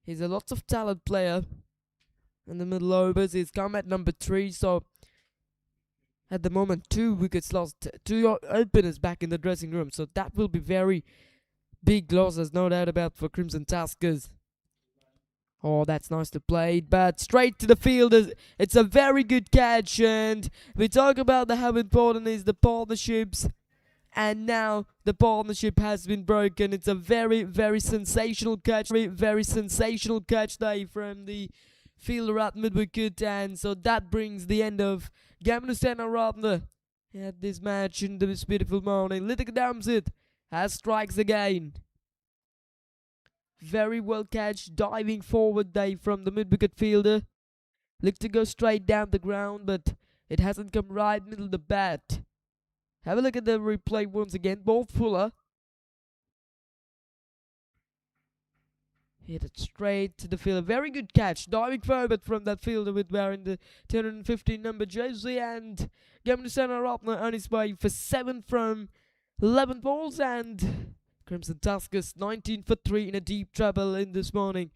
He's a lots of talent player. In the middle overs, he's come at number 3, so at the moment 2 wickets lost, 2 openers back in the dressing room, so that will be very big losses, no doubt about, for Crimson Tuskers. Oh, that's nicely played, but straight to the field. It's a very good catch, and we talk about how important is the partnerships, and now the partnership has been broken. It's a very, very sensational catch, very sensational catch there from the fielder at mid-wicket, and so that brings the end of Gamanusena Ratna at this match in this beautiful morning. Litika Damsit has strikes again. Very well catch, diving forward there from the mid-wicket fielder. Looked to go straight down the ground, but it hasn't come right middle of the bat. Have a look at the replay once again. Ball Fuller. Hit it straight to the fielder. Very good catch. Diving forward from that fielder with wearing the 215 number jersey. And Gamanusena Ratna on his way for 7 from 11 balls. And Crimson Tuskers 19 for 3 in a deep trouble in this morning.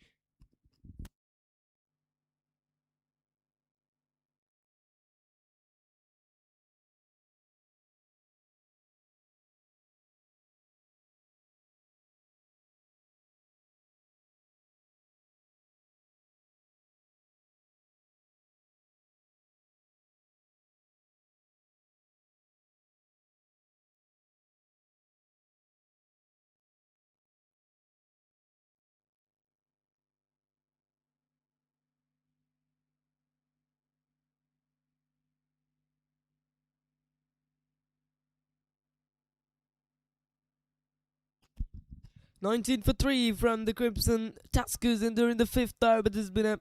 Nineteen for 3 from the Crimson Tuskers, and during the 5th over, there's been a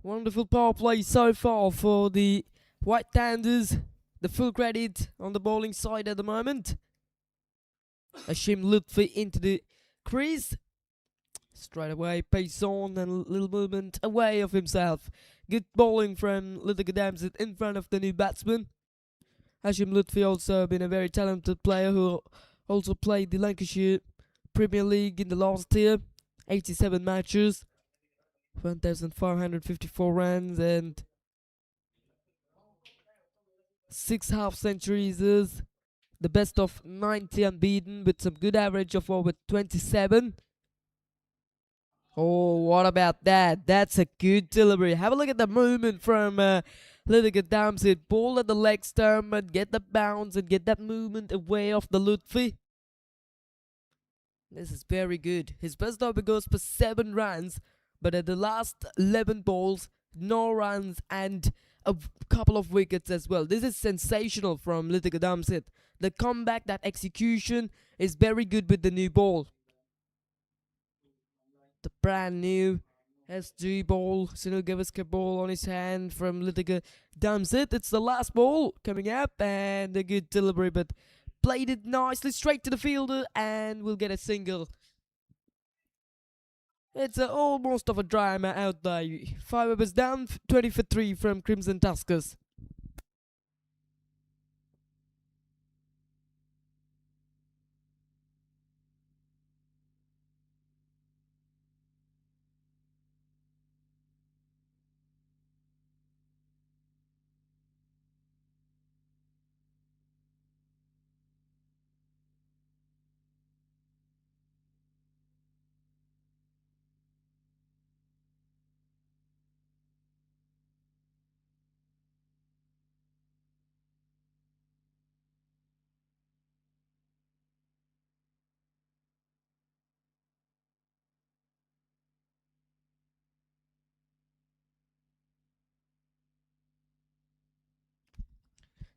wonderful power play so far for the White Tanders. The full credit on the bowling side at the moment. Hashim Lutfi into the crease. Straight away, pace on and a little movement away of himself. Good bowling from Litika Damsit in front of the new batsman. Hashim Lutfi also been a very talented player who also played the Lancashire Premier League in the last year. 87 matches, 1,454 runs and 6 half centuries. Is the best of 90 unbeaten with some good average of over 27. Oh, what about that? That's a good delivery. Have a look at the movement from Litika Damsit. Ball at the leg stump and get the bounce and get that movement away of the Lutfi. This is very good. His best over goes for 7 runs, but at the last 11 balls, no runs and a couple of wickets as well. This is sensational from Litika Damsit. The comeback, that execution is very good with the new ball. The brand new SG ball, Sunil Gavaskar ball on his hand from Litika Damsit. It's the last ball coming up and a good delivery, but played it nicely straight to the fielder and we'll get a single. It's almost of a drama out there. 5 overs down, 20 for 3 from Crimson Tuskers.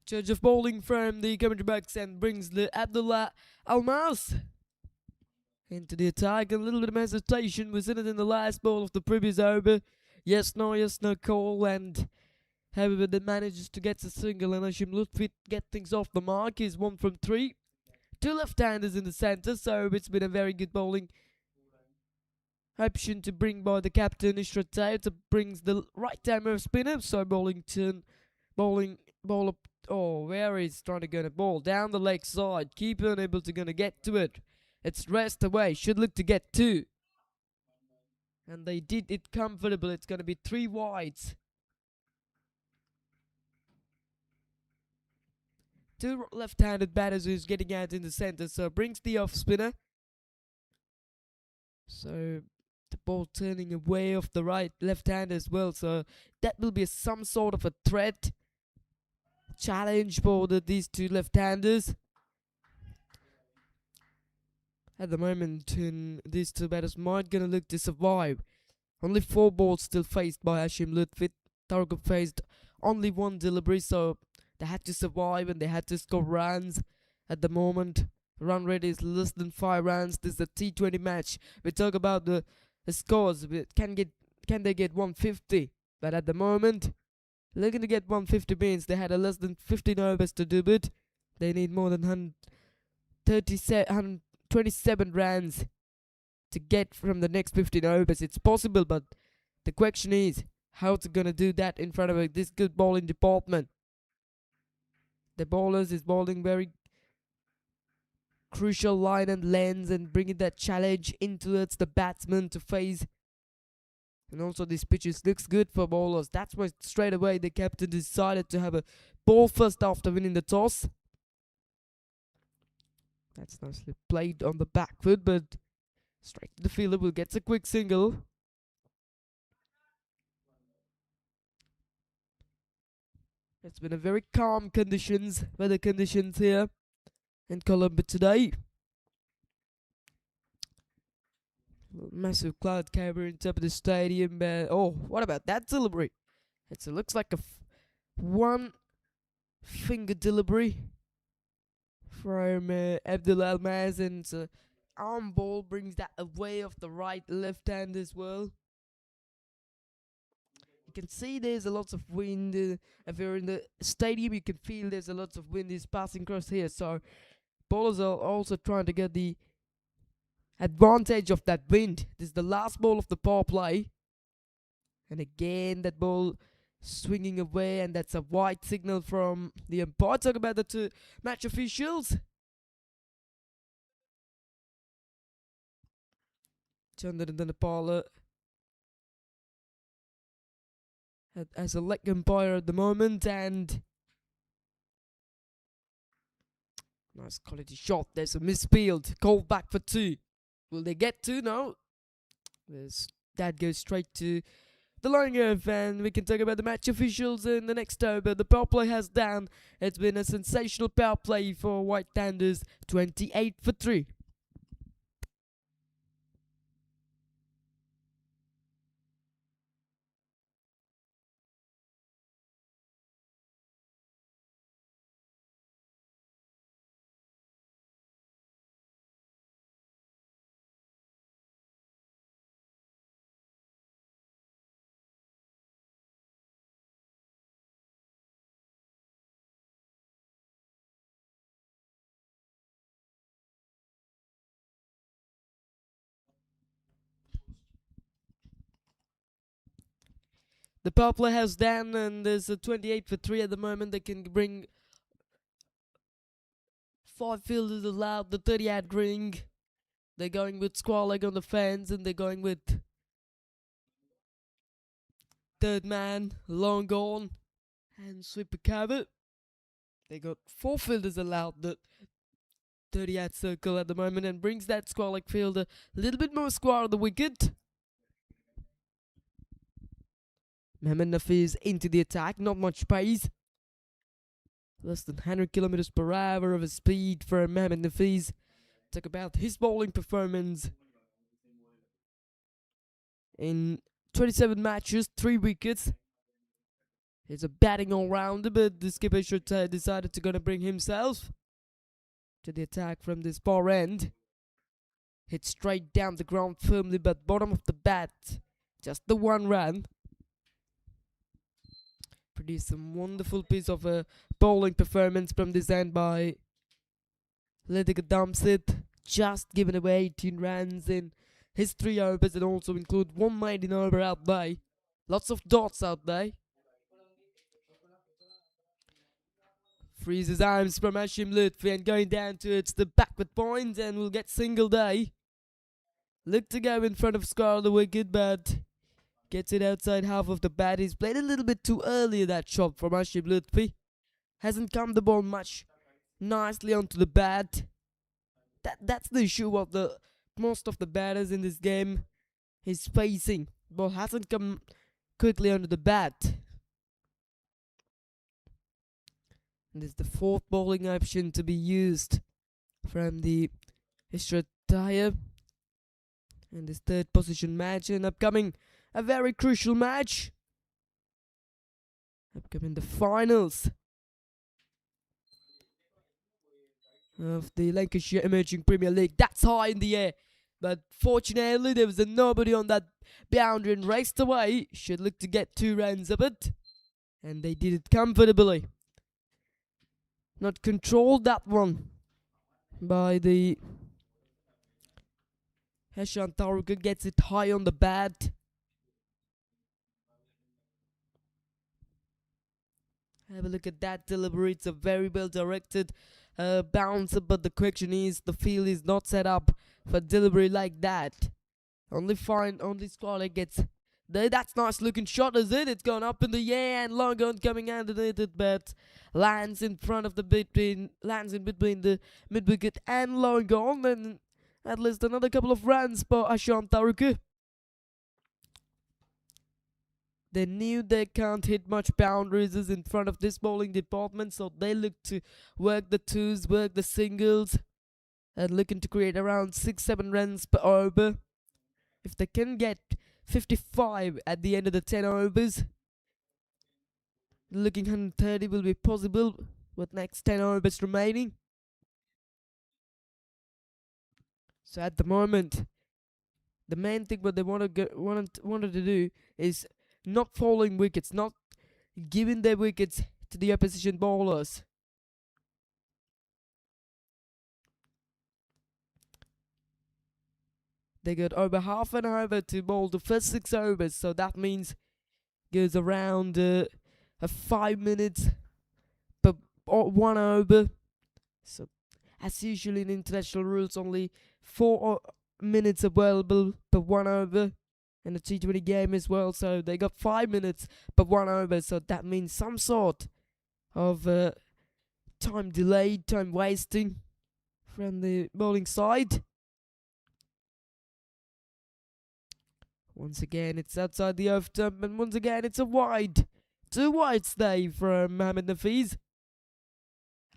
Judge of bowling from the commentary box and brings the Abdullah Almas into the attack. A little bit of hesitation was in it in the last ball of the previous over. Yes, no call, and however they manages to get the single and Hashim Lutfi get things off the mark. He's 1 from 3. 2 left-handers in the centre, so it's been a very good bowling option to bring by the captain Ishrat Tayyip. It brings the right-hander spinner, so bowling ball up. Oh, where he's trying to get a ball down the leg side. Keeper unable to gonna get to it. It's rest away. Should look to get 2. And they did it comfortable. It's going to be 3 wides. 2 left-handed batters who's getting out in the center. So brings the off spinner. So the ball turning away off the left hand as well. So that will be some sort of a threat. Challenge for these 2 left-handers. At the moment, these 2 batters might gonna look to survive. Only 4 balls still faced by Hashim Lutfi. Targum faced only 1 delivery, so they had to survive and they had to score runs. At the moment, run rate is less than 5 runs. This is a T20 match. We talk about the scores. Can they get 150? But at the moment, looking to get 150 means they had a less than 15 overs to do it. They need more than 127 runs to get from the next 15 overs. It's possible, but the question is how it's gonna do that in front of this good bowling department. The bowlers is bowling very crucial line and lengths and bringing that challenge into the batsman to face. And also this pitch looks good for bowlers. That's why straight away the captain decided to have a ball first after winning the toss. That's nicely played on the back foot, but straight to the fielder will get a quick single. It's been a very calm weather conditions here in Colombo today. Massive cloud cover on top of the stadium. Oh, what about that delivery? It looks like a 1 finger delivery from Abdul Almaz, and arm ball brings that away off the left hand as well. You can see there's a lot of wind. If you're in the stadium, you can feel there's a lot of wind is passing across here. So bowlers are also trying to get the advantage of that wind. This is the last ball of the power play. And again, that ball swinging away, and that's a white signal from the umpire. Talk about the 2 match officials. Chandrandana as a leg umpire at the moment, and nice quality shot. There's a misfield. Called back for 2. Will they get 2? No. That goes straight to the line of, and we can talk about the match officials in the next over. The power play has done. It's been a sensational power play for White Tanders. 28 for 3. The power play has done, and there's a 28 for 3 at the moment. They can bring 5 fielders allowed, the 30-yard ring. They're going with square leg on the fence, and they're going with 3rd man, long gone, and sweeper cover. They got 4 fielders allowed, the 30-yard circle at the moment, and brings that square leg fielder a little bit more square on the wicket. Mohammad Nafiz into the attack, not much pace. Less than 100 kilometers per hour of a speed for Mohammad Nafiz. Talk about his bowling performance. In 27 matches, 3 wickets. He's a batting all-rounder, but the skipper decided to gonna bring himself to the attack from this far end. Hit straight down the ground firmly, but bottom of the bat. Just the 1 run. Produced some wonderful piece of a bowling performance from this end by Lediga Damsit. Just giving away 18 runs in his 3 overs, and also include 1 maiden over out there. Lots of dots out there. Frees his arms from Hashim Lutfi and going down to the backward point, and we'll get single day. Look to go in front of Scar on the wicket, but gets it outside half of the bat. He's played a little bit too early that shot from Ashim Lutfi. Hasn't come the ball much nicely onto the bat. That's the issue of the most of the batters in this game. He's facing. Ball hasn't come quickly onto the bat. And this is the fourth bowling option to be used from the Ishtrataya. And this third position match, and upcoming a very crucial match. Upcoming the finals of the Lancashire Emerging Premier League. That's high in the air, but fortunately there was a nobody on that boundary and raced away. Should look to get 2 runs of it, and they did it comfortably. Not controlled that one by the Heshan Taruka. Gets it high on the bat. Have a look at that delivery. It's a very well directed bouncer, but the question is the field is not set up for delivery like that. Only Scarlett gets there. That's nice looking shot, is it? It's gone up in the air and long on coming underneath it, but lands in between the mid wicket and long on, and at least another couple of runs for Asham Taruku. They knew they can't hit much boundaries in front of this bowling department, so they look to work the twos, work the singles, and looking to create around 6-7 runs per over. If they can get 55 at the end of the 10 overs, looking 130 will be possible with next 10 overs remaining. So at the moment, the main thing what they wanted to do is not falling wickets, not giving their wickets to the opposition bowlers. They got over half an over to bowl the first 6 overs, so that means goes around 5 minutes per 1 over. So as usual in international rules, only 4 minutes available per 1 over. In a T20 game as well, so they got 5 minutes per 1 over, so that means some sort of time delayed, time wasting from the bowling side. Once again, it's outside the off stump, and once again, it's a wide. 2 wides there from Mohamed Nafiz.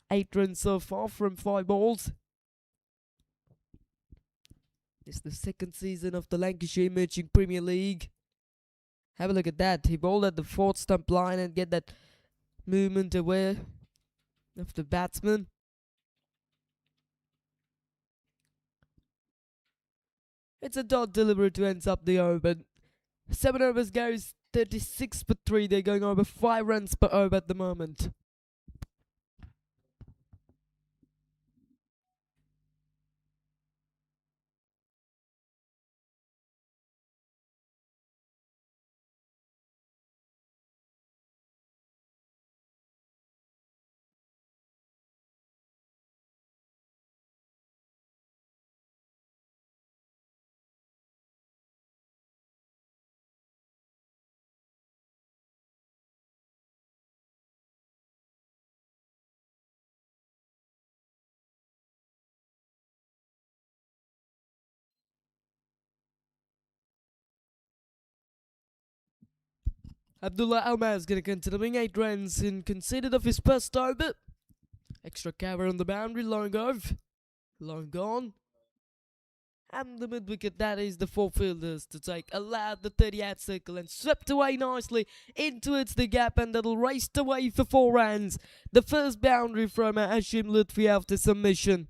8 runs so far from 5 balls. It's the second season of the Lancashire Emerging Premier League. Have a look at that. He bowled at the 4th stump line and get that movement away of the batsman. It's a dot delivery to ends up the over. 7 overs goes 36 per 3. They're going over 5 runs per over at the moment. Abdullah Almaz is going to continue 8 runs in conceded of his first over. Extra cover on the boundary, long off, long gone. And the mid wicket, that is the 4 fielders to take, allowed the 30-yard circle and swept away nicely into it's the gap, and that'll raced away for 4 runs. The first boundary from Hashim Lutfi after submission.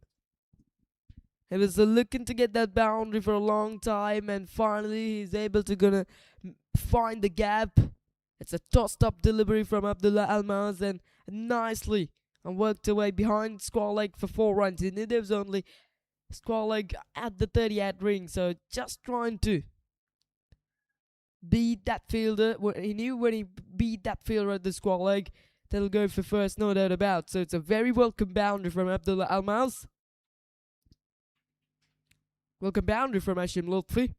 He was looking to get that boundary for a long time, and finally he's able to gonna find the gap. It's a tossed up delivery from Abdullah Almaz, and nicely and worked away behind Squall Leg for 4 runs. He knew there was only Squall Leg at the 30-yard ring, so just trying to beat that fielder. He knew when he beat that fielder at the Squall Leg, that'll go for first, no doubt about. So it's a very welcome boundary from Abdullah Almaz. Welcome boundary from Hashim Lutfi.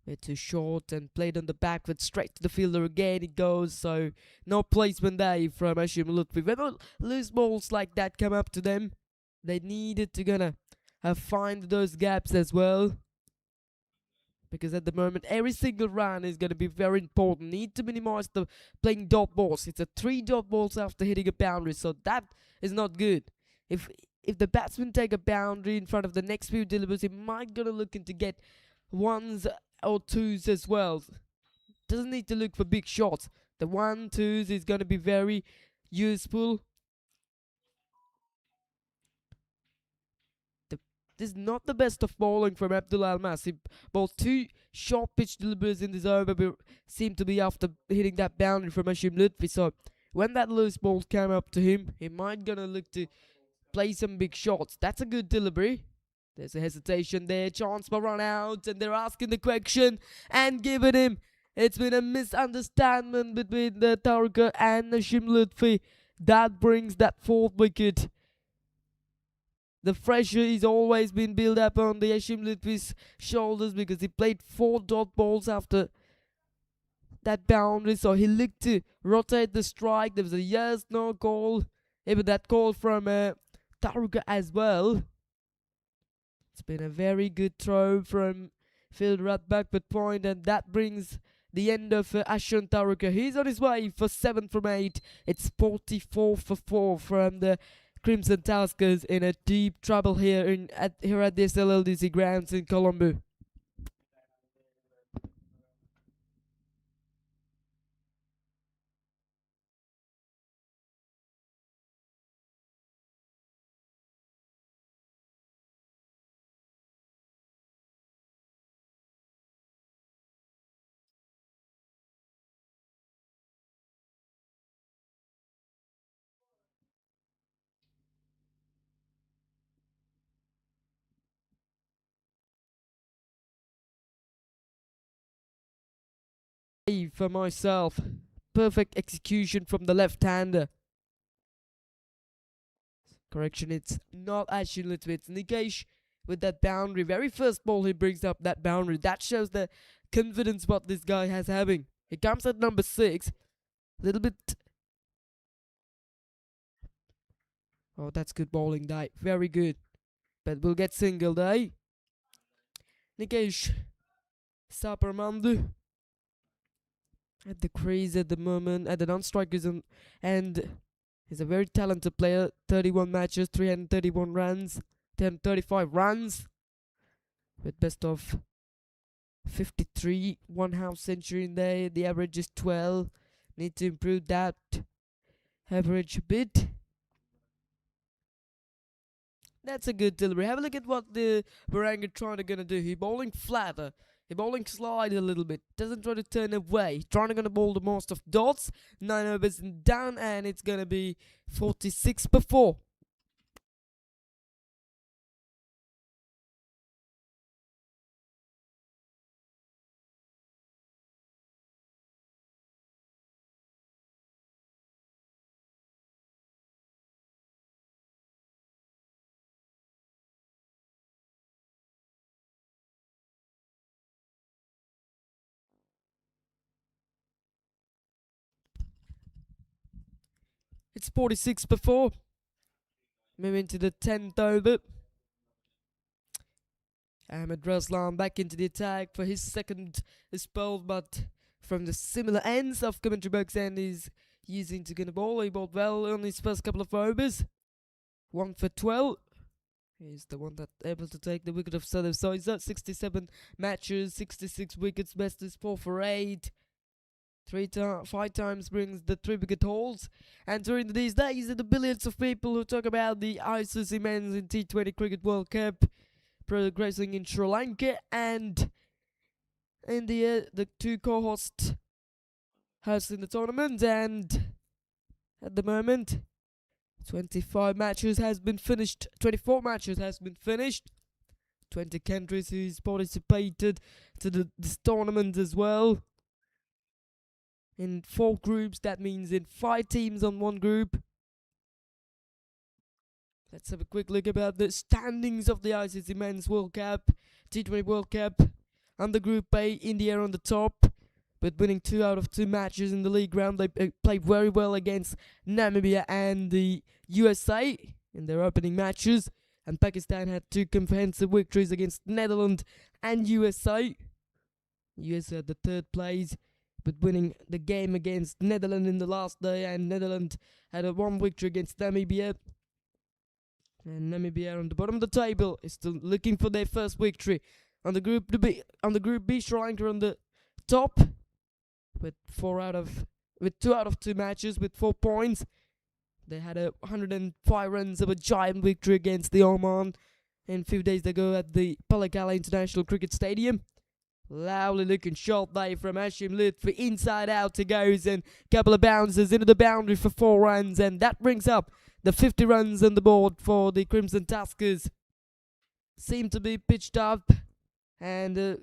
Bit too short and played on the back foot straight to the fielder again it goes, so no placement there from Hashim Lutfi. When loose balls like that come up to them, they needed to gonna find those gaps as well. Because at the moment, every single run is going to be very important. Need to minimize the playing dot balls. It's a 3 dot balls after hitting a boundary, so that is not good. If the batsman take a boundary in front of the next few delivers, he might gonna look into get ones or twos as well. Doesn't need to look for big shots. The 1-2s is gonna be very useful. This is not the best of bowling from Abdul Almas. He bowled 2 short pitch deliveries in this over, but seemed to be after hitting that boundary from Hashim Lutfi. So when that loose ball came up to him, he might gonna look to play some big shots. That's a good delivery. There's a hesitation there, chance for run out, and they're asking the question and giving him. It's been a misunderstanding between the Taruka and Hashim Lutfi. That brings that 4th wicket. The pressure is always been built up on the Hashim Lutfi's shoulders because he played 4 dot balls after that boundary, so he looked to rotate the strike. There was a yes, no call. Even that call from Taruka as well. It's been a very good throw from fielder at backward point, and that brings the end of Ashwin Taruka. He's on his way for 7 from 8. It's 44 for 4 from the Crimson Tuskers in a deep trouble here at the SLLDC grounds in Colombo. For myself, perfect execution from the left-hander. Correction, it's not Ashwin Lutfi, it's Nikesh with that boundary. Very first ball he brings up that boundary. That shows the confidence what this guy has having. He comes at number 6. Little bit. Oh, that's good bowling, Dai. Very good. But we'll get single, Dai. Nikesh Saparmandu at the crease at the moment, at the non-strikers, and he's a very talented player. 31 matches, 331 runs, 335 runs, with best of 53, 1 half century in there. The average is 12. Need to improve that average a bit. That's a good delivery. Have a look at what the Barangatron are gonna do. He bowling flatter. He bowling slide a little bit. Doesn't try to turn away. Trying to gonna bowl the most of dots. 9 overs and down, and it's gonna be 46 per 4. It's 46 per 4. Moving to the 10th over. Ahmed Raslan back into the attack for his second spell, but from the similar ends of commentary box, and he's using to get a ball. He bowled well on his first couple of overs. 1 for 12. He's the one that able to take the wicket of Southern Soiza. 67 matches, 66 wickets. Best is 4 for 8. 5 times brings the 3 wicket hauls. And during these days, the billions of people who talk about the ICC Men's in T20 Cricket World Cup progressing in Sri Lanka, and India, the 2 co-hosts hosting the tournament, and at the moment 24 matches has been finished. 20 countries who's participated to this tournament as well. In 4 groups, that means in 5 teams on 1 group. Let's have a quick look about the standings of the ICC Men's World Cup, T20 World Cup. Under Group A, India on the top, but winning 2 out of 2 matches in the league round. They played very well against Namibia and the USA in their opening matches. And Pakistan had 2 comprehensive victories against Netherlands and USA. USA had the 3rd place, but winning the game against Netherlands in the last day, and Netherlands had a 1 victory against Namibia. And Namibia on the bottom of the table is still looking for their first victory. On the Group B, Sri Lanka on the top with 2 out of 2 matches with 4 points. They had a 105 runs of a giant victory against the Oman a few days ago at the Palakala International Cricket Stadium. Lovely looking shot there from Hashim Lutfi. Inside out he goes, and couple of bounces into the boundary for 4 runs, and that brings up the 50 runs on the board for the Crimson Tuskers. Seem to be pitched up and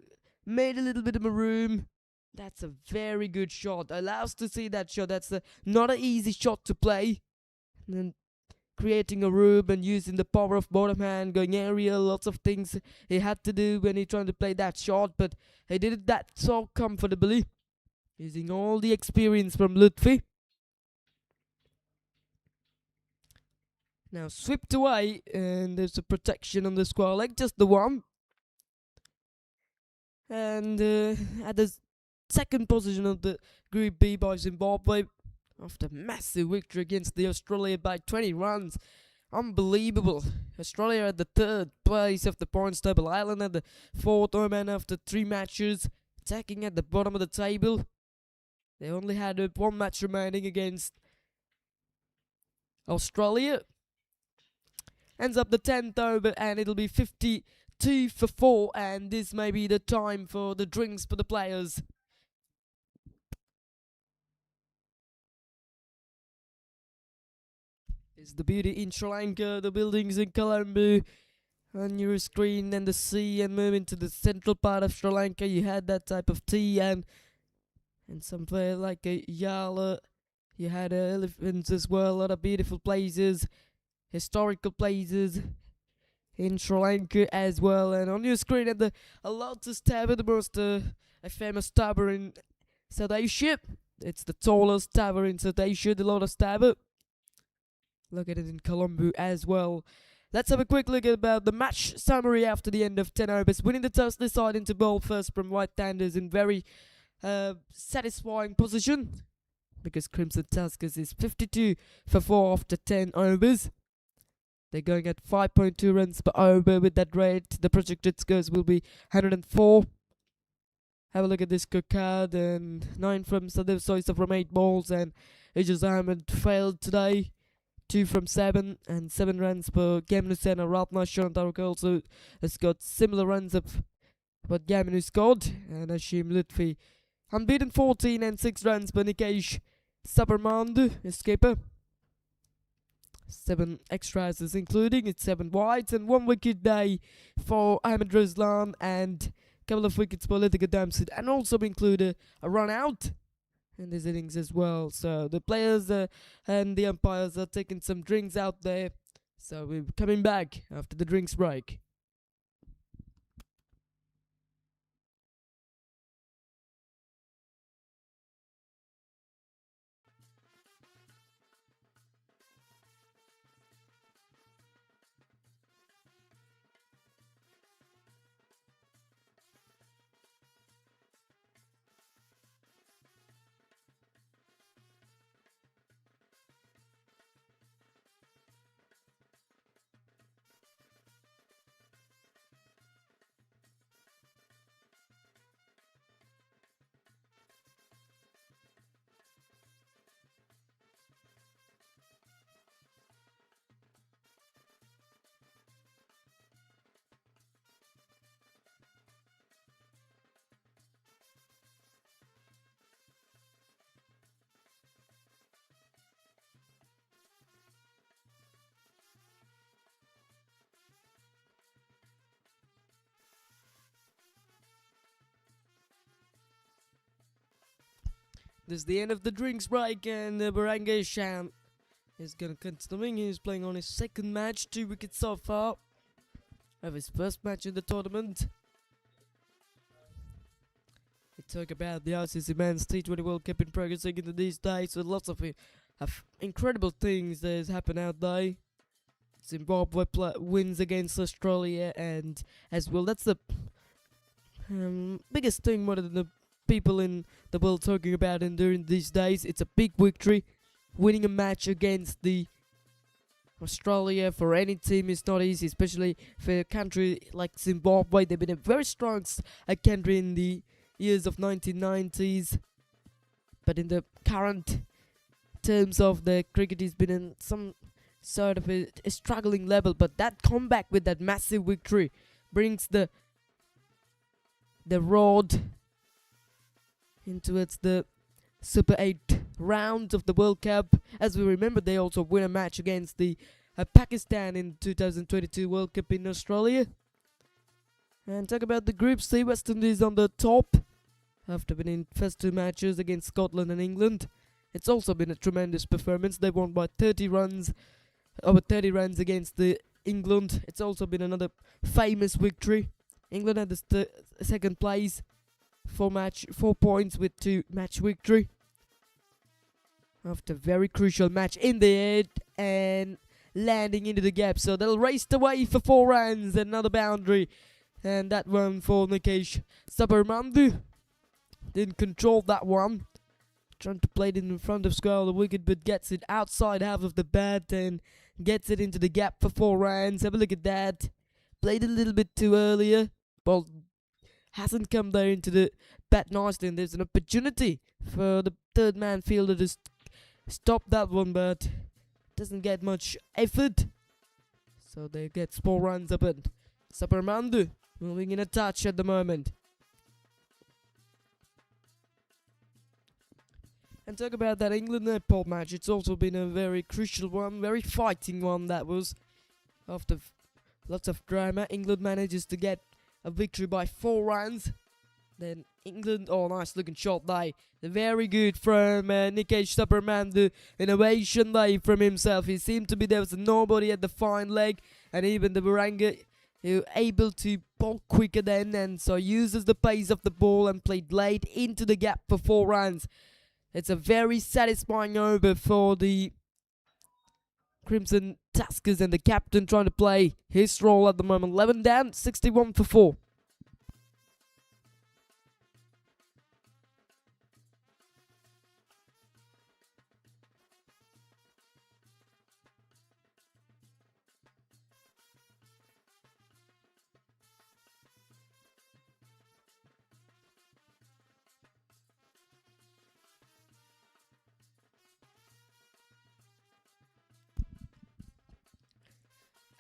made a little bit of a room. That's a very good shot. Allows to see that shot. That's not an easy shot to play. And then creating a room and using the power of bottom hand, going aerial, lots of things he had to do when he tried to play that shot, but he did that so comfortably, using all the experience from Lutfi. Now swept away, and there's a protection on the square leg, just the one. And at the second position of the Group B by Zimbabwe, after massive victory against the Australia by 20 runs. Unbelievable. Australia at the 3rd place of the points table. Ireland at the 4th, Oman after 3 matches, attacking at the bottom of the table. They only had 1 match remaining against Australia. Ends up the 10th over, and it'll be 52 for 4, and this may be the time for the drinks for the players. Is the beauty in Sri Lanka, the buildings in Colombo on your screen, and the sea, and moving to the central part of Sri Lanka. You had that type of tea, and somewhere like a Yala, you had elephants as well. A lot of beautiful places, historical places in Sri Lanka as well. And on your screen, at the Lotus Tower, the most a famous tower in South Asia. It's the tallest tower in South Asia, the Lotus Tower. Look at it in Colombo as well. Let's have a quick look about the match summary after the end of 10 overs. Winning the toss, deciding to bowl first from right-handers in very satisfying position, because Crimson Tuskers is 52 for 4 after 10 overs. They're going at 5.2 runs per over. With that rate, the projected scores will be 104. Have a look at this scorecard, and 9 from Sadev Soisa from 8 balls, and Ijaz Ahmed failed today. 2 from 7, and 7 runs per Gamnu Sena. Ratna Shantaruk also has got similar runs of what Gamnu scored, and Hashim Lutfi unbeaten 14 and 6 runs per Nikesh Sabarmandu, his skipper. 7 extras is including, it's 7 wides and 1 wicket day for Ahmed Rizlan, and a couple of wickets for Lithika Damsid, and also include a run out in these innings as well. So the players and the umpires are taking some drinks out there. So we're coming back after the drinks break. This is the end of the drinks break, and we're engaged He's gonna continuing. He's playing on his second match, 2 wickets so far of his first match in the tournament. We talk about the ICC Men's T20 World Cup in progressing into these days with lots of incredible things that has happened out there. Zimbabwe wins against Australia, and as well, that's the biggest thing more than the people in the world talking about and during these days. It's a big victory. Winning a match against the Australia for any team is not easy, especially for a country like Zimbabwe. They've been a very strong country in the years of 1990s, but in the current terms of the cricket, has been in some sort of a struggling level. But that comeback with that massive victory brings the road into the Super 8 round of the World Cup. As we remember, they also win a match against the Pakistan in 2022 World Cup in Australia. And talk about the Group C, West Indies on the top after winning first 2 matches against Scotland and England. It's also been a tremendous performance. They won by 30 runs, over 30 runs against the England. It's also been another famous victory. England had the second place, 4 points with 2 match victory. After a very crucial match in the end and landing into the gap. So they'll race away for 4 runs, another boundary. And that one for Nikesh Subbaraman. Didn't control that one. Trying to play it in front of square of the wicket, but gets it outside half of the bat and gets it into the gap for 4 runs. Have a look at that. Played a little bit too earlier. Ball hasn't come there into the bat nicely, and there's an opportunity for the third man fielder to stop that one, but doesn't get much effort. So they get 4 runs up, and Subbaraman moving in a touch at the moment. And talk about that England-Nepal match. It's also been a very crucial one, very fighting one. That was after lots of drama. England manages to get a victory by 4 runs. Then England, oh, nice looking shot there. Very good from Nikesh Subbaraman. The innovation there from himself. He seemed to be there was nobody at the fine leg, and even the Baranga able to bowl quicker then, and so uses the pace of the ball and played late into the gap for 4 runs. It's a very satisfying over for the Crimson Tuskers, and the captain trying to play his role at the moment. 11 down, 61 for 4.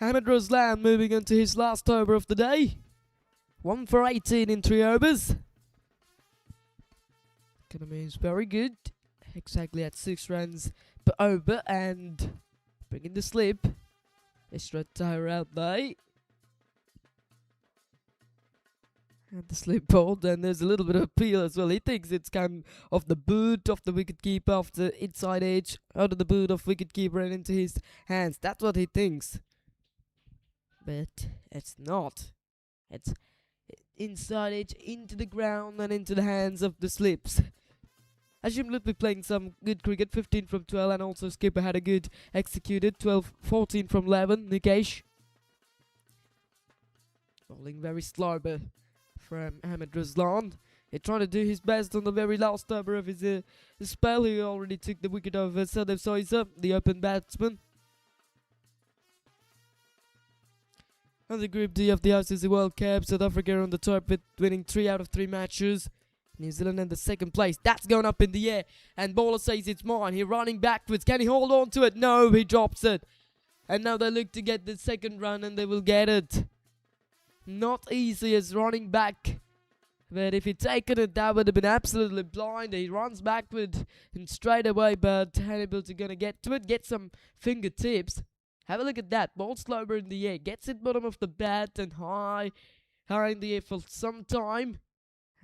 Ahmed Ruslan moving on to his last over of the day. 1 for 18 in 3 overs. Economy is very good. Exactly at 6 runs per over, and bringing the slip. Extra tire out there. And the slip ball, and there's a little bit of peel as well. He thinks it's come off the boot of the wicketkeeper, off the inside edge, out of the boot of wicketkeeper and into his hands. That's what he thinks. But it's not. It's inside edge into the ground and into the hands of the slips. Hashim Lutfi playing some good cricket, 15 from 12, and also skipper had a good executed, 14 from 11. Nikesh bowling very slow from Ahmed Ruslan. He's trying to do his best on the very last over of his spell. He already took the wicket of Sadev Soisa, the open batsman. On the Group D of the ICC World Cup, South Africa on the top with winning 3 out of 3 matches. New Zealand in the second place. That's going up in the air, and bowler says it's mine. He's running backwards. Can he hold on to it? No, he drops it. And now they look to get the second run, and they will get it. Not easy as running back. But if he'd taken it, that would have been absolutely blind. He runs backward and straight away, but Hannibal to gonna get to it, get some fingertips. Have a look at that. Ball slower in the air. Gets it bottom of the bat and high in the air for some time.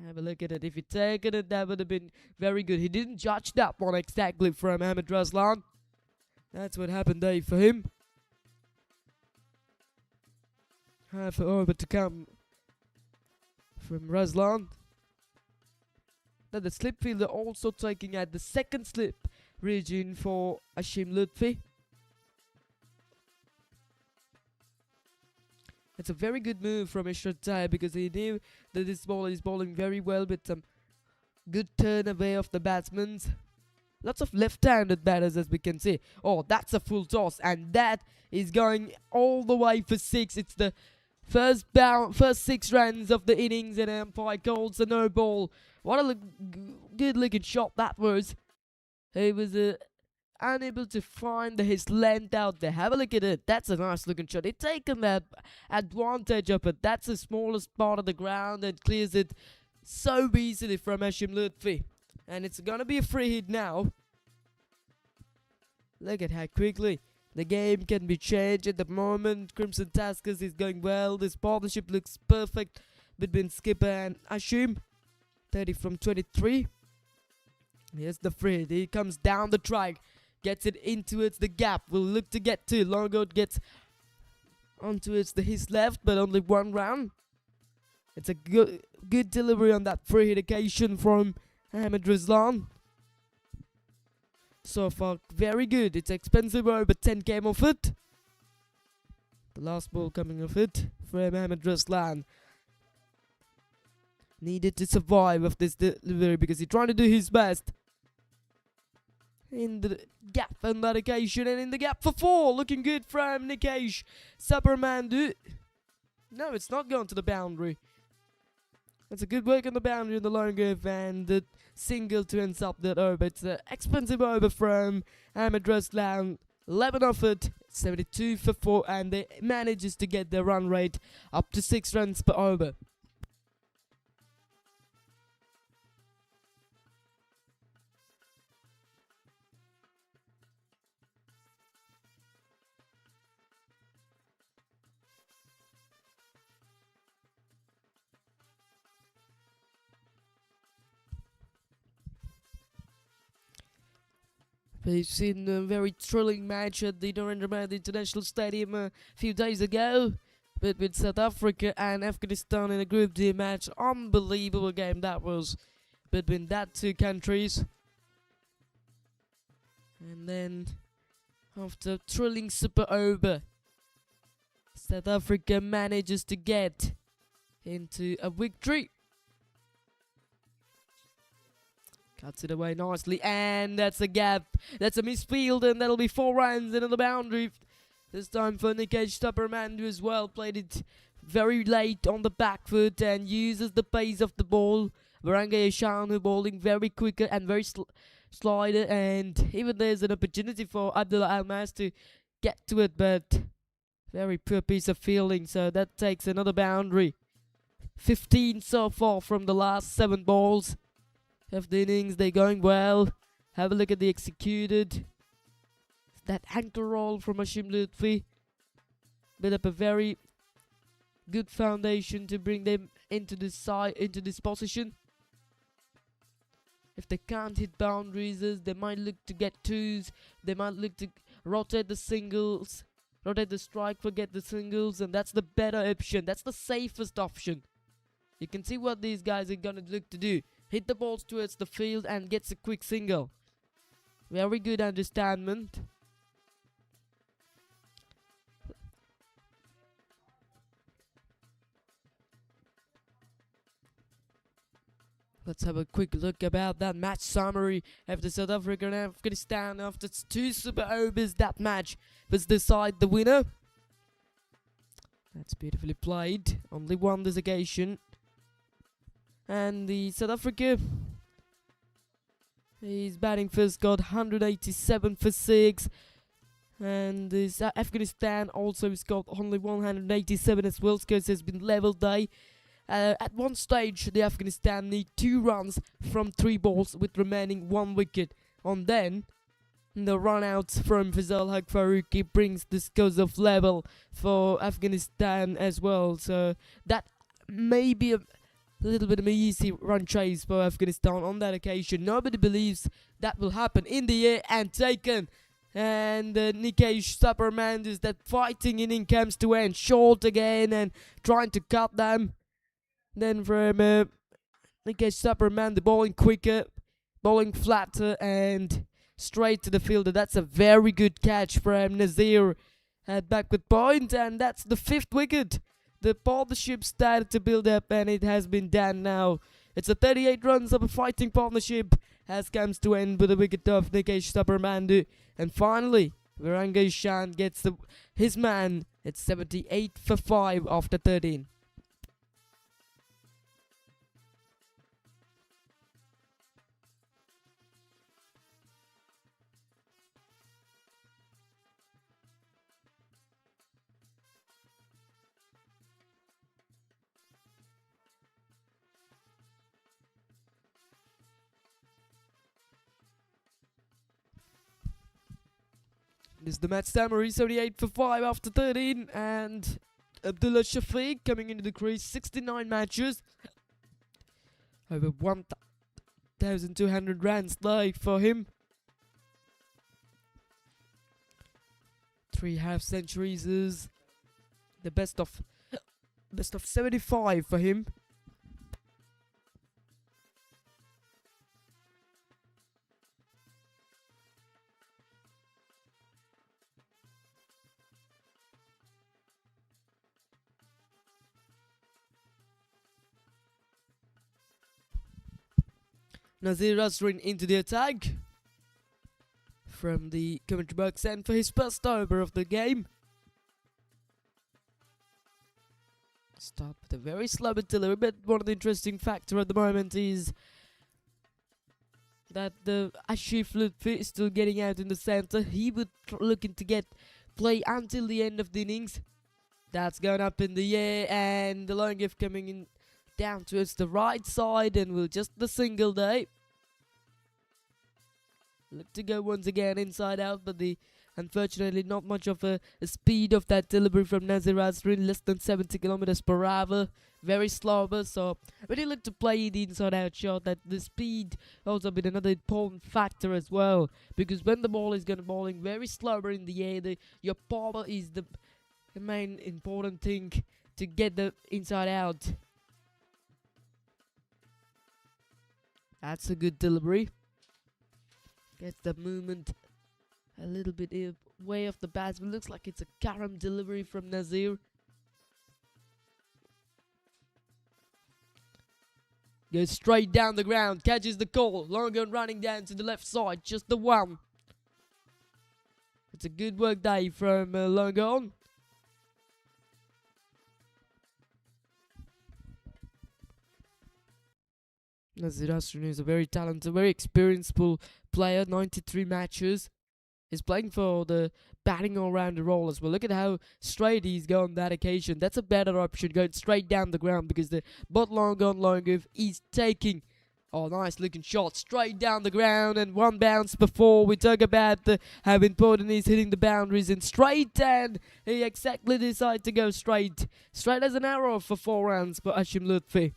Have a look at it. If he'd taken it, that would have been very good. He didn't judge that one exactly from Ahmed Ruslan. That's what happened there for him. Half over to come from Ruslan. Then the slip fielder also taking at the second slip region for Ashim Lutfi. It's a very good move from Ishratai because he knew that this ball is bowling very well with some good turn away of the batsmen. Lots of left-handed batters as we can see. Oh, that's a full toss and that is going all the way for 6. It's the first 6 runs of the innings and umpire calls a no ball. What a good looking shot that was. He was unable to find his length out there. Have a look at it. That's a nice looking shot. He's taken that advantage of it. That's the smallest part of the ground and clears it so easily from Hashim Lutfi. And it's gonna be a free hit now. Look at how quickly the game can be changed at the moment. Crimson Tuskers is going well. This partnership looks perfect between Skipper and Ashim. 30 from 23. Here's the free hit. He comes down the track. Gets it into the gap. Will look to get to. Longoat gets onto his left, but only one round. It's a good delivery on that free hit occasion from Ahmed Rizlan. So far, very good. It's expensive over 10 came off it. The last ball coming off it from Ahmed Rizlan. Needed to survive of this delivery because he's trying to do his best. In the gap on that occasion and in the gap for 4. Looking good from Nikesh Sabramandu. No, it's not going to the boundary. That's a good work on the boundary in the long give and the single to ends up that over. It's an expensive over from Ahmed Ruslan. 11 off it, 72 for 4 and they manages to get their run rate up to 6 runs per over. We've seen a very thrilling match at the Narendra Modi International Stadium a few days ago between South Africa and Afghanistan in a Group D match. Unbelievable game that was between that two countries. And then after thrilling super over, South Africa manages to get into a victory. Cuts it away nicely, and that's a gap. That's a misfield, and that'll be 4 runs into the boundary. This time for Nikesh Sabramandu as well. Played it very late on the back foot and uses the pace of the ball. Varanga Yashanu bowling very quicker and very slider, and even there's an opportunity for Abdullah Almas to get to it, but very poor piece of fielding, so that takes another boundary. 15 so far from the last 7 balls of the innings. They're going well. Have a look at the executed. That anchor roll from Hashim Lutfi. Build up a very good foundation to bring them into this side, into this position. If they can't hit boundaries, they might look to get 2s. They might look to rotate the singles, rotate the strike, forget the singles, and that's the better option. That's the safest option. You can see what these guys are gonna look to do. Hit the balls towards the field and gets a quick single. Very good understanding. Let's have a quick look about that match summary after South Africa and Afghanistan. After 2 super overs, that match was decide the winner. That's beautifully played. Only one this occasion. And the South Africa, he's batting first, got 187 for 6. And this Afghanistan also has got only 187 as well. Scores has been level day. At one stage, the Afghanistan need 2 runs from 3 balls with remaining 1 wicket. And then the run-outs from Fazal Haq Faruqi brings the scores of level for Afghanistan as well. So that may be a little bit of an easy run chase for Afghanistan on that occasion. Nobody believes that will happen in the air and taken. And Nikesh Superman is that fighting inning comes to end. Short again and trying to cut them. Then from Nikesh Superman, the bowling quicker, bowling flatter and straight to the fielder. That's a very good catch from Nazir at back with point, and that's the 5th wicket. The partnership started to build up and it has been done now. It's a 38 runs of a fighting partnership as comes to end with a wicket of Nikesh Supermandu. And finally, Virangai Shan gets his man. It's 78 for 5 after 13. This is the match summary, 78 for 5 after 13, and Abdullah Shafiq coming into the crease, 69 matches, over 1,200 runs live for him, 3 half centuries is the best of 75 for him. Nazir Azrin into the attack from the commentary box and for his first over of the game. Start with a very slow delivery, but one of the interesting factors at the moment is that the Ashif Lutfi is still getting out in the centre. He would looking to get play until the end of the innings. That's going up in the air, and the long gift coming in down towards the right side, and will just the single day. Look to go once again inside out, but unfortunately not much of a speed of that delivery from Nazir Azrin, less than 70 kilometers per hour, very slow. So when you look to play the inside out shot, that the speed also been another important factor as well, because when the ball is gonna bowling very slower in the air, your power is the main important thing to get the inside out. That's a good delivery. Gets the movement a little bit way off the batsman. Looks like it's a carom delivery from Nazir. Goes straight down the ground, catches the call. Long on running down to the left side, just the one. It's a good work day from Longon. Nazir Azrin is a very talented, very experienced player, 93 matches. He's playing for the batting all-rounder role as well. Look at how straight he's gone that occasion. That's a better option, going straight down the ground, because the bot long on Longiv is taking, oh, nice looking shot, straight down the ground, and one bounce before we talk about how important he's hitting the boundaries and straight, and he exactly decided to go straight as an arrow for 4 runs for Hashim Lutfi.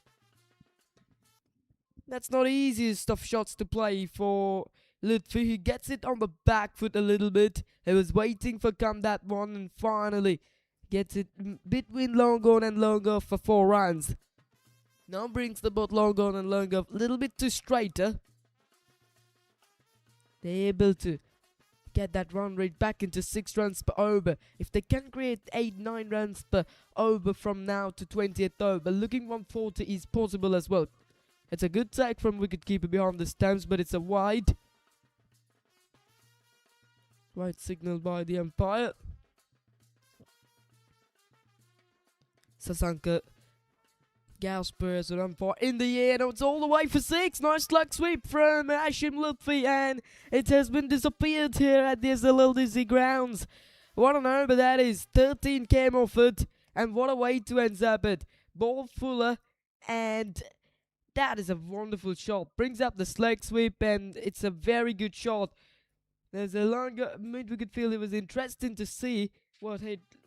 That's not the easiest of shots to play for Lutfi. He gets it on the back foot a little bit. He was waiting for that one, and finally gets it between long on and long off for 4 runs. Now brings the ball long on and long off a little bit too straighter. They're able to get that run rate back into 6 runs per over. If they can create 8-9 runs per over from now to 20th over, looking 140 is possible as well. It's a good take from wicketkeeper behind the stumps, but it's a wide. Wide signal by the umpire. Sasanka Gausper as an umpire in the air. No, it's all the way for 6. Nice luck sweep from Hashim Lutfi, and it has been disappeared here at the SLLDC grounds. What an over that is. 13 came off it, and what a way to end up it. Ball fuller, and that is a wonderful shot. Brings up the leg sweep, and it's a very good shot. There's a longer mid-wicket field. It was interesting to see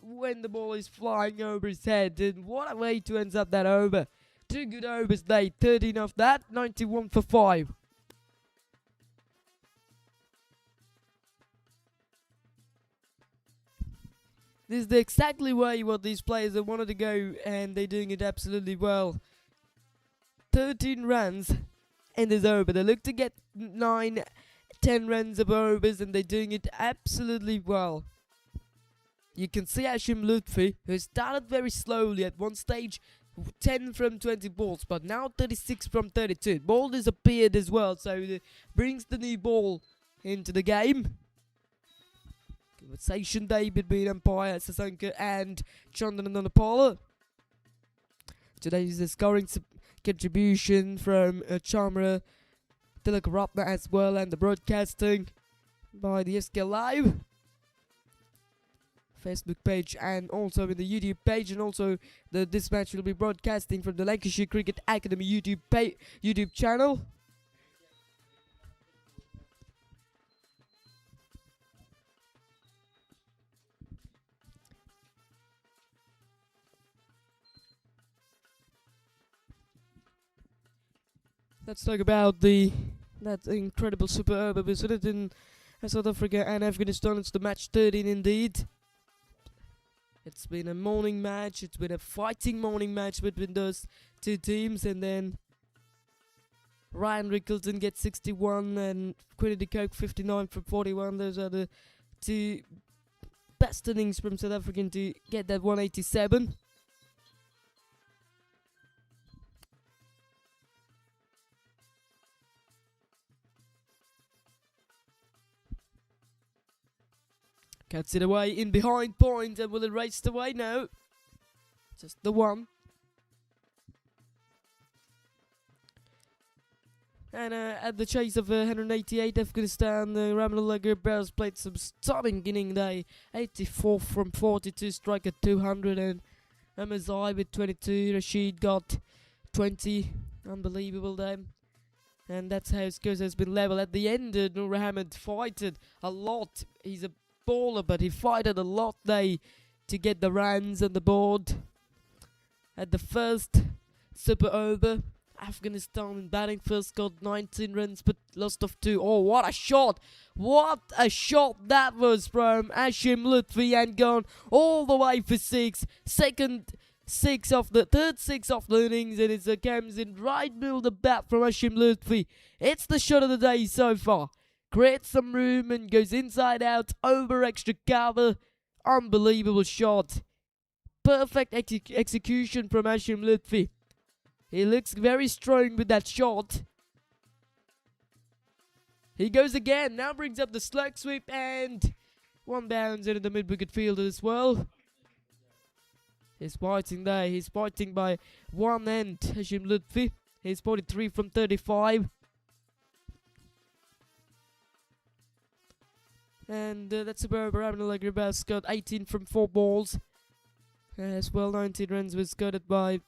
when the ball is flying over his head, and what a way to end up that over. 2 good overs there, 13 of that, 91 for 5. This is the exactly way what these players have wanted to go, and they're doing it absolutely well. 13 runs in this over. They look to get 9, 10 runs of overs, and they're doing it absolutely well. You can see Hashim Lutfi, who started very slowly at one stage, 10 from 20 balls, but now 36 from 32. Ball disappeared as well, so it brings the new ball into the game. Conversation day between umpire Sasanka and Chandan Nanapala. Today is the scoring contribution from Chamra Tilakaratna as well, and the broadcasting by the SK Live Facebook page and also in the YouTube page, and also this match will be broadcasting from the Lancashire Cricket Academy YouTube channel. Let's talk about that incredible super over between South Africa and Afghanistan. It's the match 13 indeed. It's been a morning match. It's been a fighting morning match between those two teams, and then Ryan Rickleton gets 61 and Quinny de Kock 59 from 41. Those are the two best innings from South African to get that 187. Cuts it away in behind point, and will it race away? No. Just the one. And at the chase of 188, Afghanistan, Ramlullah Gurbaz played some stunning inning day. 84 from 42, strike at 200, and Amazai with 22. Rashid got 20. Unbelievable there. And that's how scores has been level. At the end, Nur Ahmed fighted a lot. He's a bowler, but he fighted a lot there to get the runs on the board. At the first super over, Afghanistan in batting first got 19 runs but lost of 2. Oh, what a shot! What a shot that was from Hashim Lutfi, and gone all the way for 6. Third 6 of the innings, and it comes in right middle of the bat from Hashim Lutfi. It's the shot of the day so far. Creates some room and goes inside out over extra cover. Unbelievable shot. Perfect execution from Hashim Lutfi. He looks very strong with that shot. He goes again. Now brings up the slug sweep, and one bounce into the mid-wicket fielder as well. He's fighting there. He's fighting by one end, Hashim Lutfi. He's 43 from 35. And that's superb. Ramnullah Gurbaz got 18 from 4 balls. As well, 19 runs was scored by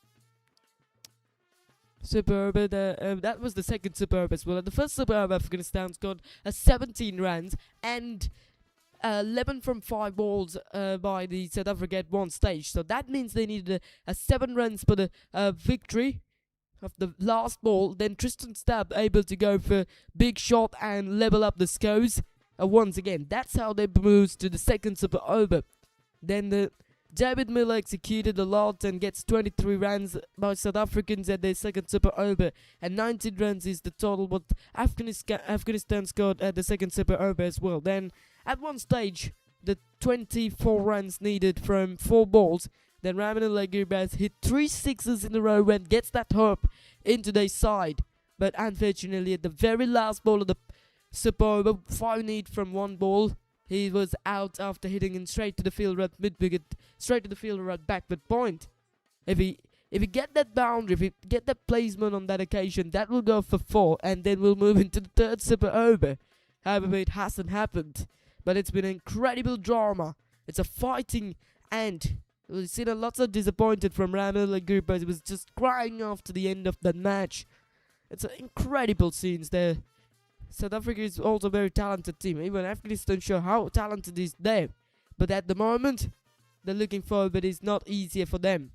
superb. That was the second superb as well. And the first superb, Afghanistan's got 17 runs and 11 from 5 balls by the South Africa at one stage. So that means they needed 7 runs for the victory of the last ball. Then Tristan Stubb able to go for big shot and level up the scores. Once again, that's how they moved to the second super over. Then David Miller executed a lot and gets 23 runs by South Africans at their second super over, and 19 runs is the total what Afghanistan scored at the second super over as well. Then at one stage, the 24 runs needed from 4 balls. Then Ramnullah Gurbaz hit 3 sixes in a row and gets that hope into their side. But unfortunately, at the very last ball of the super over, 5 need from 1 ball. He was out after hitting him straight to the fielder at mid-wicket, straight to the fielder at backward point. If he get that boundary, if he get that placement on that occasion, that will go for 4, and then we'll move into the third super over. However, it hasn't happened. But it's been an incredible drama. It's a fighting end. We've seen lots of disappointed from Ramnullah Gurbaz. He was just crying after the end of that match. It's an incredible scenes there. South Africa is also a very talented team. Even Afghanistan show how talented is there. But at the moment, they're looking forward. It's not easier for them.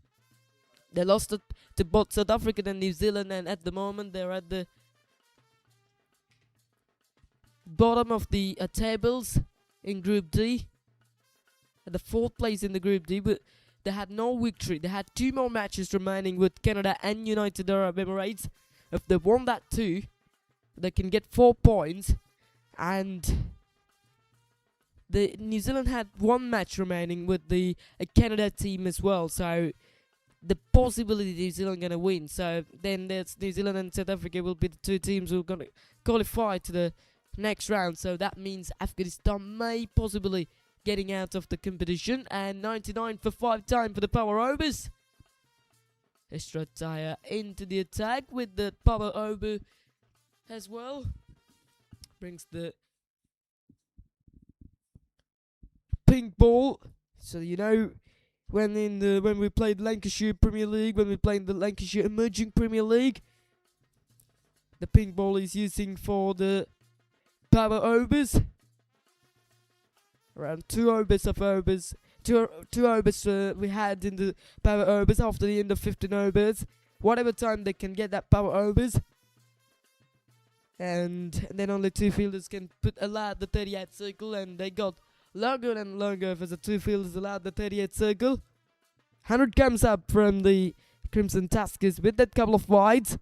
They lost to both South Africa and New Zealand, and at the moment they're at the bottom of the tables in Group D. at the 4th place in the Group D, but they had no victory. They had 2 more matches remaining with Canada and United Arab Emirates. If they won that 2, they can get 4 points. And the New Zealand had 1 match remaining with the Canada team as well. So the possibility New Zealand gonna win. So then there's New Zealand and South Africa will be the 2 teams who are gonna qualify to the next round. So that means Afghanistan may possibly getting out of the competition. And 99 for 5 time for the Power Overs. Estrataya into the attack with the Power Over as well. Brings the pink ball. So you know, when we played Lancashire Premier League, when we played the Lancashire Emerging Premier League, the pink ball is using for the Power Overs. Around 2 overs we had in the Power Overs after the end of 15 overs. Whatever time they can get that Power Overs. And then only 2 fielders can allowed the 38 circle, and they got longer and longer as the 2 fielders allowed the 38 circle. 100 comes up from the Crimson Tuskers with that couple of wides.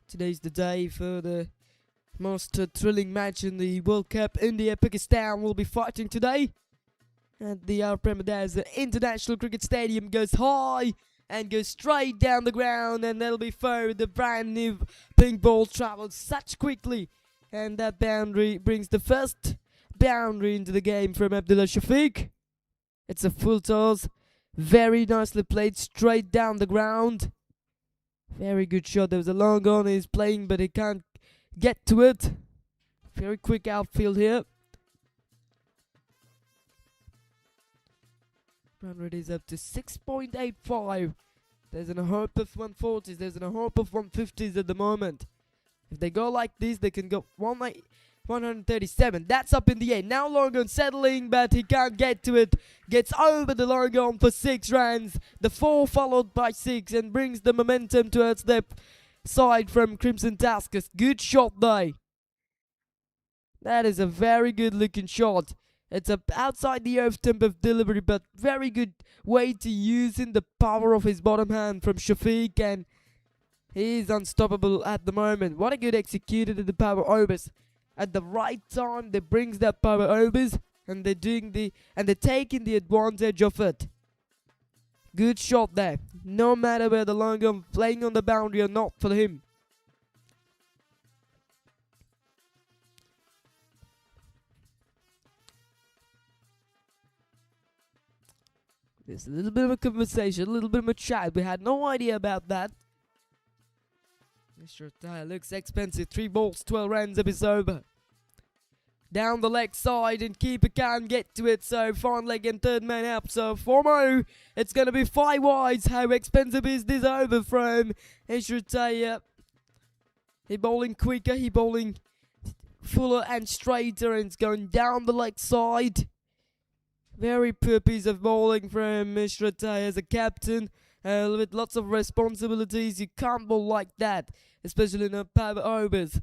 Today's the day for the most thrilling match in the World Cup. India, Pakistan will be fighting today. And the Premada's International Cricket Stadium goes high and goes straight down the ground, and that'll be fouled. The brand new pink ball travels such quickly, and that boundary brings the first boundary into the game from Abdullah Shafiq. It's a full toss, very nicely played straight down the ground. Very good shot. There was a long on he's playing, but he can't get to it. Very quick outfield here. Run rate is up to 6.85. There's a hope of 140s. There's a hope of 150s at the moment. If they go like this, they can go 137. That's up in the air. Now long on settling, but he can't get to it. Gets over the long on for 6 runs. The 4 followed by 6 and brings the momentum towards the side from Crimson Tuskers. Good shot though. That is a very good looking shot. It's outside the off temp of delivery, but very good way to using the power of his bottom hand from Shafiq, and he is unstoppable at the moment. What a good executed at the Power Overs. At the right time, they brings that Power Overs, and they're taking the advantage of it. Good shot there. No matter where the long on playing on the boundary or not for him. There's a little bit of a conversation, a little bit of a chat. We had no idea about that. Mr. Tire looks expensive. 3 balls, 12 runs, it's over. Down the leg side, and keeper can't get to it, so fine leg and 3rd man up. So for Mo, it's going to be 5 wides. How expensive is this over from Mr. He bowling quicker, he bowling fuller and straighter, and it's going down the leg side. Very poor piece of bowling from Mr. as a captain, with lots of responsibilities. You can't bowl like that, especially in a Power Overs.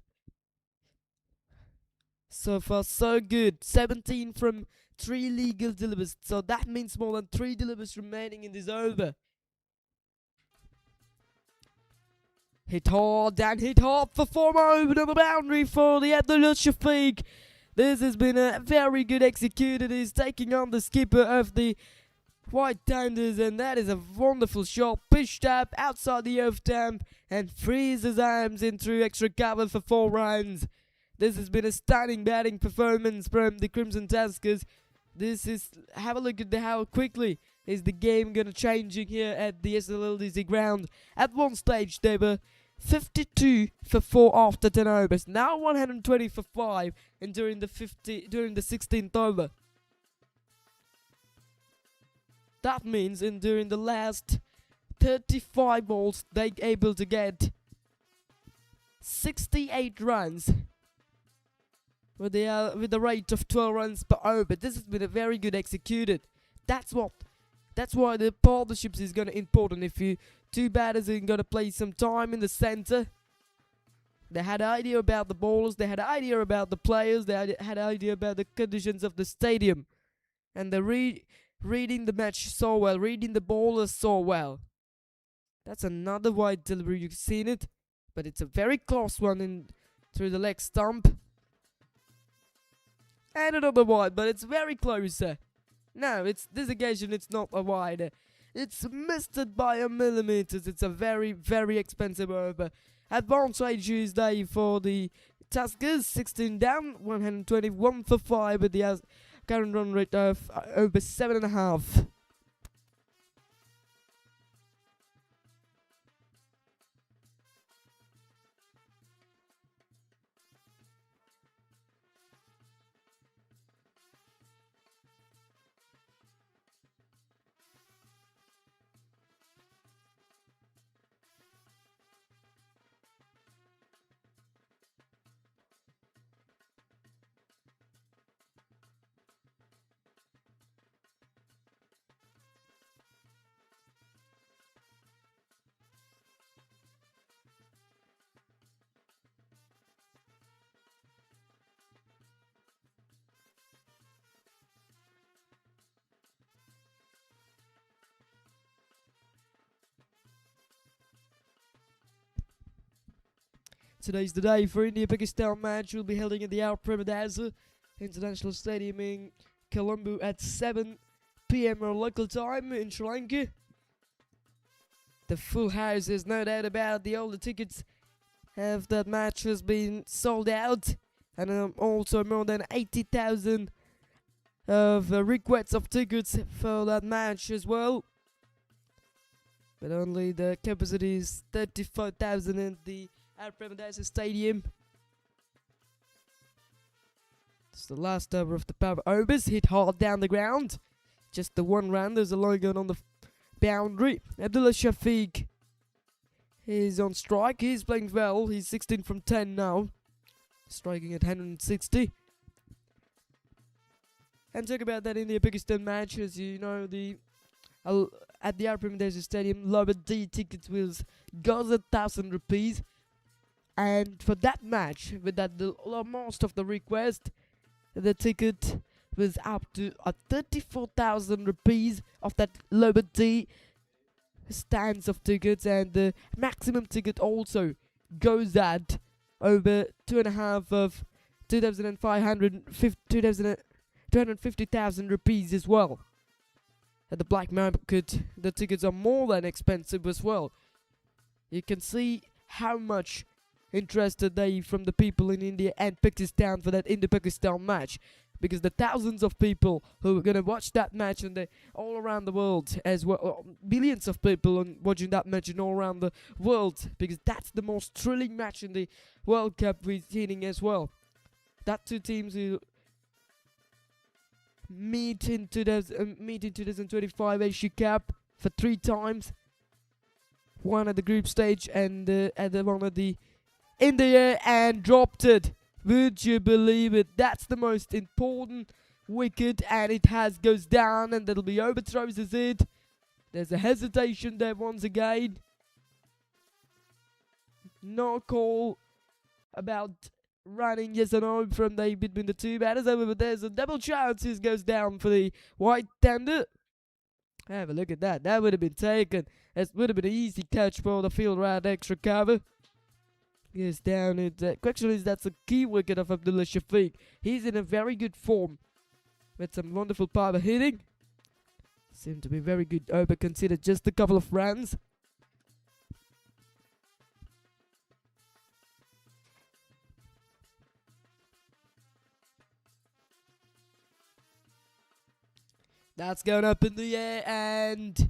So far, so good. 17 from 3 legal delivers. So that means more than 3 delivers remaining in this over. Hit hard and hit hard for 4 over the boundary for the Abdullah Shafiq. This has been a very good executed. He's taking on the skipper of the White Tanders, and that is a wonderful shot. Pitched up outside the off stamp and frees his arms in through extra cover for 4 runs. This has been a stunning batting performance from the Crimson Tuskers. Have a look at how quickly is the game gonna changing here at the SLLDC ground. At one stage they were 52 for 4 after 10 overs. Now 120 for 5, and during the 16th over. That means during the last 35 balls they able to get 68 runs with the rate of 12 runs per over. This has been a very good executed. That's why the partnerships is gonna important. If you 2 batters are gonna play some time in the center, They had an idea about the ballers, they had an idea about the players, they had an idea about the conditions of the stadium. And they're reading the match so well, reading the ballers so well. That's another wide delivery, you've seen it. But it's a very close one in through the leg stump. And another wide, but it's very close. No, this occasion it's not a wide. It's missed it by a millimeter. It's a very, very expensive over. Advantage is there for the Tuskers. 16 down, 121 for 5 with the current run rate of over 7.5. Today's the day for India-Pakistan match. Will be held at the Al Premadaza International Stadium in Colombo at 7 p.m. our local time in Sri Lanka. The full house, there's no doubt about the older tickets of that match has been sold out, and also more than 80,000 of requests of tickets for that match as well. But only the capacity is 35,000 in the Al Premadaza Stadium. It's the last over of the power overs. Hit hard down the ground. Just the one run. There's a line going on the boundary. Abdullah Shafiq is on strike. He's playing well. He's 16 from 10 now. Striking at 160. And talk about that India-Pakistan match. As you know, at the Al Premadaza Stadium, lower D tickets was goes at 1,000 rupees. And for that match, with that the most of the request, the ticket was up to 34,000 rupees of that lower D stands of tickets, and the maximum ticket also goes at over 2.5 of 250,000 rupees as well. At the black market, the tickets are more than expensive as well. You can see how much interested they from the people in India and Pakistan for that India-Pakistan match, because the thousands of people who are going to watch that match, and they all around the world as well, billions of people watching that match and all around the world, because that's the most thrilling match in the World Cup we're seeing as well. That two teams will meet in 2025 Asia Cup for 3 times, one at the group stage and one at the in the air, and dropped it. Would you believe it? That's the most important wicket, and it goes down, and that'll be overthrows, is it? There's a hesitation there once again. No call about running yes or no from between the two batters, but there's a double chance. This goes down for the white tender. Have a look at that. That would have been taken. That would have been an easy catch for the field right extra cover. Yes, down it. Question is, that's a key wicket of Abdullah Shafiq. He's in a very good form with some wonderful power hitting. Seemed to be very good over, considered just a couple of runs. That's going up in the air, and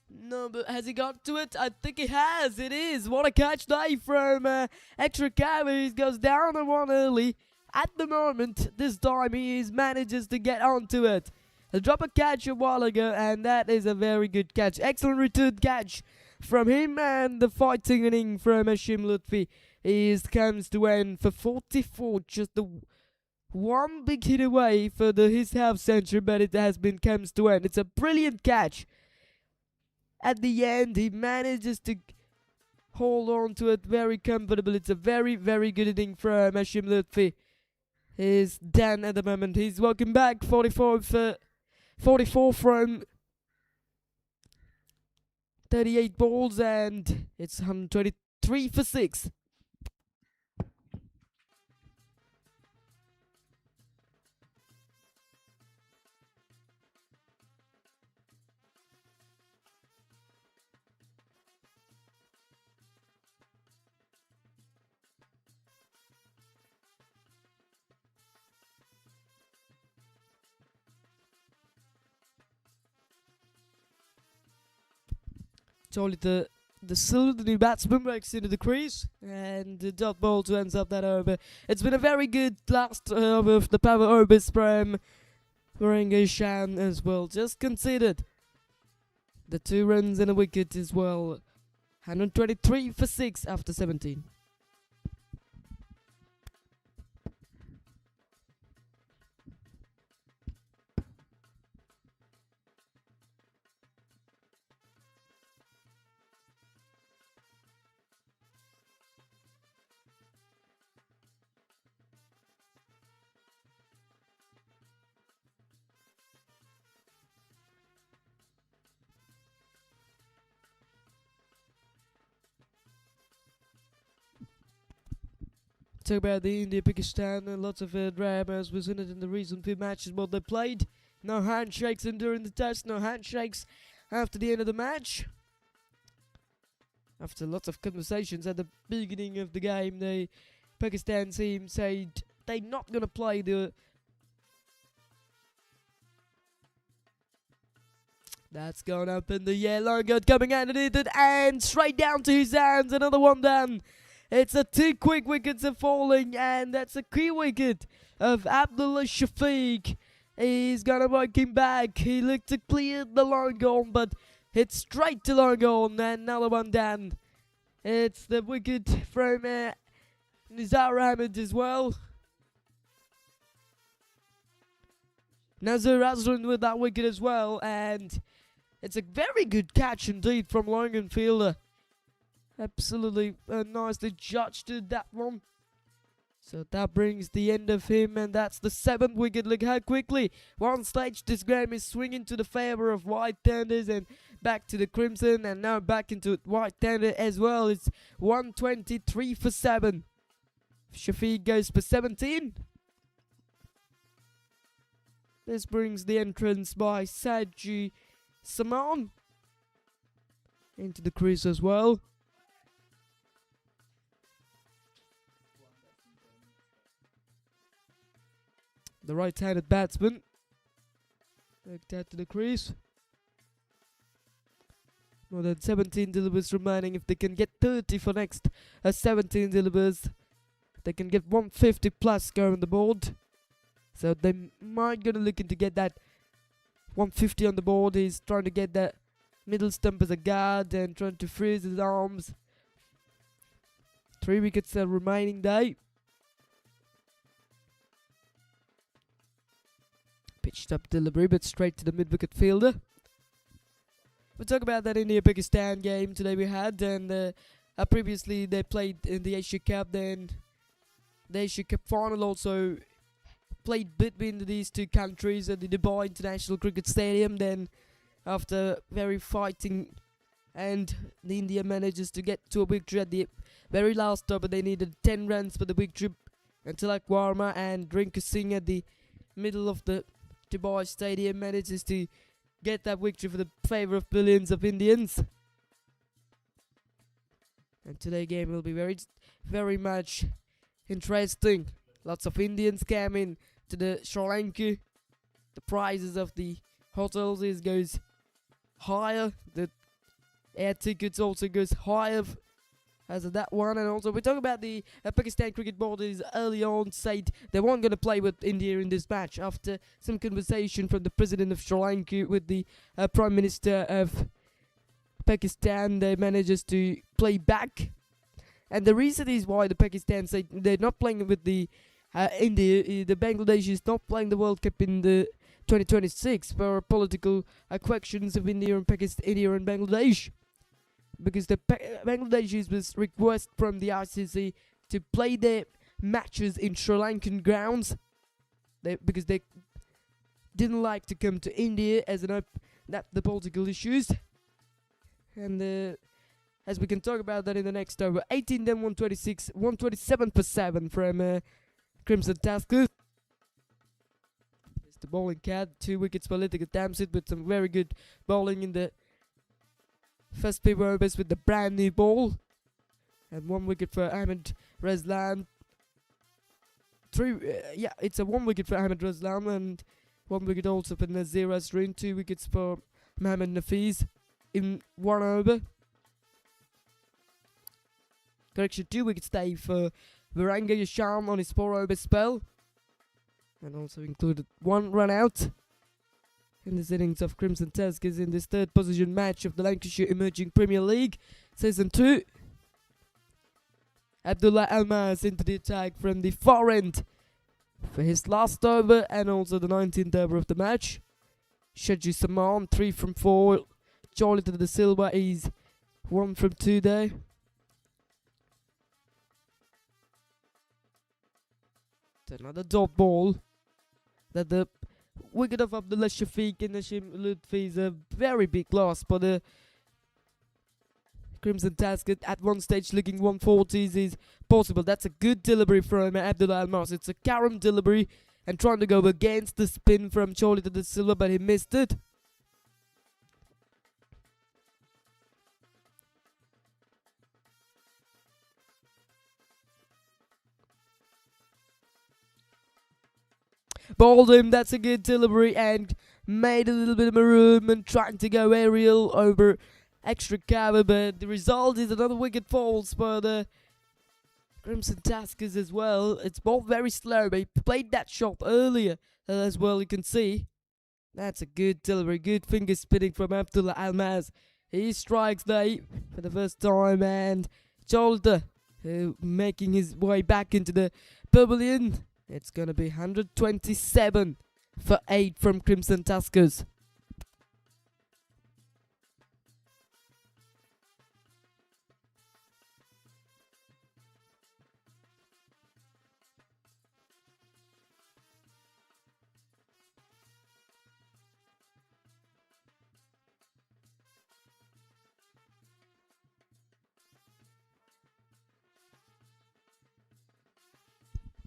no, but has he got to it? I think he has. It is. What a catch there from extra cover. He goes down on one early. At the moment, this time he manages to get onto it. He dropped a catch a while ago, and that is a very good catch. Excellent return catch from him, and the fighting inning from Hashim Lutfi comes to end for 44. Just the one big hit away for his half century, but it comes to end. It's a brilliant catch. At the end, he manages to hold on to it very comfortable. It's a very, very good inning from Hashim Lutfi. He's done at the moment. He's welcome back. 44 from 38 balls, and it's 123 for 6. Only the Silver, the new batsman, breaks into the crease, and the dot ball to ends up that over. It's been a very good last of the power overs from Lancashire as well. Just considered the 2 runs and a wicket as well. 123 for 6 after 17. Talk about the India-Pakistan, and lots of dramas was in it in the recent few matches what they played. No handshakes during the test, no handshakes after the end of the match. After lots of conversations at the beginning of the game, the Pakistan team said they're not going to play the... That's going up in the air, Longard coming underneath it, and straight down to his hands, another one down. It's a 2 quick wickets are falling, and that's a key wicket of Abdullah Shafiq. He's gonna work him back. He looked to clear the long on, but hit straight to long on, and another one down. It's the wicket from Nizar Ahmed as well. Nazir Azrin with that wicket as well, and it's a very good catch indeed from Longan fielder. Absolutely nicely judged that one. So that brings the end of him, and that's the 7th wicket. Look how quickly one stage this game is swinging to the favour of White Tenders and back to the Crimson, and now back into White Tender as well. It's 123 for 7. Shafiq goes for 17. This brings the entrance by Saji Saman into the crease as well. The right-handed batsman looked out to the crease. More than 17 delivers remaining. If they can get 30 for next 17 delivers, they can get 150 plus going on the board. So they might gonna looking to get that 150 on the board. He's trying to get that middle stump as a guard and trying to freeze his arms. 3 wickets are remaining there. Pitched up delivery, but straight to the mid-wicket fielder. We'll talk about that India-Pakistan game today we had, and previously they played in the Asia Cup. Then the Asia Cup final also played between these 2 countries at the Dubai International Cricket Stadium. Then after very fighting, and the India manages to get to a victory at the very last over. They needed 10 runs for the victory, and Tilak Varma and Rinku Singh at the middle of the Dubai Stadium manages to get that victory for the favour of billions of Indians. And today's game will be very much interesting. Lots of Indians came in to the Sri Lanka. The prices of the hotels goes higher. The air tickets also goes higher as of that one. And also we talk about the Pakistan Cricket Board is early on said they weren't going to play with India in this match after some conversation from the president of Sri Lanka with the Prime Minister of Pakistan. They manages to play back, and the reason is why the Pakistan say they're not playing with the India. The Bangladesh is not playing the World Cup in the 2026 for political questions of India and Pakistan, India and Bangladesh. because the Bangladeshis was request from the ICC to play their matches in Sri Lankan grounds, because they didn't like to come to India as that the political issues. And as we can talk about that in the next over, 18 then 126, 127 for 7 from Crimson Tuskers. It's the bowling cat, 2 wickets for Lithika Damsit with some very good bowling in the first few overs with the brand new ball. And 1 wicket for Ahmed Reslan. It's a 1 wicket for Ahmed Reslan and 1 wicket also for Nazir Asrin. 2 wickets for Mohammad Nafiz in 1 over. Correction, 2 wickets stay for Viranga Yasham on his 4 over spell. And also included 1 run out in the innings of Crimson Tuskers in this 3rd position match of the Lancashire Emerging Premier League Season 2. Abdullah Almaz into the attack from the far end for his last over and also the 19th over of the match. Shaji Saman 3 from 4. Jolita De Silva is 1 from 2 there. Another dot ball that the wicket of Abdullah Shafiq and Hashim Lutfi is a very big loss, but the Crimson Tuskers at one stage looking 140s is possible. That's a good delivery from Abdullah Almaz. It's a carom delivery and trying to go against the spin from Cholita De Silva, but he missed it. Bowled him, that's a good delivery, and made a little bit of a room and trying to go aerial over extra cover, but the result is another wicket falls for the Crimson Tuskers as well. It's bowled very slow, but he played that shot earlier as well, you can see. That's a good delivery, good finger spinning from Abdullah Almaz. He strikes there for the first time, and Cholita making his way back into the pavilion. It's going to be 127 for 8 from Crimson Tuskers.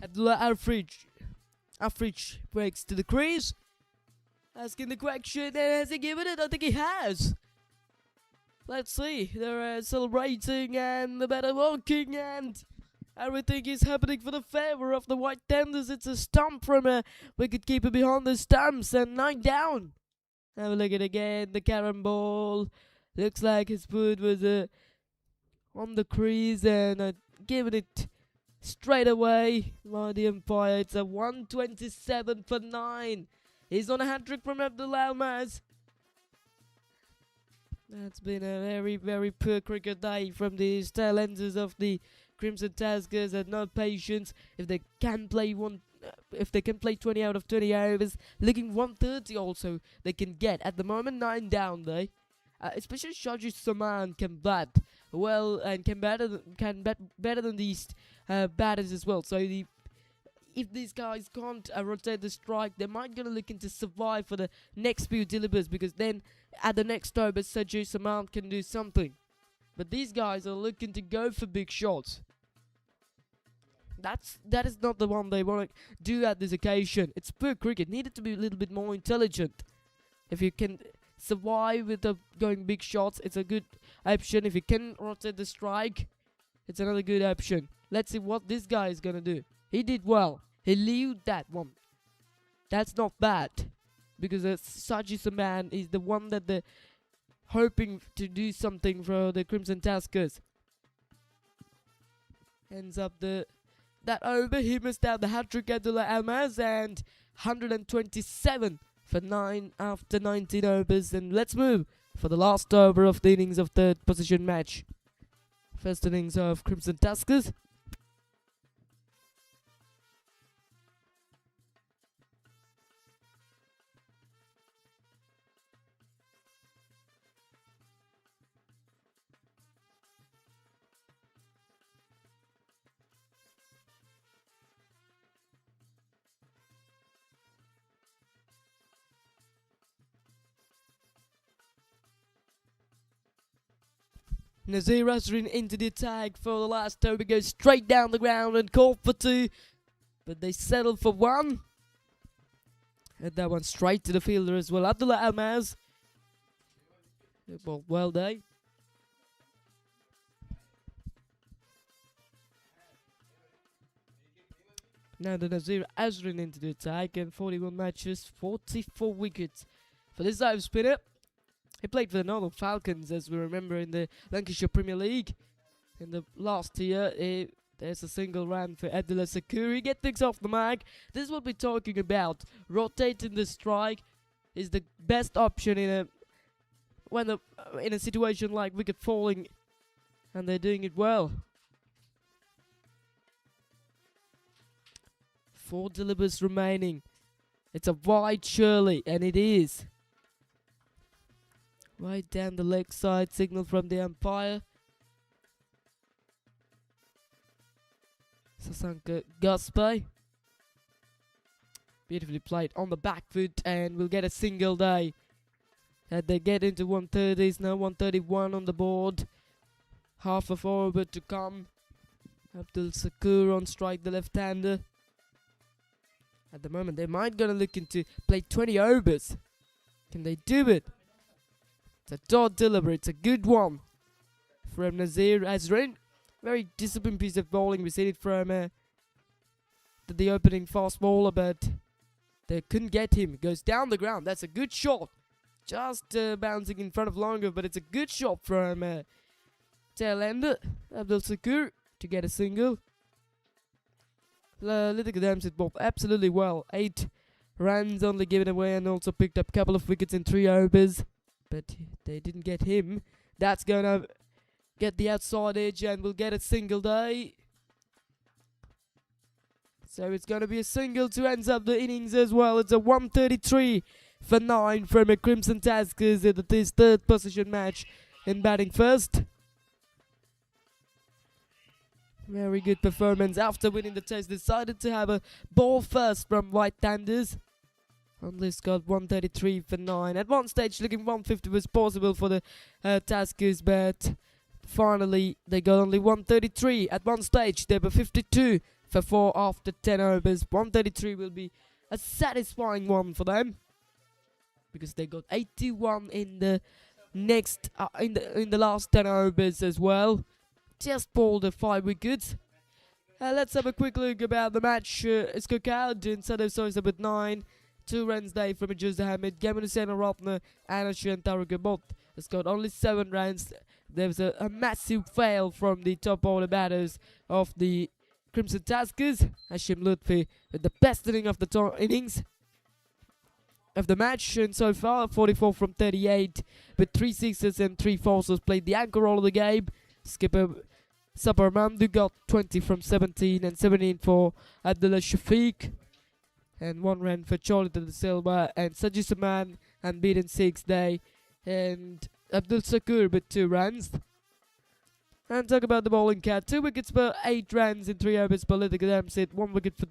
Abdullah Afrij breaks to the crease. Asking the question, has he given it? I think he has. Let's see. They're celebrating and the batter walking and everything is happening for the favour of the White Tenders. It's a stump from a wicketkeeper behind the stumps and 9 down. Have a look at it again. The carom ball. Looks like his foot was on the crease and given it straight away by the umpire. It's a 127 for 9. He's on a hat-trick from Abdullah Almaz. That's been a very, very poor cricket day from the tail enders of the Crimson Tuskers. And no patience. If they can play 20 out of 20 overs, looking 130 also they can get. At the moment, 9 down there. Especially Shaji Saman can bat well and can bat better than these batters as well. So if these guys can't rotate the strike, they might gonna look into survive for the next few delivers, because then at the next over, Shaji Saman can do something. But these guys are looking to go for big shots. That is not the one they want to do at this occasion. It's poor cricket. Needed to be a little bit more intelligent. If you can survive with going big shots, it's a good option. If you can rotate the strike, it's another good option. Let's see what this guy is gonna do. He did well. He lead that one. That's not bad, because Shaji Saman is the one that they're hoping to do something for the Crimson Tuskers. Ends up that over. He missed out the hat-trick, Abdullah Almaz, and 127 for 9 after 19 overs. And let's move for the last over of the innings of 3rd position match. First innings of Crimson Tuskers. Nazir Azrin into the attack for the last over, goes straight down the ground and called for two, but they settled for one. And that one straight to the fielder as well. Abdullah Almaz. Well day. Now the Nazir Azrin into the attack, and 41 matches, 44 wickets for this dive spinner. He played for the Northern Falcons, as we remember, in the Lancashire Premier League. In the last year, there's a single run for Abdullah Sakuri. Get things off the mark. This is what we're talking about. Rotating the strike is the best option in a situation like wicket falling, and they're doing it well. 4 delivers remaining. It's a wide surely, and it is. Right down the leg side, signal from the umpire. Sasanka Guspe. Beautifully played on the back foot, and we'll get a single day. And they get into 130s, now 131 on the board. Half of over to come. Abdul Sakur on strike, the left-hander. At the moment, they might gonna look into play 20 overs. Can they do it? It's a dot delivery. It's a good one from Nazir Azrin. Very disciplined piece of bowling. We seen it from the opening fast bowler, but they couldn't get him. Goes down the ground. That's a good shot. Just bouncing in front of longer, but it's a good shot from tail-ender Abdul Sakur to get a single. Lithika Damsit bowled absolutely well. 8 runs only given away, and also picked up a couple of wickets in 3 overs. But they didn't get him. That's going to get the outside edge, and we'll get a single day. So it's going to be a single to ends up the innings as well. It's a 133 for 9 from a Crimson Taskers in this 3rd position match in batting first. Very good performance. After winning the test, decided to have a ball first from right-handers. Only scored 133 for 9. At one stage, looking 150 was possible for the Taskers, but finally they got only 133. At one stage, they were 52 for 4 after 10 overs. 133 will be a satisfying one for them, because they got 81 in the next in the last 10 overs as well. Just bowled the 5 wickets. Let's have a quick look about the match. Scored out in Sadaf Soisa with 9. 2 runs day from Ajuz Ahmed, Gamanusena Ratna, Anashi and Taruka both scored only 7 runs. There was a massive fail from the top order batters of the Crimson Taskers. Hashim Lutfi with the best inning of the innings of the match, and so far 44 from 38 with 3 sixes and 3 fours. Played the anchor role of the game. Skipper Sabir Mamdu got 20 from 17 and 17 for Abdullah Shafiq. And 1 run for Charlie De Silva and Sajid Saman, and beaten 6 day. And Abdul Sakur with 2 runs. And talk about the bowling cat. 2 wickets per 8 runs in 3 overs for Lithika Damsit. 1 wicket for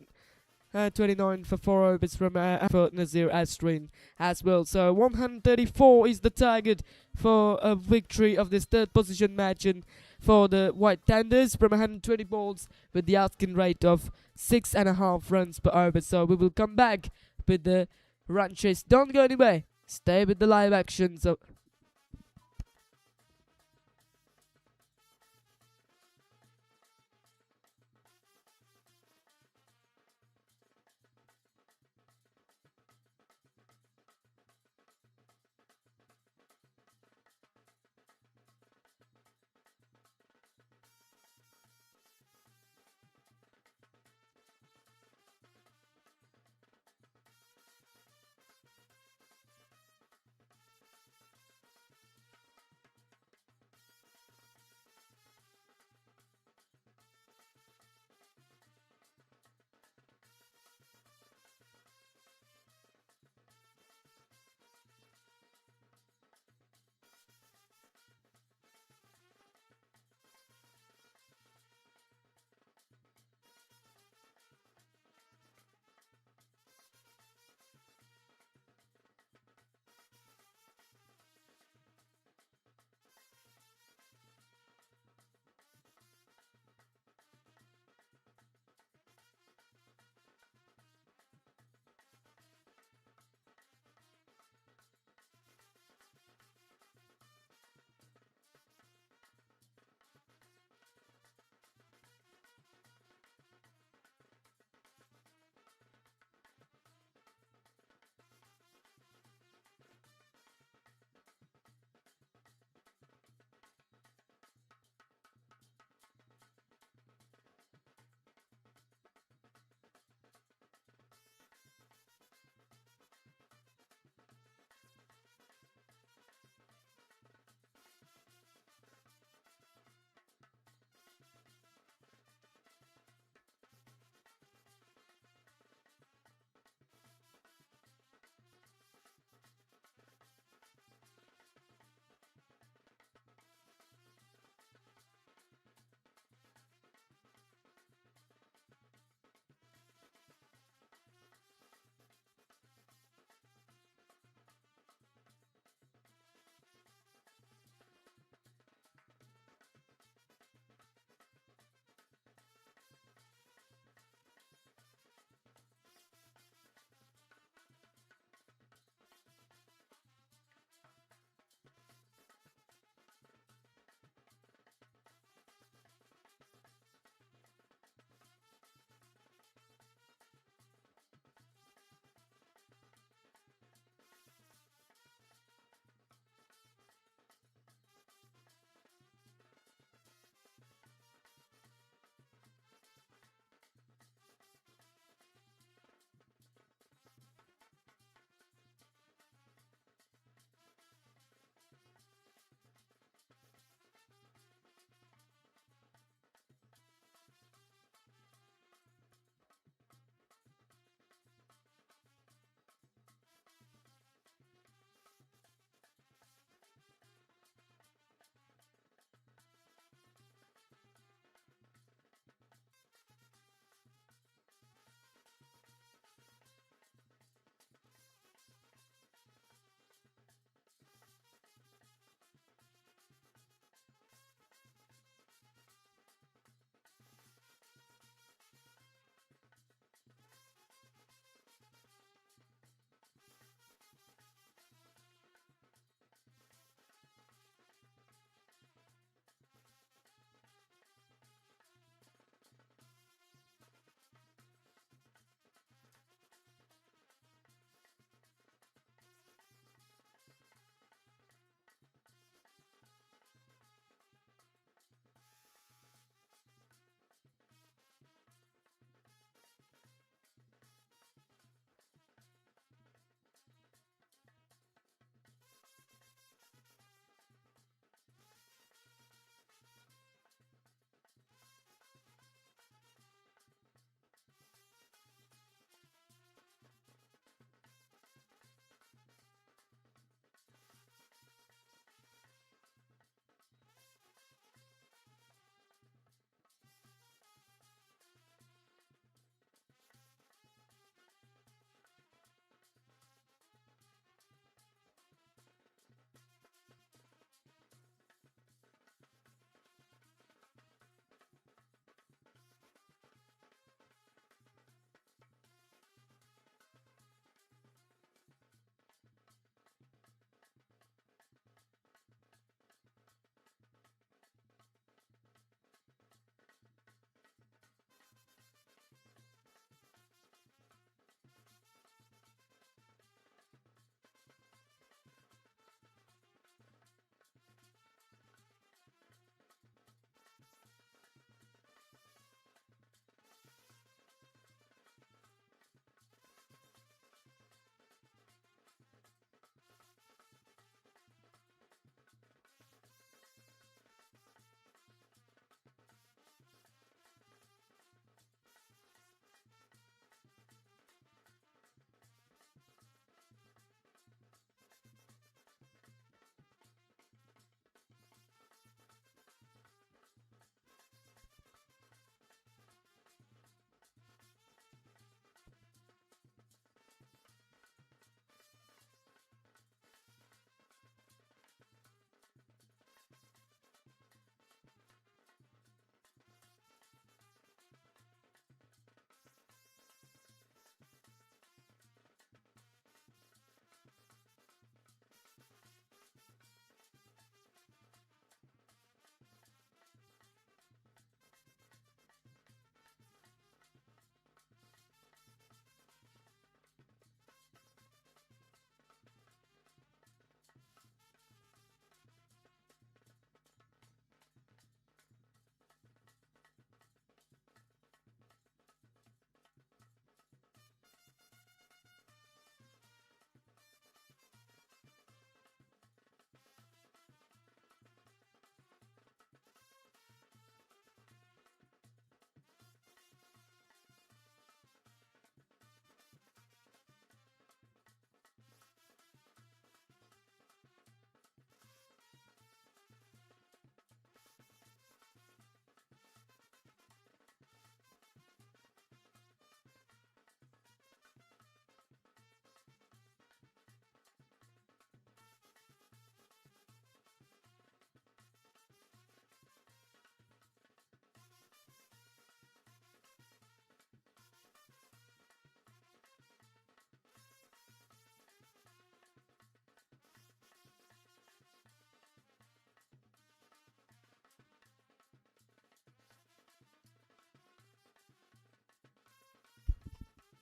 29 for 4 overs from for Nazir Azrin as well. So 134 is the target for a victory of this 3rd position match, and for the White Tenders from 120 balls with the asking rate of 6.5 runs per over. So we will come back with the run chase. Don't go anywhere. Stay with the live action. So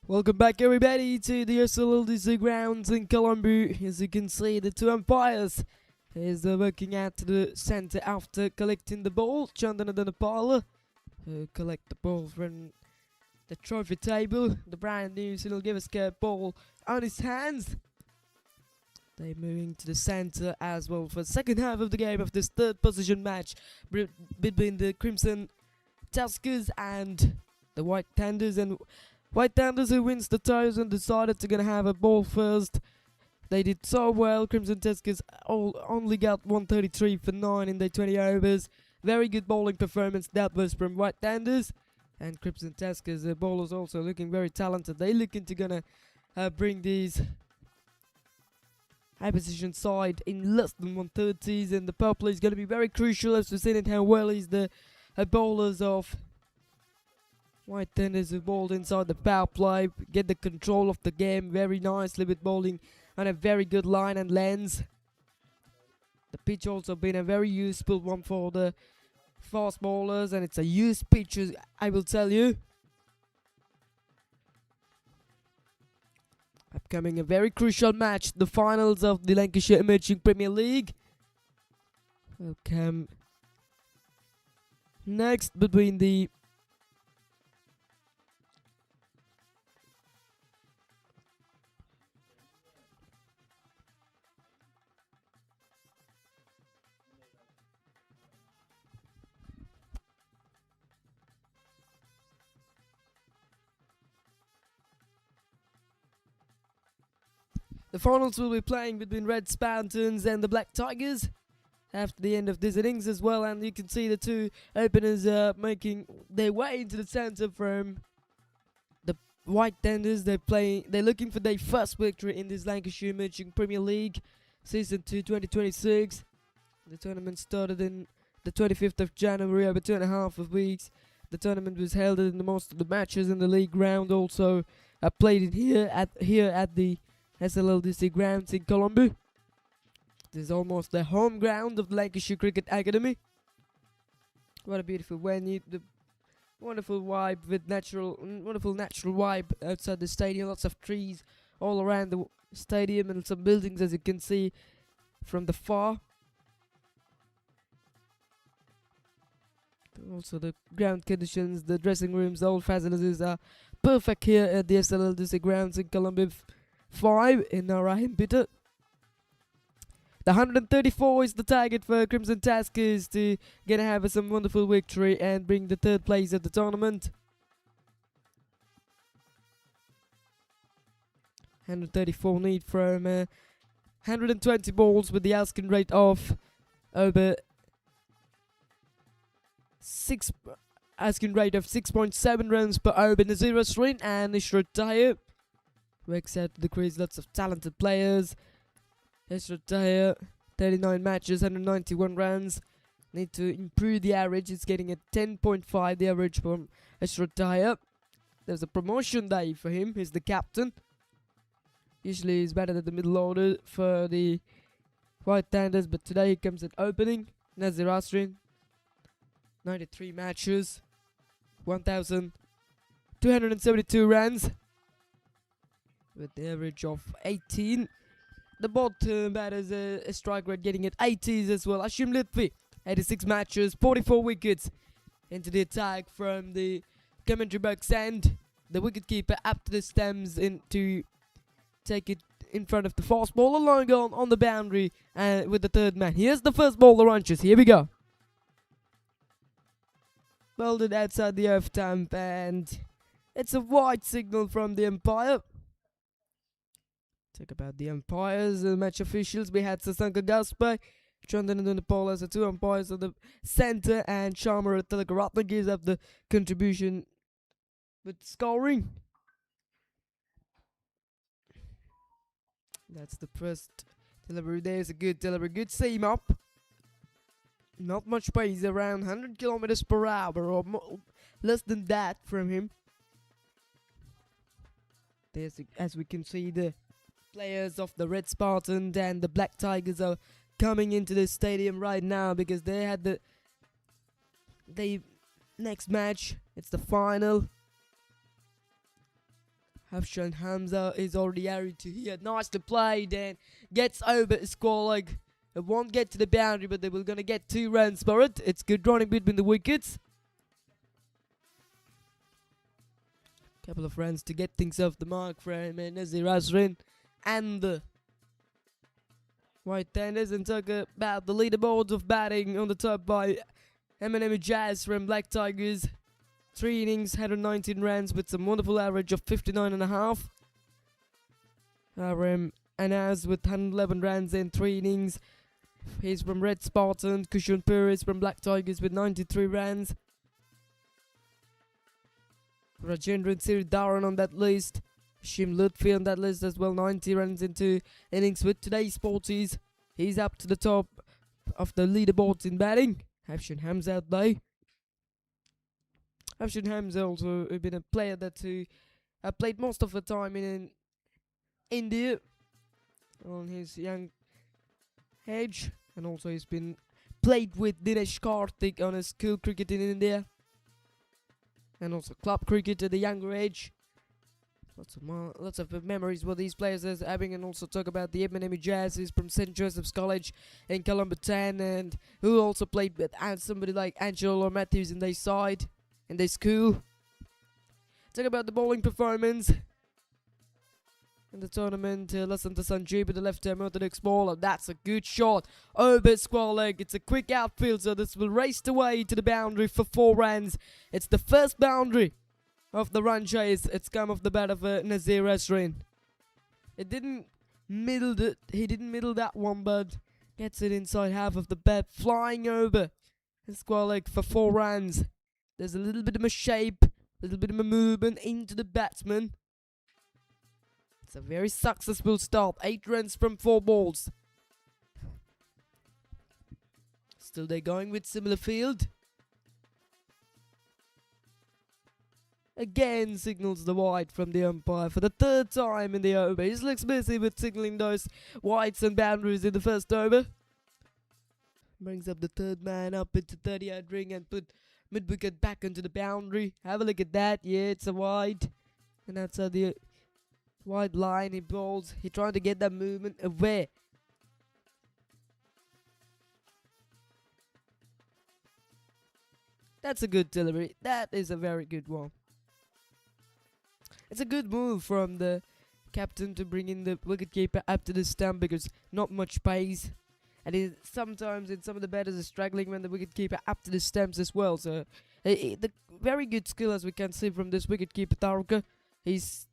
Welcome back, everybody, to the SLLDC grounds in Colombo. As you can see, the two umpires is working out to the center after collecting the ball. Chandan and Nepal collect the ball from the trophy table. The brand new Sinal Gavaskar ball on his hands. They're moving to the center as well for the second half of the game of this third position match between the Crimson Tuskers and the White Tenders. And White Tenders, who wins the toss and decided to gonna have a ball first. They did so well. Crimson Tuskers only got 133 for 9 in their 20 overs. Very good bowling performance that was from White Tenders. And Crimson Tuskers, the bowlers also looking very talented. They looking to gonna bring these high position side in less than 130s, and the power play is going to be very crucial, as we've seen it how well is the bowlers of White Tenders who bowled inside the power play, get the control of the game very nicely with bowling on a very good line and lens. The pitch also been a very useful one for the fast bowlers, and it's a used pitch, I will tell you. Upcoming a very crucial match, the finals of the Lancashire Emerging Premier League will come next between the finals will be playing between Red Spartans and the Black Tigers after the end of this innings as well. And you can see the two openers making their way into the centre from the White Tenders. They're looking for their first victory in this Lancashire Emerging Premier League Season 2 2026. The tournament started in the 25th of January, over 2.5 weeks. The tournament was held in most of the matches in the league round. Also played in here at the SLLDC grounds in Colombo. This is almost the home ground of the Lancashire Cricket Academy. What a beautiful venue, the wonderful vibe with wonderful natural vibe outside the stadium. Lots of trees all around the stadium and some buildings, as you can see from the far. Also the ground conditions, the dressing rooms, all facilities are perfect here at the SLLDC grounds in Colombo 5 in Narayan Bitter. The 134 is the target for Crimson Tuskers to gonna have some wonderful victory and bring the third place at the tournament. 134 need from 120 balls with the asking rate of over 6.7 runs per over in the 0 string, and Ishrat Tahir works out the crease. Lots of talented players. Ishrat Tahir, 39 matches, 191 runs. Need to improve the average. It's getting a 10.5 the average from Ishrat Tahir. There's a promotion day for him. He's the captain. Usually he's batted at the middle order for the White Tenders, but today he comes at opening. Nazir Asrin, 93 matches, 1,272 runs with the average of 18. The bottom batters a strike rate getting at 80s as well. Ashim Lutfi, 86 matches, 44 wickets into the attack from the commentary box, and the wicketkeeper up to the stems in to take it in front of the fast bowler, long on the boundary with the third man. Here's the first ball, the Ranchers. Here we go. Bowled it outside the earth stump, and it's a wide signal from the umpire. Talk about the umpires, the match officials. We had Sasanka Gasper, Chandan and Nepal as the two umpires of the centre, and Shamara Tilakaratna gives up the contribution with scoring. That's the first delivery. There's a good delivery, good seam up. Not much pace, around 100 kilometers per hour or less than that from him. There's, as we can see, the players of the Red Spartan and the Black Tigers are coming into the stadium right now because they had the next match. It's the final. Hafshan Hamza is already out to here. Nicely played and gets over his score leg. It won't get to the boundary, but they will gonna get 2 runs for it. It's good running between the wickets. Couple of runs to get things off the mark for him and Nazir Asrin and the White Tenders, and talk about the leaderboards of batting on the top by Eminem Jazz from Black Tigers. 3 innings, 119 runs with some wonderful average of 59.5. Aram Anas with 111 runs in 3 innings. He's from Red Spartan. Kushal Perez from Black Tigers with 93 runs. Rajendran Siridharan on that list. Shim Lutfi on that list as well. 90 runs in 2 innings with today's sporties. He's up to the top of the leaderboards in batting. Hafshan Hamza out there. Hafshan Hamza also been a player that played most of the time in India on his young age, and also he's been played with Dinesh Karthik on his school cricket in India, and also club cricket at a younger age. Lots of memories with these players as having, and also talk about the Eminem Jazz, who's from St. Joseph's College in Colombo 10, and who also played with somebody like Angelo Matthews in their side, in their school. Talk about the bowling performance in the tournament. Lasanta Sanjeev with the left-hand orthodox bowler. That's a good shot over square leg. It's a quick outfield, so this will race away to the boundary for 4 runs. It's the first boundary of the run chase. It's come off the bat of Nazir Asrin. He didn't middle that one, but gets it inside half of the bat, flying over the square leg for 4 runs. There's a little bit of a shape, a little bit of a movement into the batsman. It's a very successful start. 8 runs from 4 balls. Still they're going with similar field. Again signals the wide from the umpire for the 3rd time in the over. He looks busy with signalling those wides and boundaries in the first over. Brings up the 3rd man up into 30-yard ring and put mid-wicket back into the boundary. Have a look at that. Yeah, it's a wide. And outside the wide line he bowls. He trying to get that movement away. That's a good delivery. That is a very good one. It's a good move from the captain to bring in the wicketkeeper up to the stump, because not much pace. And sometimes in some of the batters are struggling when the wicketkeeper up to the stumps as well. So the very good skill, as we can see from this wicketkeeper Taruka. He's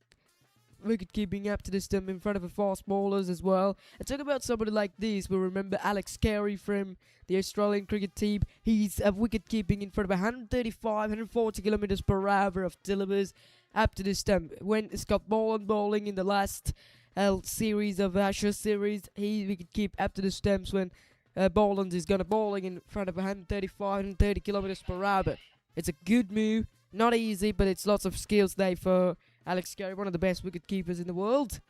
wicket-keeping up to the stump in front of the fast bowlers as well. And talk about somebody like this, we remember Alex Carey from the Australian cricket team. He's wicket-keeping in front of 135, 140 kilometers per hour of delivers up to the stump. When Scott Boland bowling in the last series of Ashes series, we could keep up to the stumps when Boland is gonna bowling in front of 135, 130 kilometers per hour. It's a good move, not easy, but it's lots of skills there for Alex Carey, one of the best wicket keepers in the world.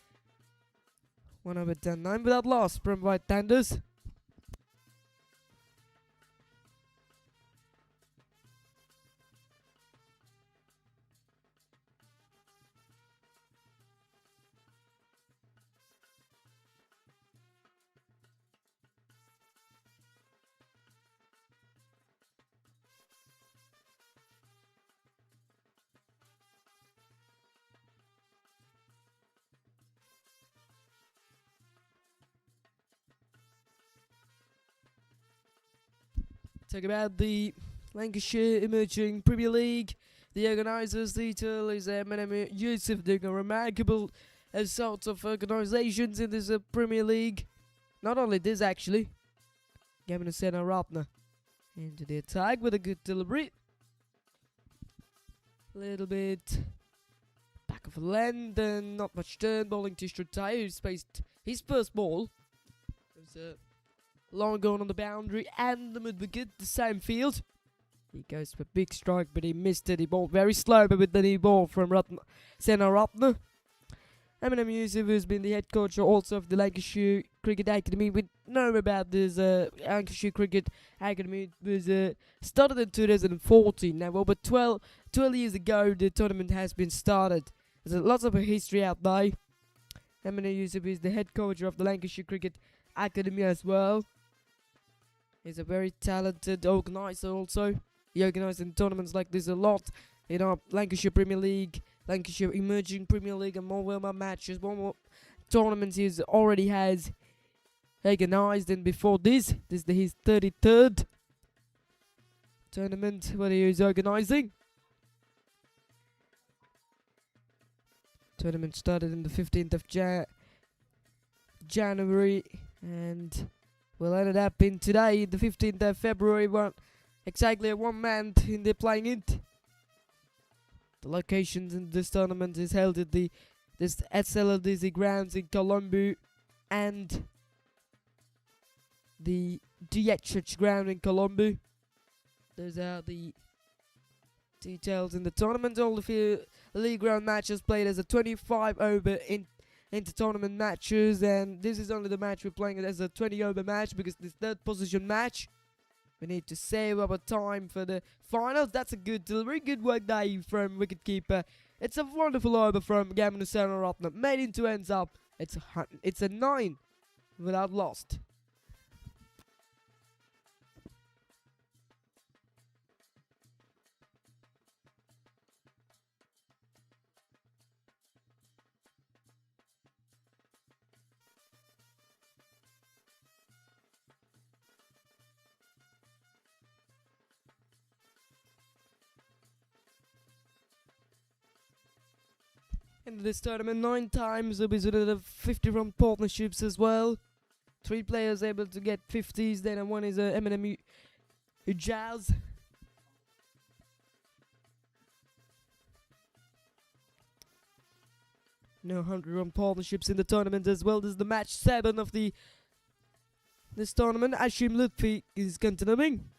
1 over 10, 9 without loss from White Tenders. Talk about the Lancashire Emerging Premier League. The organisers detail is Eminem Yusuf doing a remarkable sort of organisations in this Premier League. Not only this, actually. Gavin Hussain Ratna into the attack with a good delivery. A little bit back of length and not much turn. Bowling to Shrutaya, who spaced his first ball. There's a long going on the boundary and the mid-wicket, the same field. He goes for a big strike, but he missed it. He bowled very slow, but with the knee ball from Senaratna. Eminem Yusuf, who's been the head coach also of the Lancashire Cricket Academy. We know about this Lancashire Cricket Academy. It was started in 2014. Now, over 12 years ago, the tournament has been started. There's lots of history out there. Emine Yusuf is the head coach of the Lancashire Cricket Academy as well. He's a very talented organizer also. He organizes tournaments like this a lot. You know, Lancashire Premier League, Lancashire Emerging Premier League, and more warm-up matches, more tournaments he already has organized. And before this is his 33rd tournament what he is organizing. Tournament started on the 15th of January and will end up in today, the 15th of February, exactly 1 month in the playing it. The locations in this tournament is held at this SLDC grounds in Colombo and the DHH ground in Colombo. Those are the details in the tournament. All the league round matches played as a 25 over inter-tournament matches, and this is only the match we're playing it as a 20 over match because this third position match we need to save our time for the finals. That's a good delivery, good work there from wicketkeeper. It's a wonderful over from Gamanu Sanaratna, made into ends up. It's a 9 without lost. In this tournament, 9 times there was another 50 run partnerships as well. 3 players able to get 50s, then one is Eminem Jazz. No 100 run partnerships in the tournament as well. This is the match 7 of this tournament. Ashim Lutfi is continuing.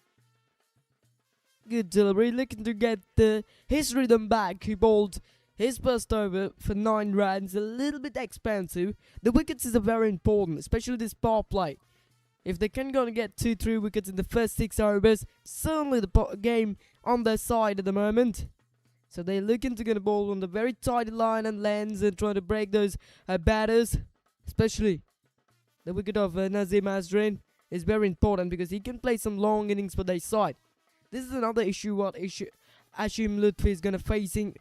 Good delivery, looking to get his rhythm back. He bowled his first over for 9 runs, a little bit expensive. The wickets is very important, especially this power play. If they can go and get 2-3 wickets in the first 6 overs, certainly the game on their side at the moment. So they're looking to get a ball on the very tight line and lengths and trying to break those batters. Especially the wicket of Nazim Azrin is very important because he can play some long innings for their side. This is another issue what Ashim Lutfi is going to facing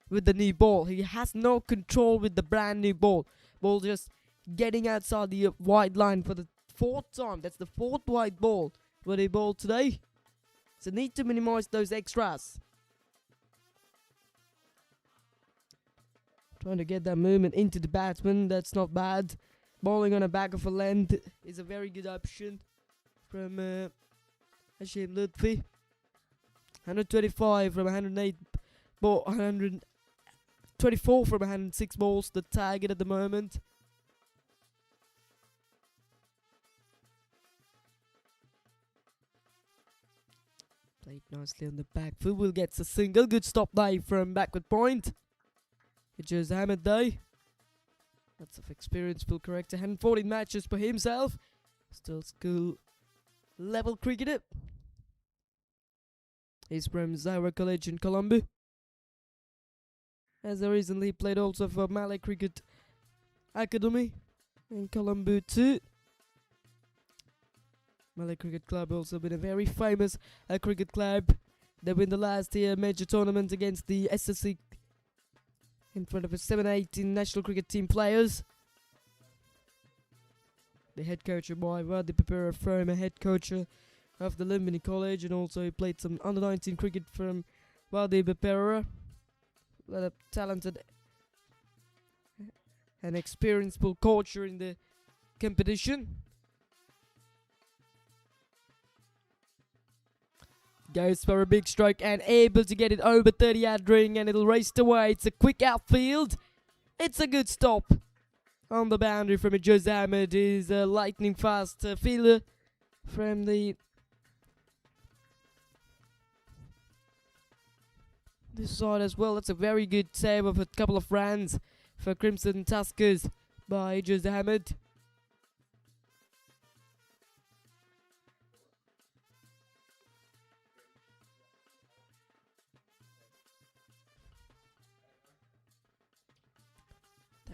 with the new ball. He has no control with the brand new ball. Ball just getting outside the wide line for the 4th time. That's the 4th wide ball where they bowled today. So need to minimize those extras. Trying to get that movement into the batsman. That's not bad. Bowling on a back of a length is a very good option from Ashim Lutfi. 125 from 108 ball, 124 from 106 balls, the target at the moment. Played nicely on the back foot. Will gets a single. Good stop there from backward point. It's just Ahmed Day. Lots of experience, full corrector. 114 matches for himself. Still school level cricketer. He's from Zaira College in Colombo. Has recently played also for Malay Cricket Academy in Colombo too. Malay Cricket Club also been a very famous cricket club. They win the last year major tournament against the SSC in front of a 7-18 national cricket team players. The head coach by Wadi Pepera, former head coach of the Lumbini College, and also he played some under-19 cricket from Wadi Pepera. A lot of talented and experienced culture in the competition. Goes for a big stroke and able to get it over 30-yard ring, and it'll race away. It's a quick outfield. It's a good stop on the boundary from Ijaz Ahmed. Is a lightning fast fielder from this side as well. That's a very good save of a couple of runs for Crimson Tuskers by Ijaz Ahmed.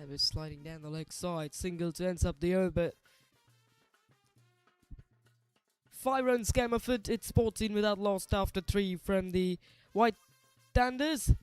That was sliding down the leg side. Single to ends up the over. 5 runs came off it. It's 14 without lost after 3 from the White Tanders.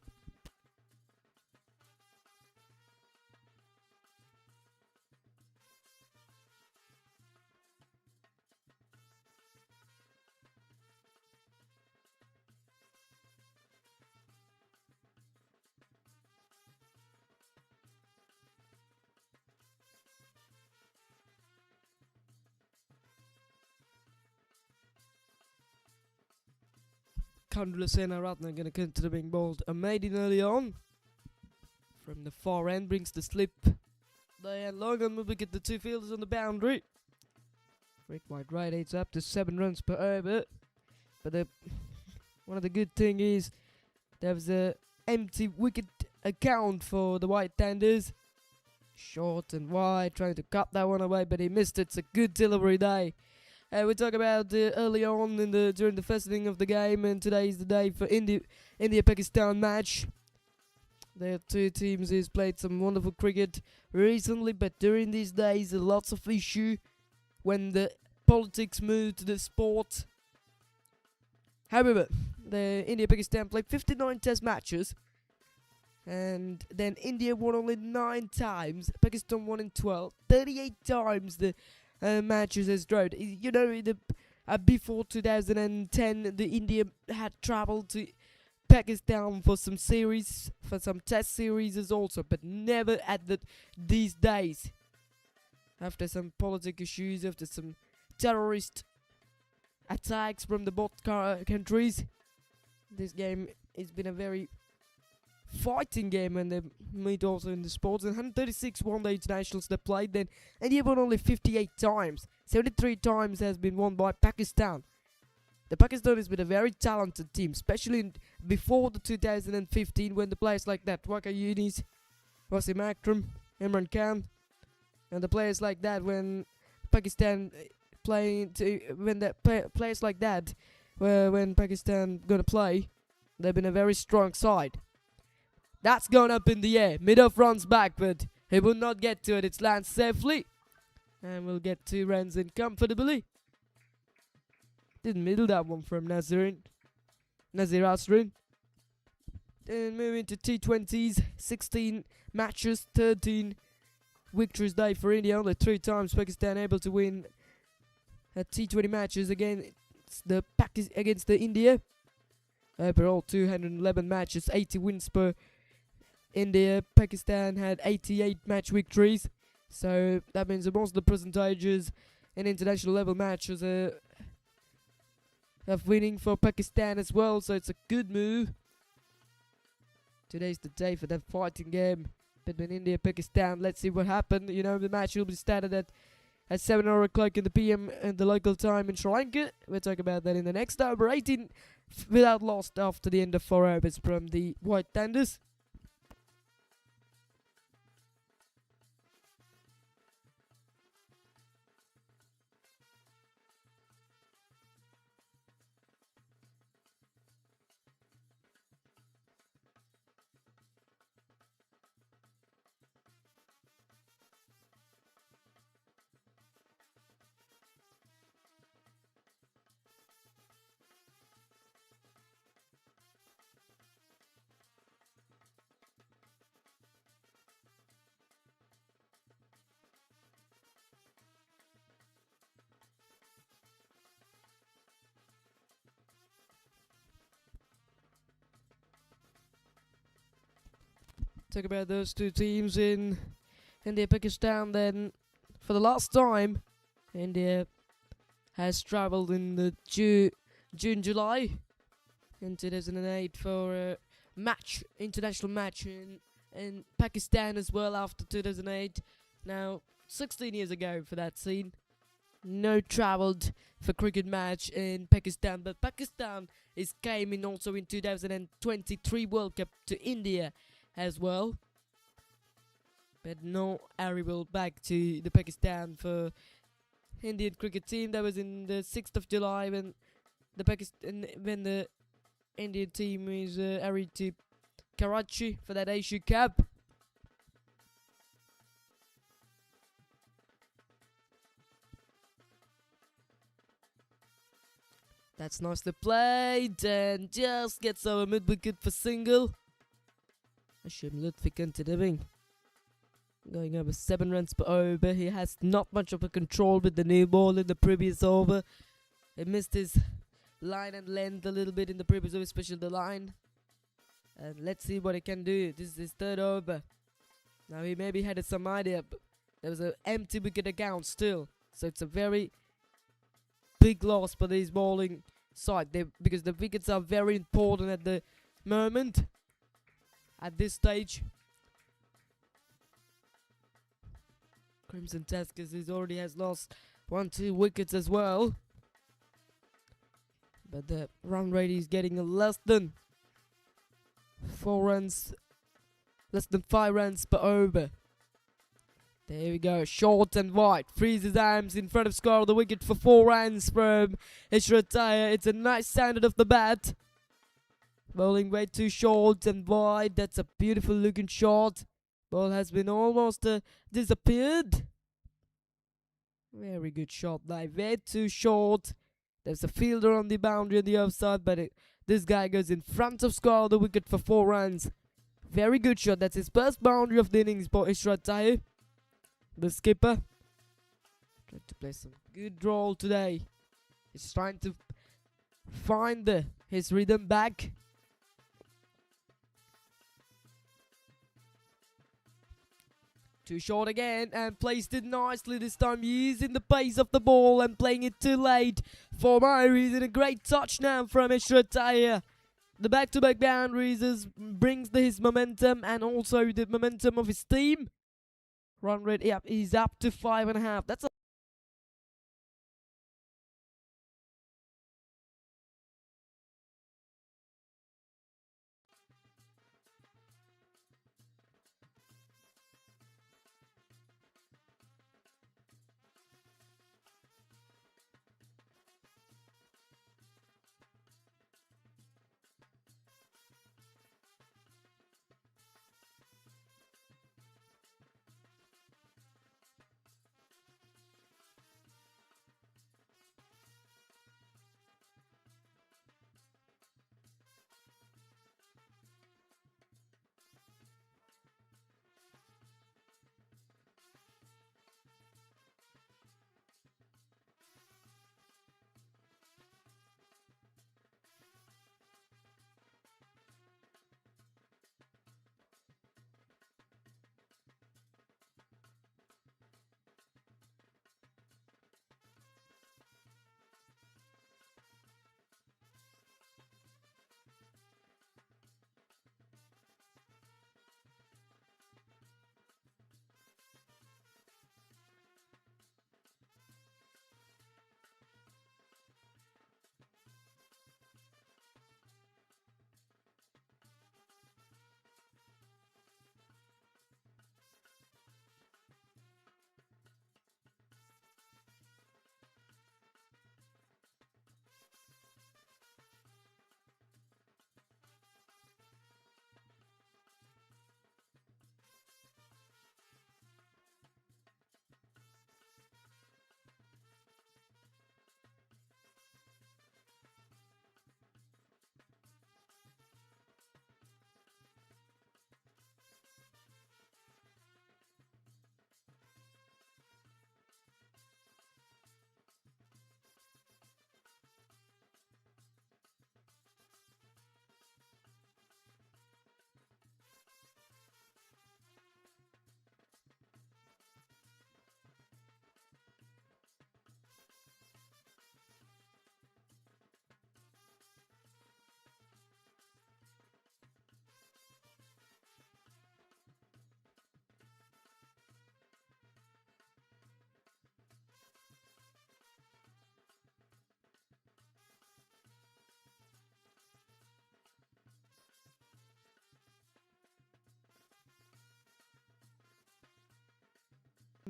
Kandulasena Ratna gonna consider being bowled a maiden early on. From the far end brings the slip. Diane Logan will get the 2 fielders on the boundary. Rick White right aids up to 7 runs per over. But one of the good thing is there was a empty wicket account for the White Tanders. Short and wide, trying to cut that one away, but he missed it. It's a good delivery day. We talk about early on during the first inning of the game, and today is the day for India-Pakistan match. The 2 teams has played some wonderful cricket recently, but during these days, lots of issue when the politics move to the sport. However, the India-Pakistan played 59 test matches, and then India won only 9 times, Pakistan won in 12, 38 times the matches has drawn. You know, before 2010, the India had travelled to Pakistan for some test series also, but never at these days. After some political issues, after some terrorist attacks from the both countries, this game has been a very fighting game, and they meet also in the sports. And 136 one-day internationals they played. Then India won only 58 times. 73 times has been won by Pakistan. The Pakistan has been a very talented team, especially before the 2015, when the players like that, Waqar Younis, Wasim Akram, Imran Khan, and the players like that, when Pakistan players like that, when Pakistan gonna play, they've been a very strong side. That's gone up in the air. Mid-off runs back, but he will not get to it. It's lands safely. And we'll get 2 runs in comfortably. Didn't middle that one from Nazir Asrin. Then moving to T20s. 16 matches, 13 victories day for India. Only 3 times Pakistan able to win T20 matches against the India. Overall 211 matches, 80 wins per India. Pakistan had 88 match victories, so that means that most of the percentages in international level matches of winning for Pakistan as well, so it's a good move. Today's the day for that fighting game between India and Pakistan. Let's see what happens. You know, the match will be started at 7 o'clock in the PM at the local time in Sri Lanka. We'll talk about that in the next over. 18 without lost after the end of 4 overs from the White Tanders. Talk about those 2 teams in India Pakistan. Then for the last time, India has travelled in the July in 2008 for a international match in Pakistan as well after 2008. Now 16 years ago for that scene. No travelled for cricket match in Pakistan, but Pakistan came in also in 2023 World Cup to India as well, but no arrival back to the Pakistan for Indian cricket team. That was in the 6th of July when the Indian team is arrived to Karachi for that Asia Cup. That's nicely played and just gets over mid-wicket for single. Hashim Lutfi continuing. Going over 7 runs per over. He has not much of a control with the new ball in the previous over. He missed his line and length a little bit in the previous over, especially the line. And let's see what he can do. This is his 3rd over. Now he maybe had some idea, but there was an empty wicket account still. So it's a very big loss for this bowling side. Because the wickets are very important at the moment. At this stage. Crimson Tuskers already has lost 1-2 wickets as well. But the run rate is getting less than 4 runs, less than 5 runs per over. There we go, short and wide, frees his arms in front of score, the wicket for 4 runs from Ishrataya. It's a nice sounded off the bat. Bowling way too short and wide, that's a beautiful looking shot. Ball has been almost disappeared. Very good shot there, way too short. There's a fielder on the boundary on the offside, but this guy goes in front of score, the wicket for 4 runs. Very good shot. That's his first boundary of the innings for Ishrat Tahir. The skipper tried to play some good roll today. He's trying to find his rhythm back. Too short again and placed it nicely this time, using the pace of the ball and playing it too late for Myries, and a great touch now from Ishrat Tahir. The back-to-back boundaries brings his momentum and also the momentum of his team. Run rate is up to 5.5. That's a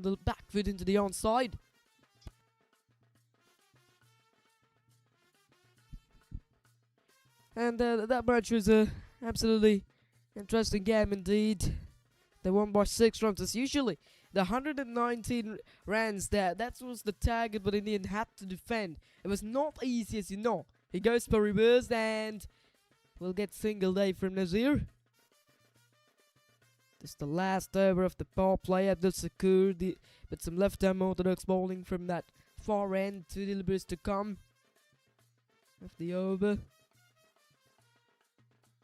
the back foot into the onside. And that match was a absolutely interesting game indeed. They won by 6 runs as usually. The 119 runs there, that was the target, but in the end had to defend. It was not easy, as you know. He goes for reverse and we'll get single day from Nazir. This is the last over of the power play at the Sakur, but some left-arm orthodox bowling from that far end. 2 deliveries to come of the over.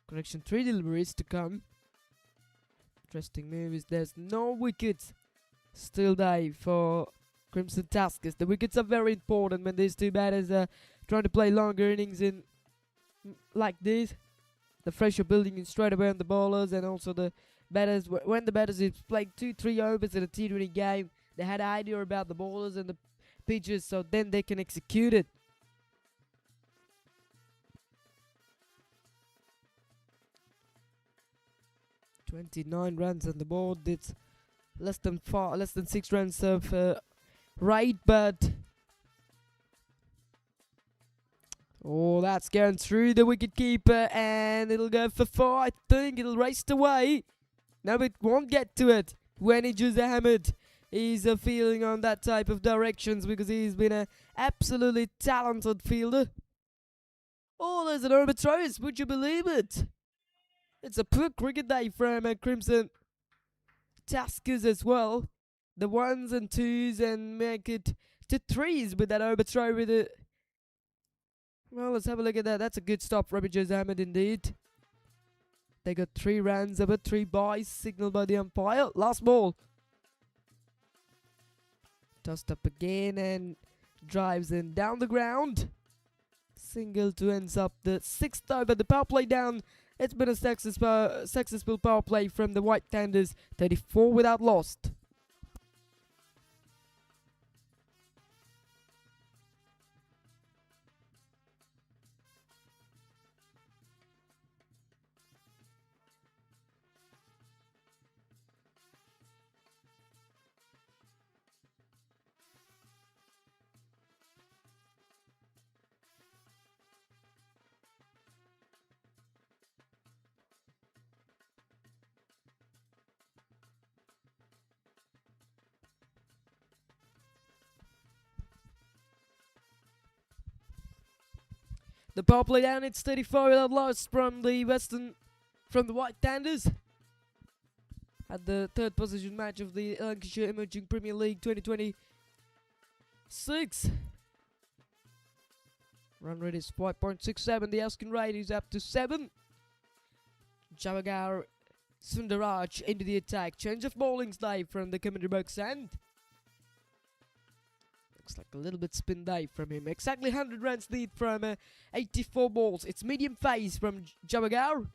Correction, 3 deliveries to come. Interesting move is there's no wickets. Still day for Crimson Tuskers. The wickets are very important when these two batters are trying to play longer innings in like this. The pressure building in straight away on the bowlers, and also the batters. When the batters is playing 2-3 overs in a T20 game, they had an idea about the bowlers and the pitches, so then they can execute it. "29 runs on the board. It's less than 6 runs of right, but oh, that's going through the wicketkeeper, and it'll go for 4. I think it'll race away. No, it won't get to it when Ijaz Ahmed is feeling on that type of directions, because he's been an absolutely talented fielder. Oh, there's an overthrow. Would you believe it? It's a poor cricket day from Crimson Tuskers as well. The 1s and 2s and make it to 3s with that overthrow with it. Well, let's have a look at that. That's a good stop from Ijaz Ahmed indeed. They got 3 runs, about 3 byes signaled by the umpire. Last ball. Tossed up again and drives in down the ground. Single to ends up the 6th over. The power play down. It's been a successful power play from the White Tenders. 34 without lost. The power play down, it's 34 without loss from the White Tenders. At the 3rd position match of the Lancashire Emerging Premier League 2026. Run rate is 5.67. The asking rate is up to 7. Javagar Sundaraj into the attack. Change of bowling style from the commentary box end. Looks like a little bit spin day from him. Exactly 100 runs lead from 84 balls. It's medium phase from Javagar.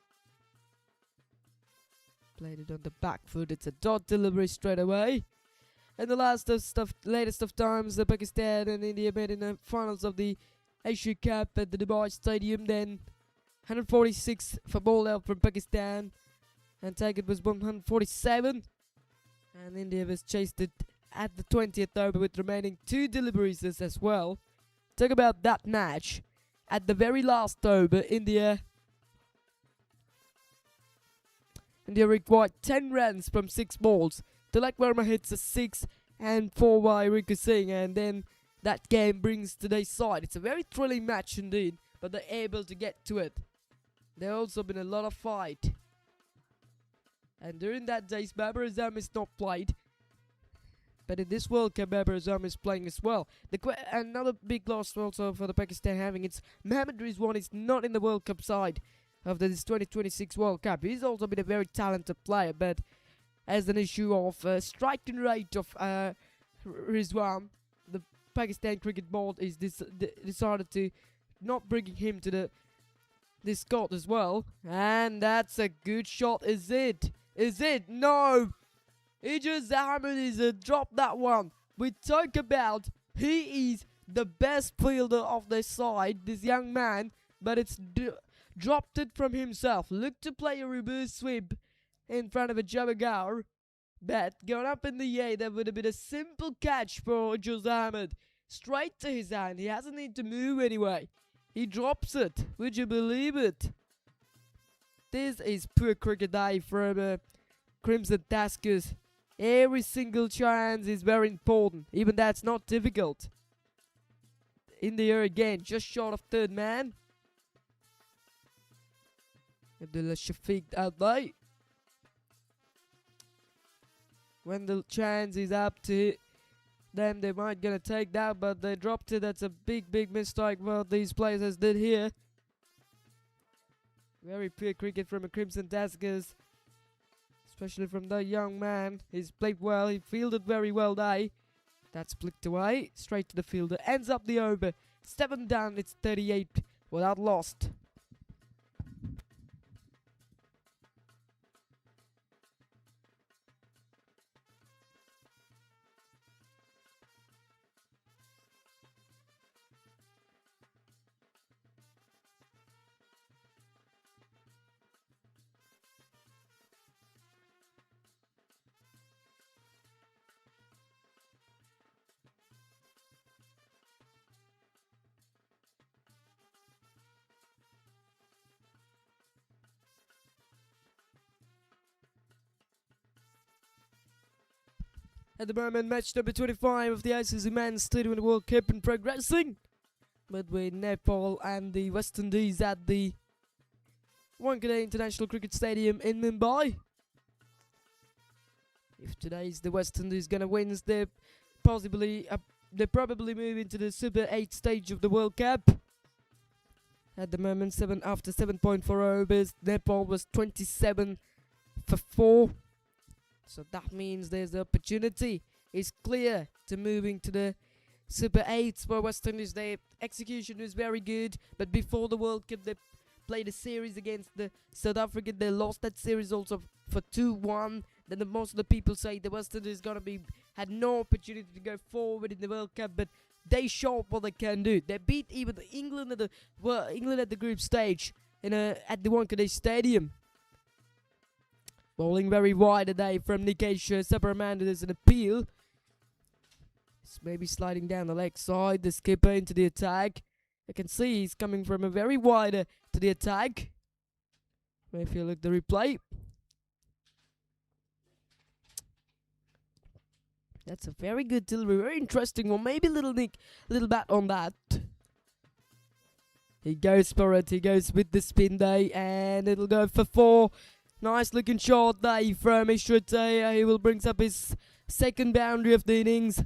Played it on the back foot. It's a dot delivery straight away. And the latest of times, Pakistan and India met in the finals of the Asia Cup at the Dubai Stadium. Then 146 for ball out from Pakistan, and target was 147. And India was chased it at the 20th over with remaining 2 deliveries as well. Talk about that match. At the very last over, India required 10 runs from 6 balls. Tilak Verma hits a 6 and 4 by Riku Singh, and then that game brings today's side. It's a very thrilling match indeed, but they're able to get to it. There's also been a lot of fight. And during that days, Babar Azam is not played. But in this World Cup, Babar Azam is playing as well. Another big loss also for the Pakistan having, it's Mohammad Rizwan is not in the World Cup side of this 2026 World Cup. He's also been a very talented player, but as an issue of striking rate of Rizwan, the Pakistan Cricket Board is decided to not bring him to this squad as well. And that's a good shot, is it? Is it? No! Ijaz Ahmed is dropped that one. We talk about he is the best fielder of the side, this young man, but it's dropped it from himself. Looked to play a reverse sweep in front of a Javagar, but gone up in the air. That would have been a simple catch for Ijaz Ahmed. Straight to his hand. He hasn't need to move anyway. He drops it. Would you believe it? This is poor cricket day from Crimson Tuskers. Every single chance is very important. Even that's not difficult. In the air again, just short of 3rd man. Abdullah Shafiq out there. When the chance is up to them, they might gonna take that, but they dropped it. That's a big mistake what these players did here. Very poor cricket from a Crimson Tuskers, especially from the young man. He's played well, he fielded very well there. That's flicked away, straight to the fielder, ends up the over. 7 down, it's 38 without lost. At the moment, match number 25 of the ICC Men's T20 World Cup in progressing between Nepal and the West Indies at the Wankhede International Cricket Stadium in Mumbai. If today's the West Indies gonna win, they probably move into the Super 8 stage of the World Cup. At the moment, after 7.4 overs, Nepal was 27 for 4. So that means there's the opportunity is clear to moving to the Super 8s for West Indies. Their execution was very good, but before the World Cup they played a series against the South Africa. They lost that series also for 2-1. Then most of the people say the West Indies had no opportunity to go forward in the World Cup, but they showed what they can do. They beat even England at the group stage at the Wankhede Stadium. Bowling very wide today from Lancashire. Subramanian, there's an appeal. It's maybe sliding down the leg side. The skipper into the attack. I can see he's coming from a very wide to the attack. If you look at the replay. That's a very good delivery. Very interesting one. Maybe a little bat on that. He goes for it. He goes with the spin day. And it'll go for 4. Nice looking shot there from Ishrataya. He will bring up his second boundary of the innings.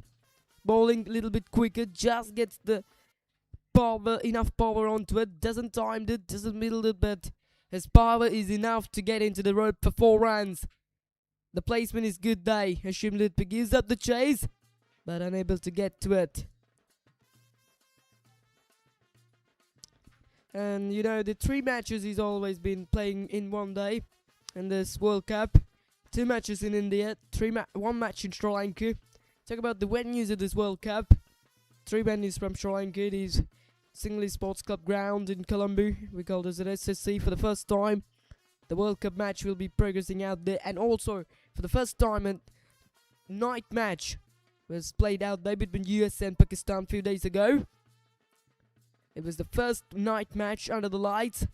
Bowling a little bit quicker, just gets the power, enough power onto it. Doesn't time it, doesn't middle it, but his power is enough to get into the rope for 4 runs. The placement is good there. Hashim Lutfi gives up the chase, but unable to get to it. And you know, the 3 matches he's always been playing in one day. In this World Cup, 2 matches in India, 1 match in Sri Lanka. Talk about the venues of this World Cup. 3 venues from Sri Lanka. It is Singley Sports Club ground in Colombo. We call this an SSC for the first time. The World Cup match will be progressing out there, and also for the first time a night match was played out there between US and Pakistan a few days ago. It was the first night match under the lights.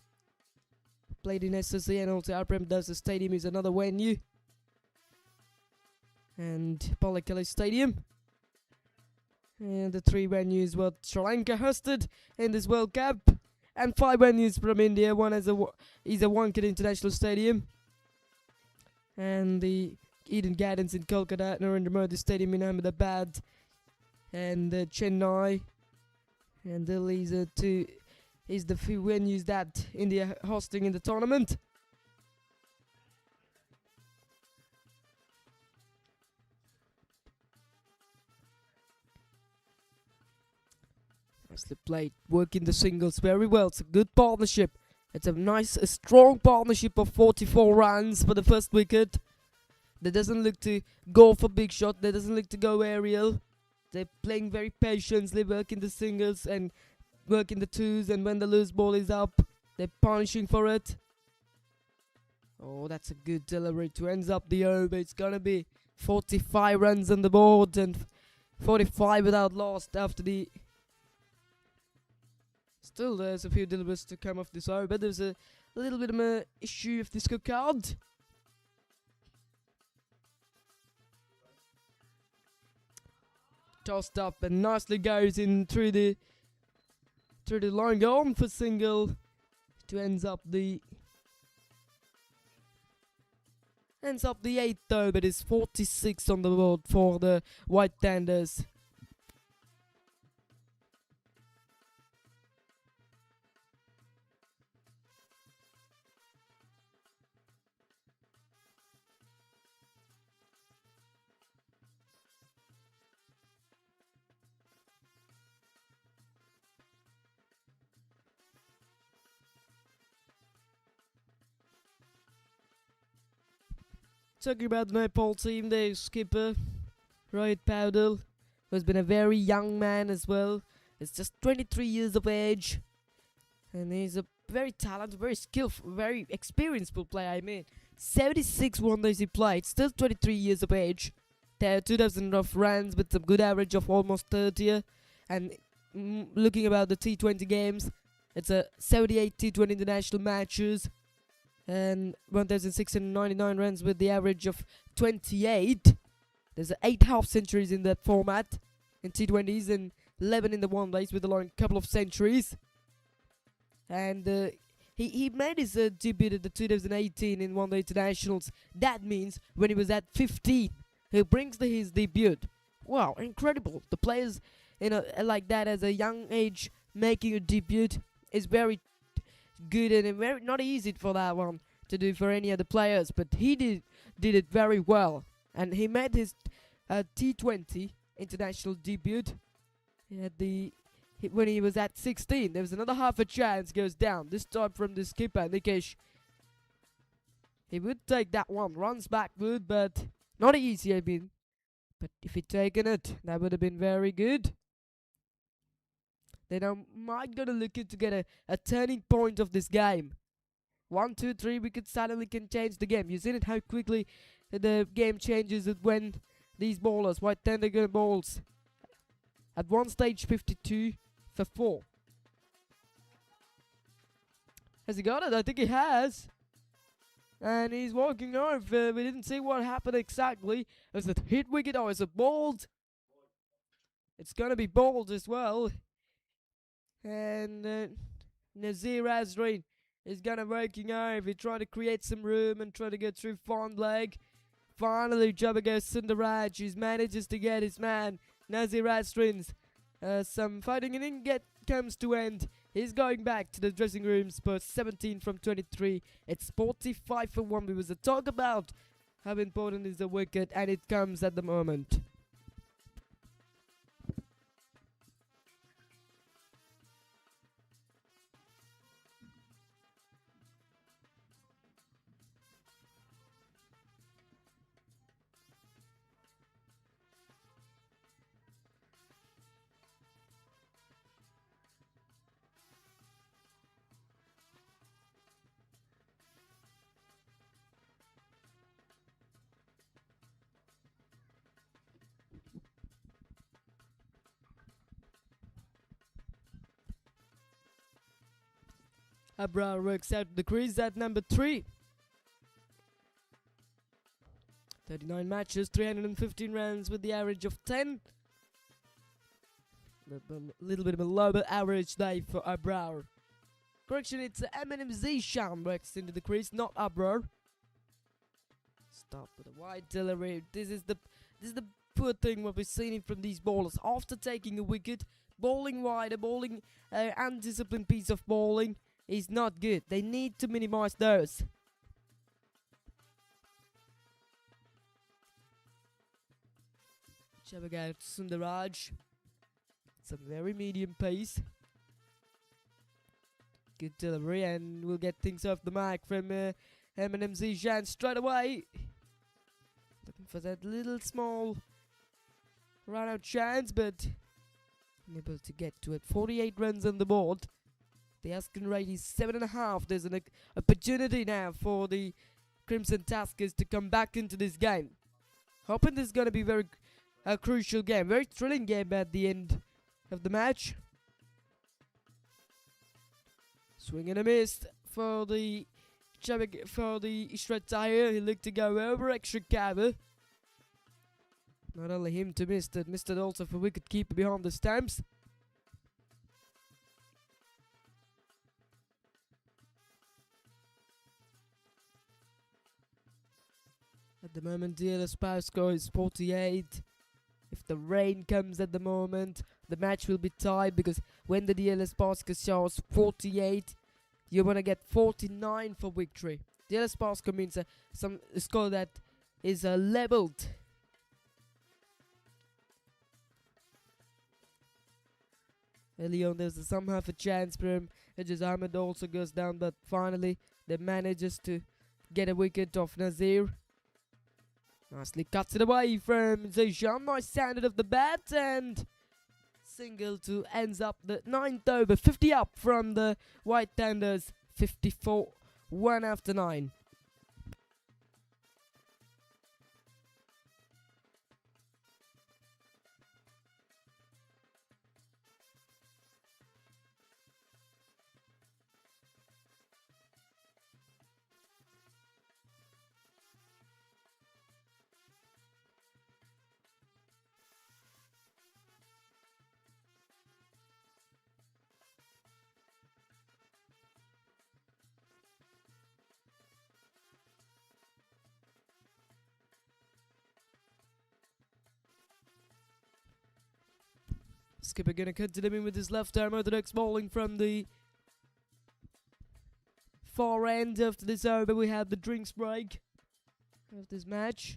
Played in SSC, and also Premdas Stadium is another venue. And Pallekele Stadium. And the 3 venues were Sri Lanka hosted in this World Cup. And 5 venues from India. One is a Wankhede International Stadium. And the Eden Gardens in Kolkata, Narendra Modi Stadium in Ahmedabad. And Chennai. And Delhi is the few venues that India hosting in the tournament. Nicely played, working the singles very well. It's a good partnership. It's a strong partnership of 44 runs for the first wicket. They doesn't look to go for big shot. They doesn't look to go aerial. They're playing very patiently, working the singles and working the 2s, and when the loose ball is up, they're punishing for it. Oh, that's a good delivery to ends up the over. It's gonna be 45 runs on the board and 45 without lost after the... Still, there's a few deliveries to come off this over, but there's a little bit of an issue of this scorecard. Tossed up and nicely goes in through the long arm for single to ends up the Ends up the 8th though, but is 46 on the board for the White Tenders. Talking about the Nepal team, their skipper, Rohit Paudel, who has been a very young man as well. He's just 23 years of age. And he's a very talented, very skillful, very experienced player. I mean, 76 one-days he played, still 23 years of age. There are 2,000 of runs with some good average of almost 30. And looking about the T20 games, it's a 78 T20 international matches. And 1,699 runs with the average of 28. There's 8 half centuries in that format in T20s and 11 in the one days with a couple of centuries. And he made his debut at the 2018 in one day internationals. That means when he was at 15, he brings his debut. Wow, incredible! The players, like that as a young age making a debut is very good and very not easy for that one to do for any other players, but he did it very well, and he made his T20 international debut when he was at 16. There was another half a chance goes down, this time from the skipper Nikesh. He would take that one, runs backward, but not easy. I mean, but if he'd taken it, that would have been very good. Then I might gonna look to get a turning point of this game. 1, 2, 3, we could suddenly can change the game. You've seen it how quickly the game changes when these bowlers, White Tender balls, at one stage 52 for 4. Has he got it? I think he has. And he's walking over. We didn't see what happened exactly. Is it hit wicket or is it bowled? It's gonna be bowled as well. And Nazir Azreen is gonna working over, trying to create some room and trying to get through front leg. Finally, Jabago Sundaraj manages to get his man Nazir Azreen's some fighting and comes to end. He's going back to the dressing rooms for 17 from 23. It's 45 for 1. We was a talk about how important is the wicket, and it comes at the moment. Abrar works out the crease at number 3. 39 matches, 315 runs with the average of 10. A little bit of a lower average day for Abrar. Correction, it's Eminem Zishan works into the crease, not Abrar. Stop with a wide delivery. This is the poor thing what we're seeing from these bowlers. After taking a wicket, bowling wide, bowling undisciplined piece of bowling is not good. They need to minimize those. Chabagat Sundaraj. Some very medium pace. Good delivery, and we'll get things off the mark from Eminem Zishan straight away. Looking for that little small run out chance, but unable to get to it. 48 runs on the board. The asking rate is 7.5. There's an opportunity now for the Crimson Tuskers to come back into this game. Hoping this is going to be a crucial game. Very thrilling game at the end of the match. Swing and a miss for the Ishrat Tahir. He looked to go over extra cover. Not only him to miss it, missed it also for wicket keeper behind the stumps. At the moment, DLS power score is 48. If the rain comes at the moment, the match will be tied, because when the DLS basket shows 48, you want to get 49 for victory. DLS basket means some score that is leveled. Early on, there's some half a chance for him. Edges Ahmed also goes down, but finally, they manages to get a wicket off Nazir. Nicely cuts it away from Zishan. Nice sounded of the bat, and single to ends up the 9th over. 50 up from the White Thunders. 54, 1 after 9. Skipper gonna continue with his left arm. Orthodox bowling from the far end. After this over, we have the drinks break of this match.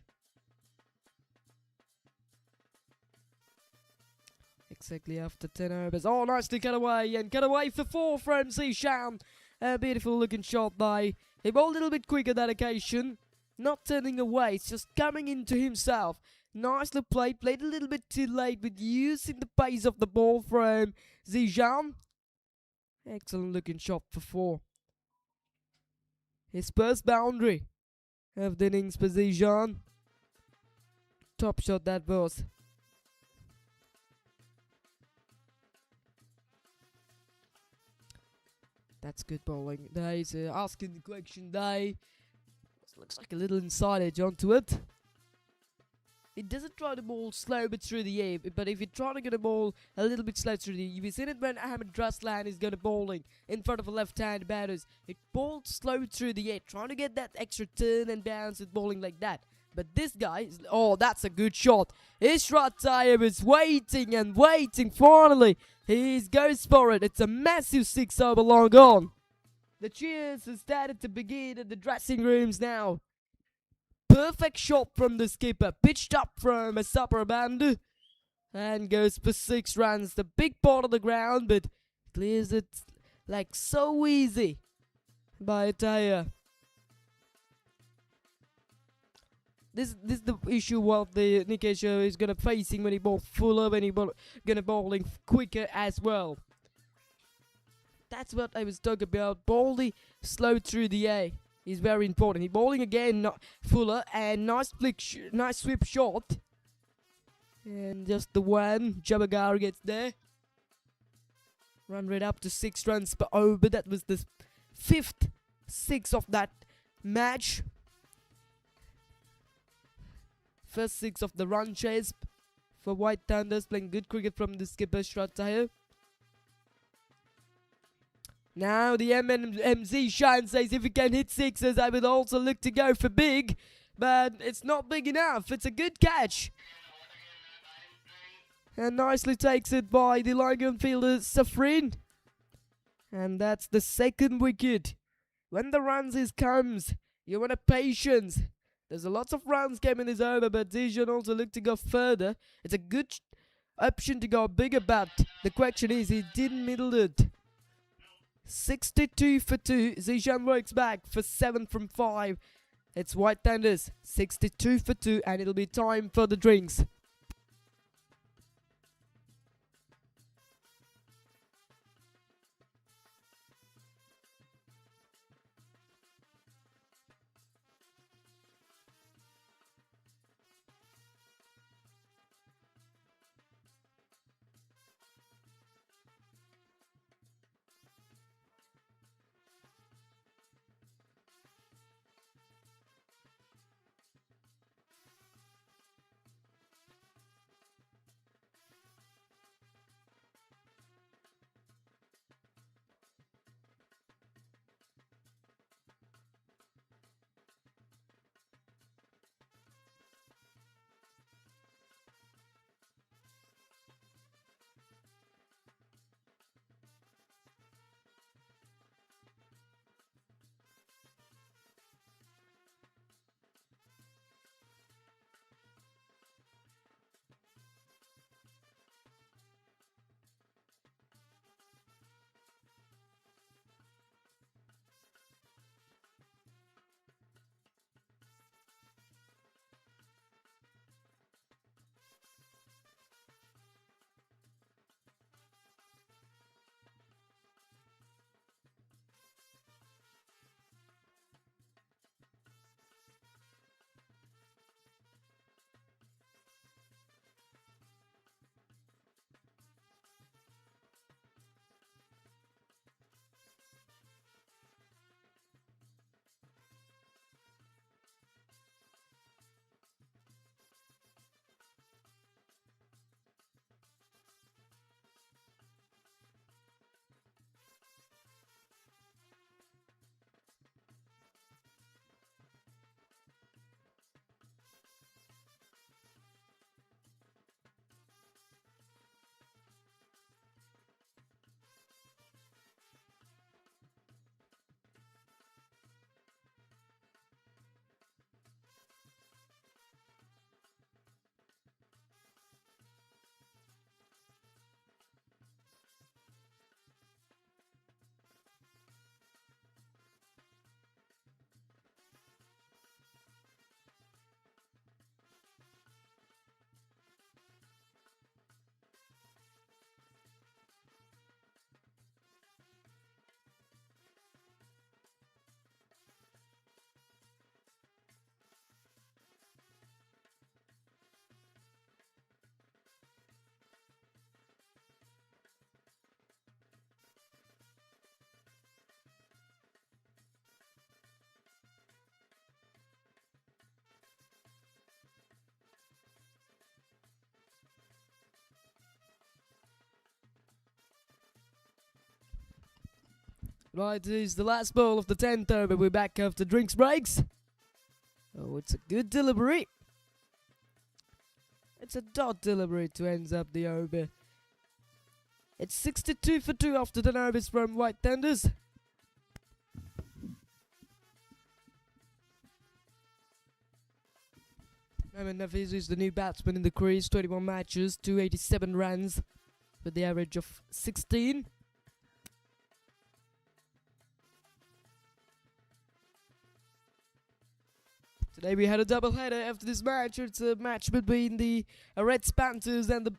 Exactly after 10 overs. Oh, nicely cut away, and cut away for 4 from Zishan. A beautiful looking shot by. He bowled a little bit quicker that occasion. Not turning away, it's just coming into himself. Nicely played a little bit too late with using the pace of the ball from Zishan. Excellent looking shot for 4. His first boundary of the innings for Zishan. Top shot that was. That's good bowling. There is asking the question there. Looks like a little inside edge onto it. It doesn't try to bowl slow but through the air, but if you try to get a ball a little bit slow through the air, you've seen it when Ahmed Draslan is going to bowling in front of a left-hand batters. It bowled slow through the air, trying to get that extra turn and bounce with bowling like that. But this guy, oh, that's a good shot. Ishrat Tayyib is waiting and waiting. Finally, he goes for it. It's a massive 6 over long on. The cheers have started to begin in the dressing rooms now. Perfect shot from the skipper, pitched up from a supper band, and goes for 6 runs. The big part of the ground, but clears it like so easy by Attaya. This is the issue what the Lancashire is gonna facing when he bowls fuller, when he gonna bowling quicker as well. That's what I was talking about. Bowling slow through the air is very important. He bowling again, fuller, and nice flick, nice sweep shot. And just the one, Jabagar gets there. Run rate up to 6 runs per over. That was the 5th 6 of that match. First 6 of the run chase for White Thunders, playing good cricket from the skipper Shrataya. Now the MZ Shine says if he can hit 6s, I would also look to go for big. But it's not big enough. It's a good catch. And nicely takes it by the Lion fielder Safrin. And that's the 2nd wicket. When the runs comes, you want a patience. There's a lot of runs came in this over, but Zijan also looked to go further. It's a good option to go bigger, but the question is he didn't middle it. 62 for 2. Zijan works back for 7 from 5. It's White Thunders 62 for 2, and it'll be time for the drinks. Right, it is the last ball of the 10th over. We're back after drinks breaks. Oh, it's a good delivery. It's a dot delivery to ends up the over. It's 62 for 2 after 10 overs from White Tenders. Mohamed Nafiz is the new batsman in the crease. 21 matches, 287 runs with the average of 16. Today we had a double header after this match. It's a match between the Red Panthers and the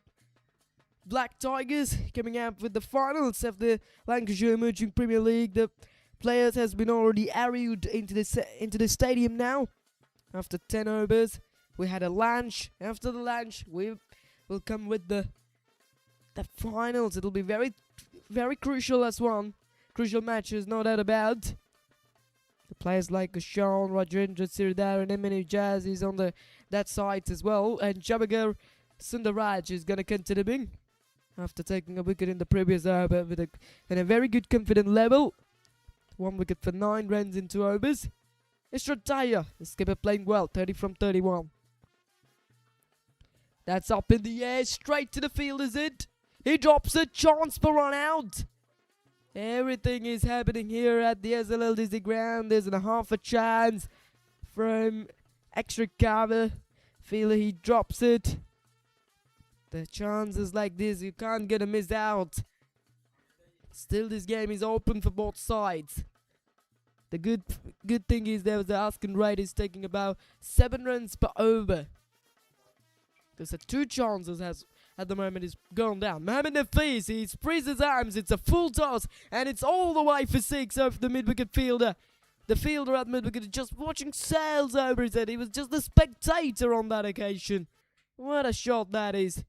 Black Tigers coming out with the finals of the Lancashire Emerging Premier League. The players has been already arrived into the stadium now. After 10 overs, we had a lunch. After the lunch, we will come with the finals. It'll be very, very crucial as one. Crucial matches, no doubt about. The players like Sean, Rajendra Sirdar and Eminu Jazz is on that side as well. And Jabagar Sundaraj is going to continue after taking a wicket in the previous over with a very good confident level. 1 wicket for 9 runs in 2 overs. Ishrat Daya, the skipper playing well, 30 from 31. That's up in the air, straight to the field is it? He drops a chance for run out. Everything is happening here at the SLLDC ground. There's a half a chance from extra cover. Feel he drops it. The chances like this, you can't get a miss out. Still, this game is open for both sides. The good thing is there was the asking rate is taking about 7 runs per over. There's a 2 chances has at the moment is gone down. Mohamed Nafiz, he spreads his arms. It's a full toss and it's all the way for 6 over the mid-wicket fielder. The fielder at mid-wicket is just watching sails over his head. He was just a spectator on that occasion. What a shot that is.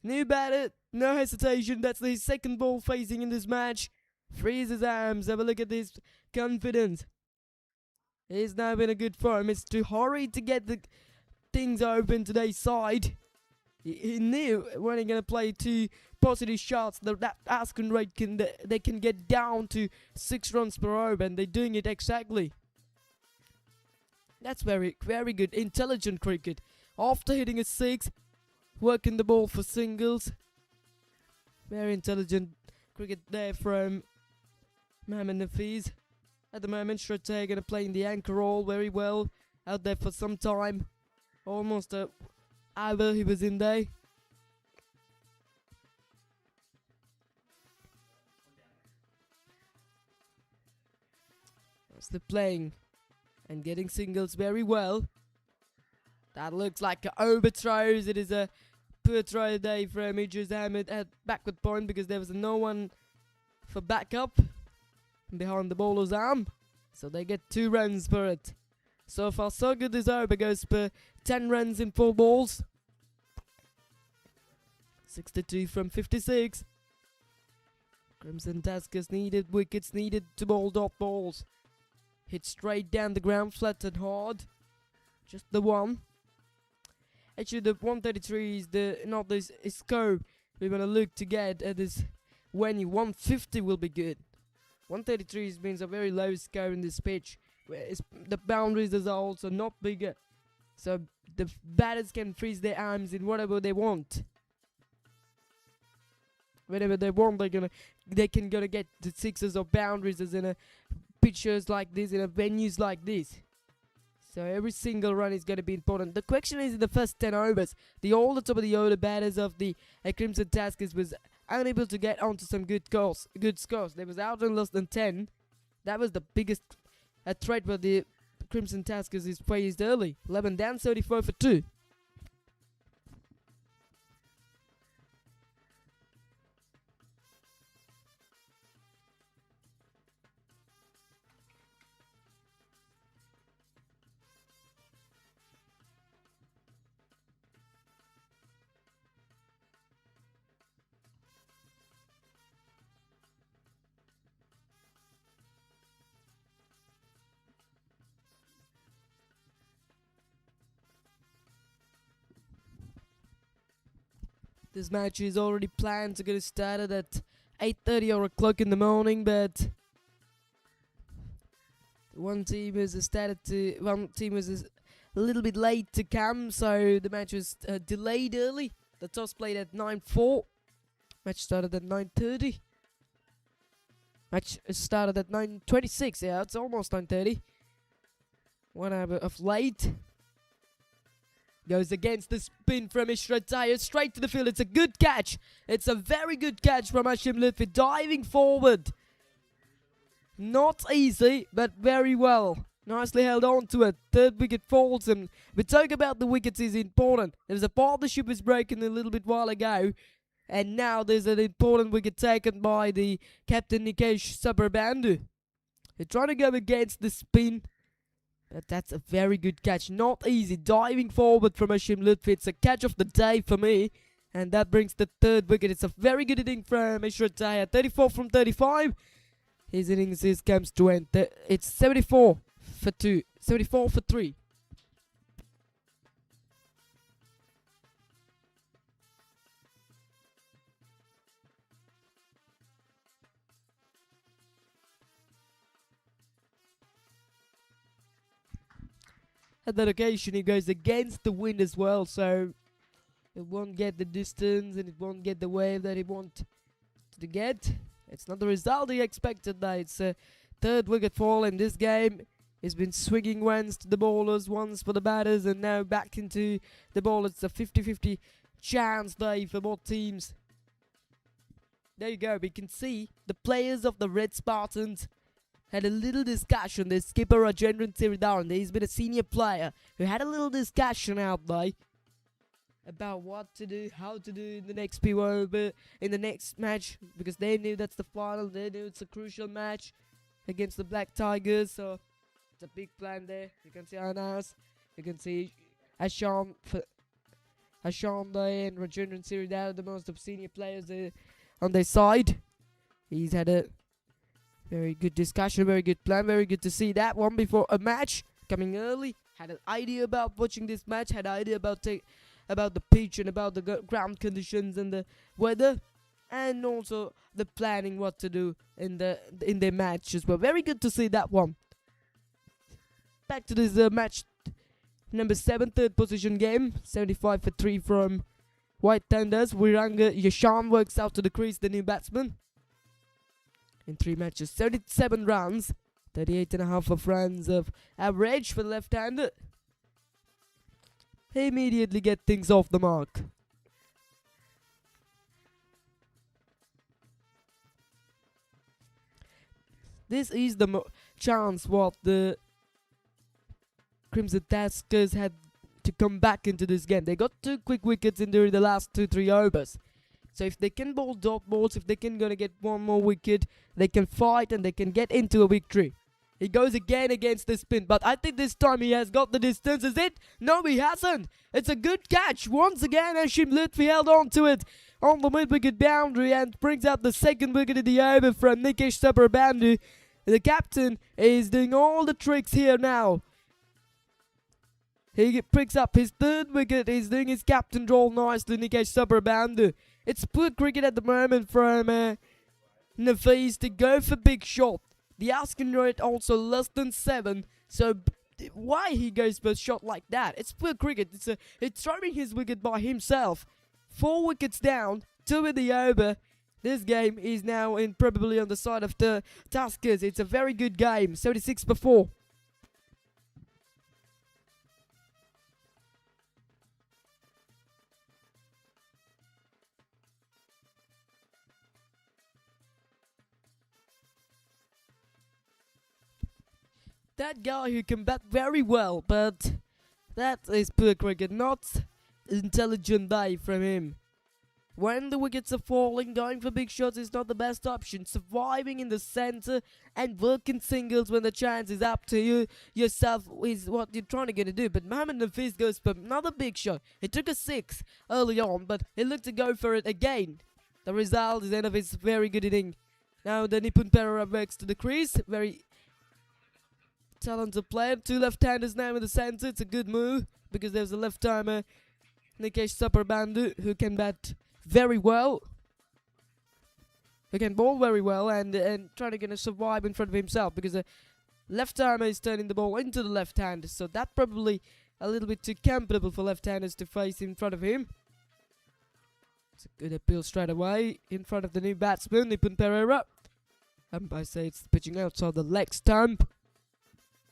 New batter, no hesitation. That's his second ball facing in this match. Frees his arms. Have a look at this confidence. He's now in a good form. It's too hurry to get the things open today's side. He knew when he's going to play 2 positive shots that asking rate they can get down to 6 runs per over, and they're doing it exactly. That's very, very good, intelligent cricket. After hitting a 6, working the ball for singles. Very intelligent cricket there from Mohamed Nafiz. At the moment, Shrete going to play in the anchor role very well. Out there for some time. Almost a hour he was in there. Still playing and getting singles very well. That looks like an overthrows. It is a poor throw there from Idris Ahmed at backward point because there was no one for backup behind the bowler's arm. So they get 2 runs for it. So far so good. This over goes for 10 runs in 4 balls. 62 from 56. Crimson Tuskers needed wickets, needed to bowl dot balls. Hit straight down the ground, flat and hard. Just the one. Actually, the 133 is not this scope we're gonna look to get at this. When 150 will be good. 133 means a very low score in this pitch. Where the boundaries are also not bigger, so the batters can freeze their arms in whatever they want. Whenever they want, they can get the 6s or boundaries as in a pitches like this, in a venues like this. So every single run is going to be important. The question is in the first 10 overs, all the top of the order batters of the Crimson Tuskers was unable to get onto some good scores. They was out in less than 10. That was the biggest threat where the Crimson Tuskers is faced early. 11 down, 34 for 2. This match is already planned to get started at 8:30 or o'clock in the morning, but One team was a little bit late to come, so the match was delayed early. The toss played at 9:04. Match started at 9:30. Match started at 9:26. Yeah, it's almost 9:30. 1 hour of late. Goes against the spin from Ishrataya, straight to the field. It's a good catch. It's a very good catch from Hashim Lutfi, diving forward. Not easy, but very well. Nicely held on to it. Third wicket falls, and we talk about the wickets is important. There's a partnership was broken a little bit while ago, and now there's an important wicket taken by the captain Nikesh Subbarbandhu. They're trying to go against the spin. But that's a very good catch. Not easy. Diving forward from Hashim Lutfi. It's a catch of the day for me. And that brings the third wicket. It's a very good inning from Ishrataya. 34 from 35. His innings comes to end. It's 74 for 2. 74 for 3. At that occasion, he goes against the wind as well, so it won't get the distance and it won't get the wave that he wanted to get. It's not the result he expected, though. It's a third wicket fall in this game. He's been swinging once to the bowlers, once for the batters, and now back into the bowlers. It's a 50-50 chance day for both teams. There you go. We can see the players of the Red Spartans had a little discussion. The skipper Rajendran Siridaran, he's been a senior player, who had a little discussion out there about what to do, how to do in the next PO, but in the next match, because they knew that's the final. They knew it's a crucial match against the Black Tigers, so it's a big plan there. You can see Anas, you can see Asham there, and Rajendran Siridaran, the most of senior players on their side. He's had a very good discussion, very good plan, very good to see that one before a match coming early. Had an idea about watching this match, had an idea about the pitch and about the ground conditions and the weather, and also the planning what to do in their matches. Well, very good to see that one. Back to this match number 7, third position game, 75 for 3 from White Thunders. Wiranga Yashan works out to the crease, the new batsman. In 3 matches, 77 runs, 38.5 of runs of average for the left-hander. He immediately get things off the mark. This is the chance what the Crimson Tuskers had to come back into this game. They got 2 quick wickets in during the last 2-3 overs. So if they can bowl dot balls, if they can gonna get one more wicket, they can fight and they can get into a victory. He goes again against the spin, but I think this time he has got the distance. Is it? No, he hasn't. It's a good catch. Once again, Hashim Lutfi held on to it on the mid-wicket boundary and brings out the second wicket of the over from Nikesh Subbarbandhu. The captain is doing all the tricks here now. He picks up his third wicket. He's doing his captain role nicely, Nikesh Subbarbandhu. It's poor cricket at the moment from Nafees to go for big shot. The asking rate also less than 7. So why he goes for a shot like that? It's poor cricket. It's throwing his wicket by himself. 4 wickets down, 2 in the over. This game is now probably on the side of the Tuskers. It's a very good game. 76 for 4. That guy who can bat very well, but that is poor cricket, not intelligent dive from him. When the wickets are falling, going for big shots is not the best option. Surviving in the centre and working singles when the chance is up to you yourself is what you're trying to get to do. But Mohammad Nafees goes for another big shot. He took a 6 early on, but he looked to go for it again. The result is end of his very good inning. Now the Nipun Perera works to the crease. Very talented player. 2 left-handers now in the centre. It's a good move because there's a left-timer, Nikesh Subbarbandhu, who can bat very well. He can bowl very well and trying to survive in front of himself because left-hander is turning the ball into the left hand, so that probably a little bit too comfortable for left-handers to face in front of him. It's a good appeal straight away in front of the new batsman, Nipun Pereira. I say it's pitching outside the leg stump.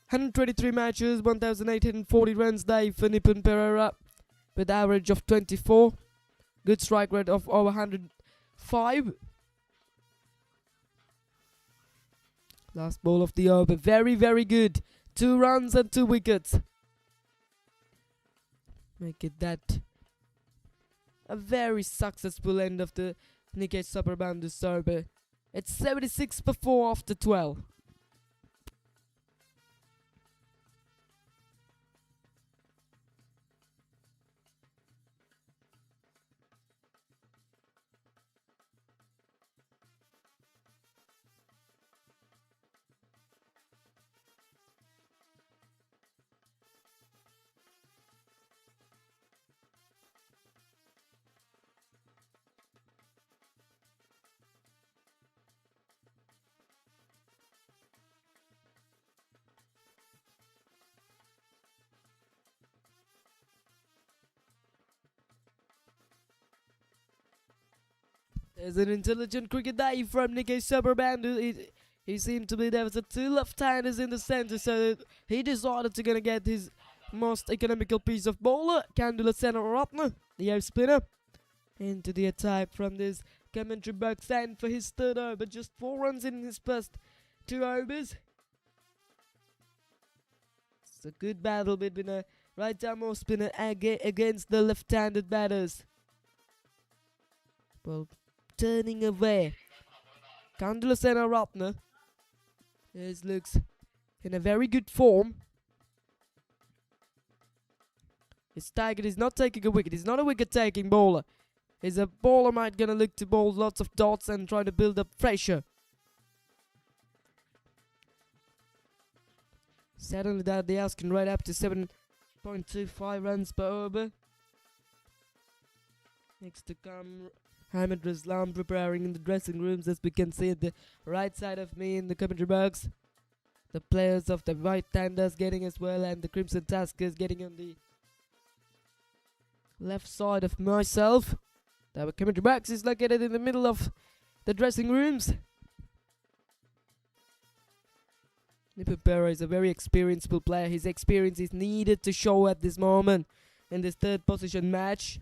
123 matches, 1,840 runs day for Nipun Pereira, with average of 24. Good strike rate of over 105. Last ball of the over, very, very good. 2 runs and 2 wickets. Make it that a very successful end of the Nikesh Subrabandu's over. It's 76 for 4 after 12. There's an intelligent cricket dive from Nikesh Subrabandu. He seemed to be there was 2 left-handers in the centre, so he decided to gonna get his most economical piece of bowler, Kandula Senaratne, the off spinner, into the attack from this commentary box and for his 3rd over, just 4 runs in his first 2 overs. It's a good battle between a right-arm off spinner against the left-handed batters. Well, turning away, Kandula Senaratne looks in a very good form. His target is not taking a wicket. He's not a wicket-taking bowler. He's a bowler might gonna look to bowl lots of dots and try to build up pressure. Suddenly that the asking right up to 7.25 runs per over. Next to come Hamid Raslam preparing in the dressing rooms, as we can see at the right side of me in the commentary box. The players of the White Thunders getting as well, and the Crimson Tuskers getting on the left side of myself. The commentary box is located in the middle of the dressing rooms. Nipun Pereira is a very experienced player. His experience is needed to show at this moment in this 3rd position match.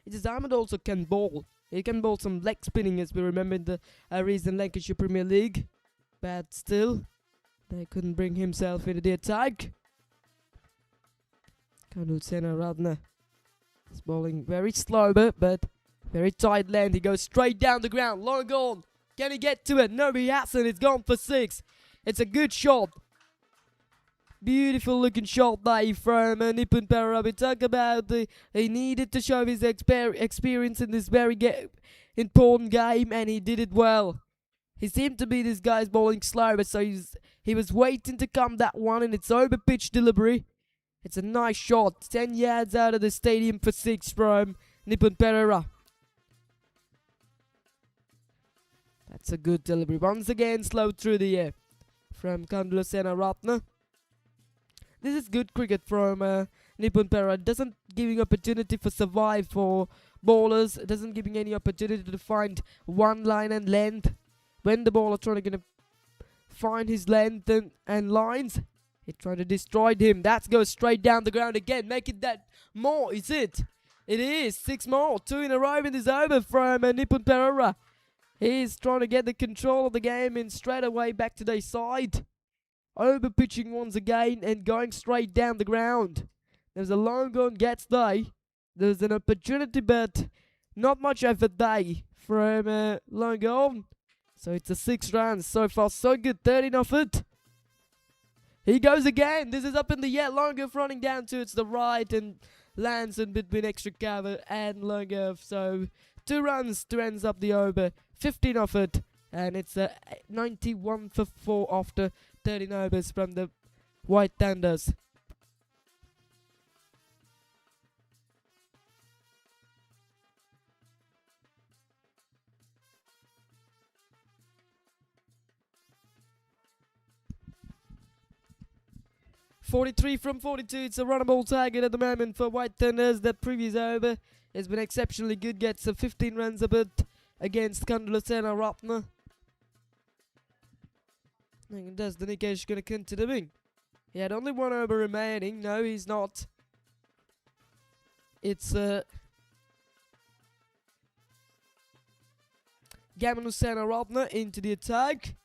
It is Ahmed also can bowl. He can bowl some leg spinning, as we remember in the recent Lancashire Premier League. But still, they couldn't bring himself into the attack. Kandula Senaratne is bowling very slow, but very tight land. He goes straight down the ground. Long gone. Can he get to it? No, he hasn't. It's gone for 6. It's a good shot. Beautiful looking shot there from Nipun Pereira. We talk about he needed to show his experience in this very important game, and he did it well. He seemed to be this guy's bowling slow, but so he was waiting to come that one, and it's over pitch delivery. It's a nice shot, 10 yards out of the stadium for 6 from Nipun Pereira. That's a good delivery. Once again, slow through the air from Kandula Senaratne. This is good cricket from Nipun Pereira. Doesn't giving opportunity for survive for bowlers. It doesn't giving any opportunity to find one line and length. When the bowler trying to find his length and lines, he's trying to destroy him. That goes straight down the ground again. Make it that more, is it? It is. 6 more. 2 in a row in this over from Nipun Pereira. He's trying to get the control of the game and straight away back to their side. Over pitching once again and going straight down the ground. There's a long on gets there. There's an opportunity, but not much effort there from long on. So it's a 6 runs. So far so good. 13 off it. He goes again. This is up in the air. Long off running down towards the right and lands in between extra cover and long off. So 2 runs to ends up the over. 15 off it. And it's a 91 for 4 after 13 overs from the White Thunders. 43 from 42. It's a runnable target at the moment for White Thunders. The previous over has been exceptionally good. Gets 15 runs a bit against Kandalusena Ratna. And does the Nikesh going to continuing? He had only one over remaining. No, he's not. It's Gamanusena Ratna into the attack.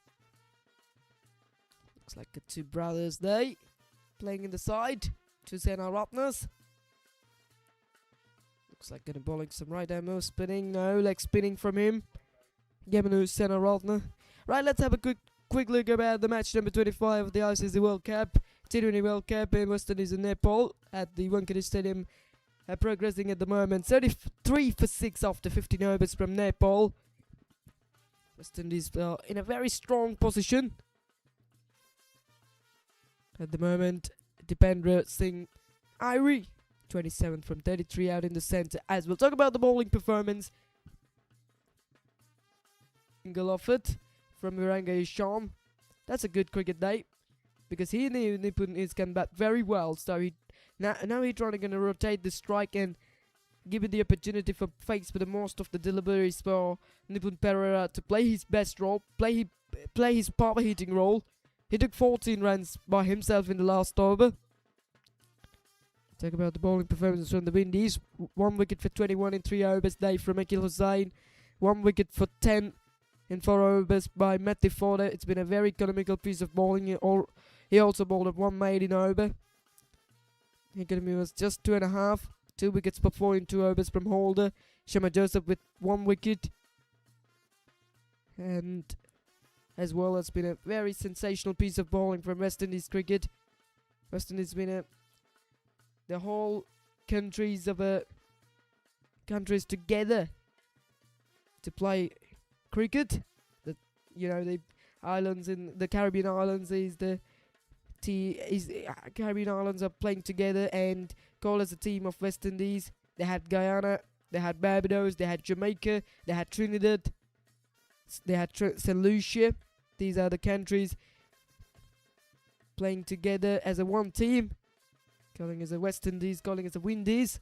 Looks like the two brothers there playing in the side. Two Sena Ratnas. Looks like gonna bowling some right arm move spinning. No, leg spinning from him. Gamanusena Ratna. Right, let's have a quick look about the match number 25 of the ICC World Cup. T20 World Cup in West Indies and Nepal at the Wankhede Stadium. Progressing at the moment. 33 for 6 after 15 overs from Nepal. West Indies in a very strong position. At the moment, Dipendra Singh Irie, 27 from 33 out in the centre. As we'll talk about the bowling performance. Single off it from Viranga Isham. That's a good cricket day. Because he knew Nipun is come back very well. So now he's trying to rotate the strike and give it the opportunity for Fakes for the most of the deliveries for Nipun Pereira to play his best role, play his power hitting role. He took 14 runs by himself in the last over. Talk about the bowling performances from the Windies. 1 wicket for 21 in 3 overs day from Akil Hussain. 1 wicket for 10 in 4 overs by Matthew Fodder. It's been a very economical piece of bowling. He also bowled at 1 maiden over. Economy was just 2.5. 2 wickets per 4 in 2 overs from Holder. Shema Joseph with 1 wicket. And as well, it's been a very sensational piece of bowling from West Indies cricket. West Indies has been the whole countries together to play cricket. The islands in the Caribbean islands Caribbean islands are playing together and call as a team of West Indies. They had Guyana, they had Barbados, they had Jamaica, they had Trinidad, they had St. Lucia. These are the countries playing together as a one team. Calling as a West Indies, calling as a Windies.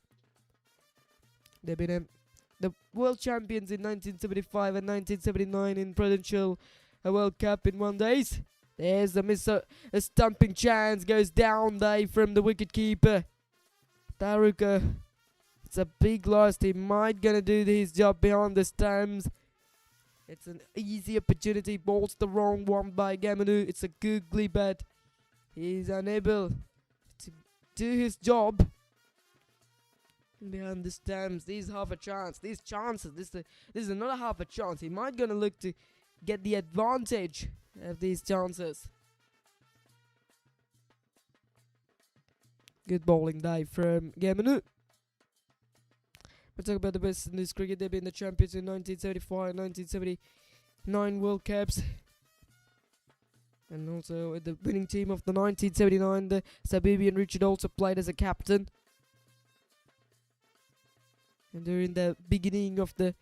They've been the world champions in 1975 and 1979 in Prudential World Cup in 1 days. There's a stumping chance, goes down there from the wicketkeeper. Taruka, it's a big loss. He might gonna do his job behind the stumps. It's an easy opportunity. Bowls the wrong one by Gamanu. It's a googly, but he's unable to do his job behind the stumps. This is half a chance. These chances. This is another half a chance. He might gonna look to get the advantage of these chances. Good bowling day from Gamanu. We'll talk about the West Indies cricket. They've been the champions in 1975 and 1979 World Cups. And also the winning team of the 1979, the Sabibian Richard also played as a captain. And during the beginning of the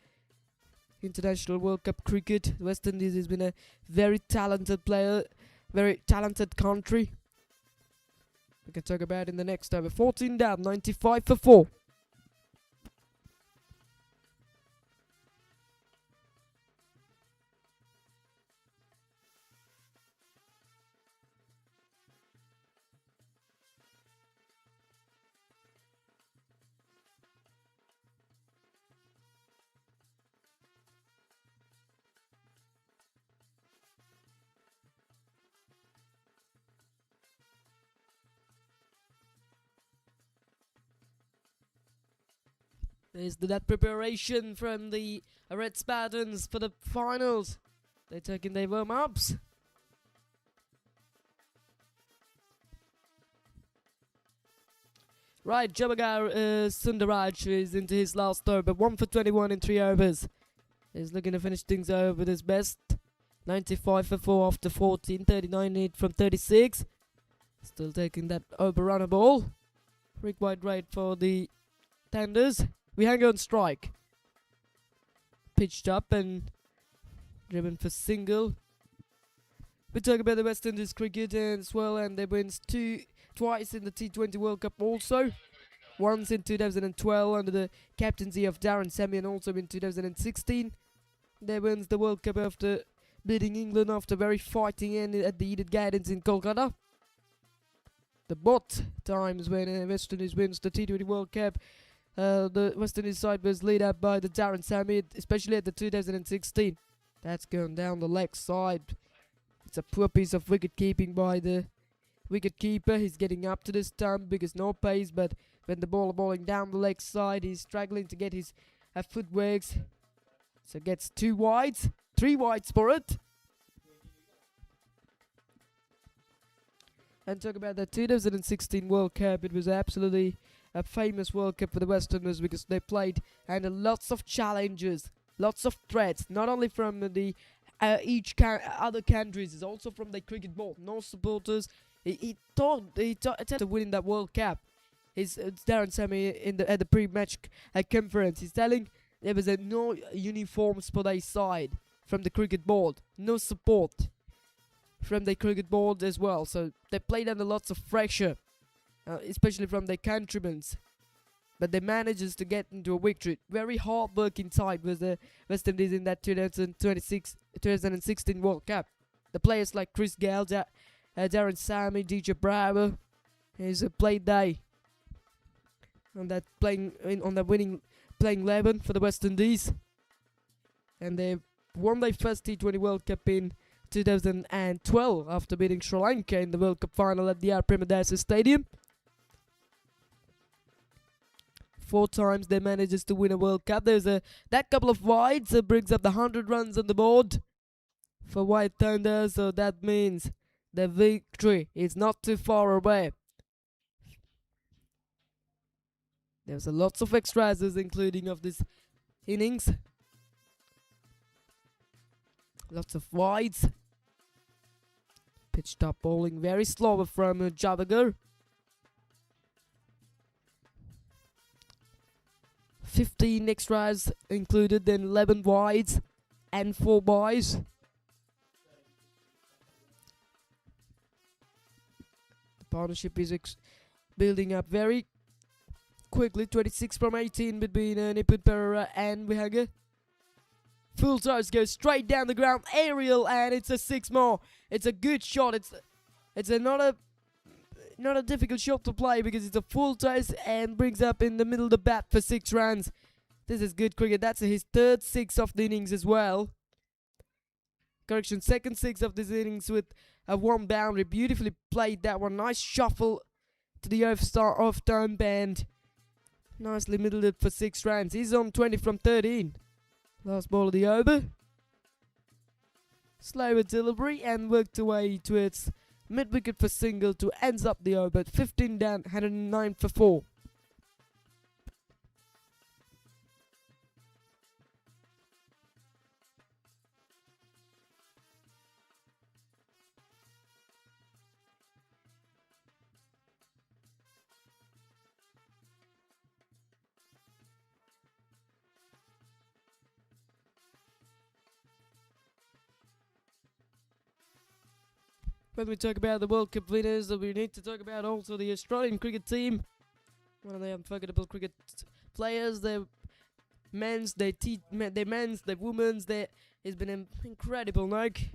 International World Cup cricket, the West Indies has been a very talented player, very talented country. We can talk about in the next over. 14 down, 95 for 4. There's that preparation from the Red Spartans for the finals. They're taking their warm-ups. Right, Jamagar Sundaraj is into his last over. 1 for 21 in 3 overs. He's looking to finish things over with his best. 95 for 4 after 14. 39 8 from 36. Still taking that over-runner ball. Rick wide right for the Tenders. We hang on strike. Pitched up and driven for single. We talk about the West Indies cricket as well, and they wins twice in the T20 World Cup also. Once in 2012 under the captaincy of Darren Sammy, and also in 2016. They wins the World Cup after beating England after very fighting end at the Eden Gardens in Kolkata. The both times when West Indies wins the T20 World Cup, the West Indies side was led up by the Darren Sammy, especially at the 2016. That's going down the leg side. It's a poor piece of wicket keeping by the wicket keeper. He's getting up to the stump because no pace, but when the ball bowling down the leg side, he's struggling to get his footworks. So gets 2 wides, 3 wides for it. And talk about the 2016 World Cup. It was absolutely a famous World Cup for the West Indies because they played under lots of challenges, lots of threats, not only from the other countries, it's also from the cricket board. No supporters. He attempted to win that World Cup. It's Darren Sammy at the pre-match conference. He's telling there was no uniforms for their side from the cricket board, no support from the cricket board as well. So they played under lots of pressure, especially from their countrymen. But they managed to get into a victory. Very hard work inside was the West Indies in that 2016 World Cup. The players like Chris Gale, Darren Sammy, DJ Bravo, has played there on that winning playing 11 for the West Indies, and they won their first T20 World Cup in 2012 after beating Sri Lanka in the World Cup final at the R. Premadasa Stadium. 4 times they managed to win a World Cup. There's that couple of wides brings up the 100 runs on the board for White Thunder, so that means the victory is not too far away. There's lots of extras including of this innings. Lots of wides. Pitched up bowling very slow from Javagar. 15 extras included, then 11 wides and 4 byes. The partnership is building up very quickly. 26 from 18 between Nipun Perera and Vihanga. Full toss goes straight down the ground, aerial, and it's a 6 more. It's a good shot. It's not a difficult shot to play because it's a full toss and brings up in the middle of the bat for 6 runs. This is good cricket. That's his 3rd 6 of the innings as well. Correction, 2nd 6 of this innings with a 1 boundary. Beautifully played that one. Nice shuffle to the off stump and nicely middled it for 6 runs. He's on 20 from 13. Last ball of the over. Slower delivery and worked away towards mid-wicket for single to ends up the over. 15 down, 109 for 4. When we talk about the World Cup winners, we need to talk about also the Australian cricket team. One of the unforgettable cricket players. Their men's, their women's. It's been an incredible night.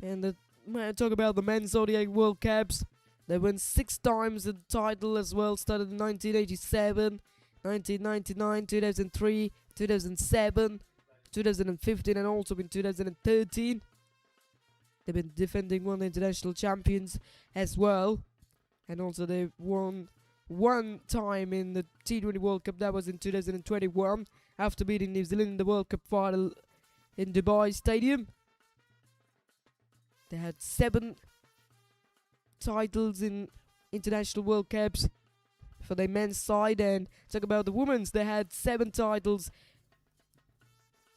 And when I talk about the men's ODI World Cups, they won 6 times the title as well. Started in 1987, 1999, 2003, 2007, 2015, and also in 2013. They've been defending one international champions as well. And also they won 1 time in the T20 World Cup. That was in 2021 after beating New Zealand in the World Cup final in Dubai Stadium. They had 7 titles in international World Cups for the men's side. And talk about the women's, they had 7 titles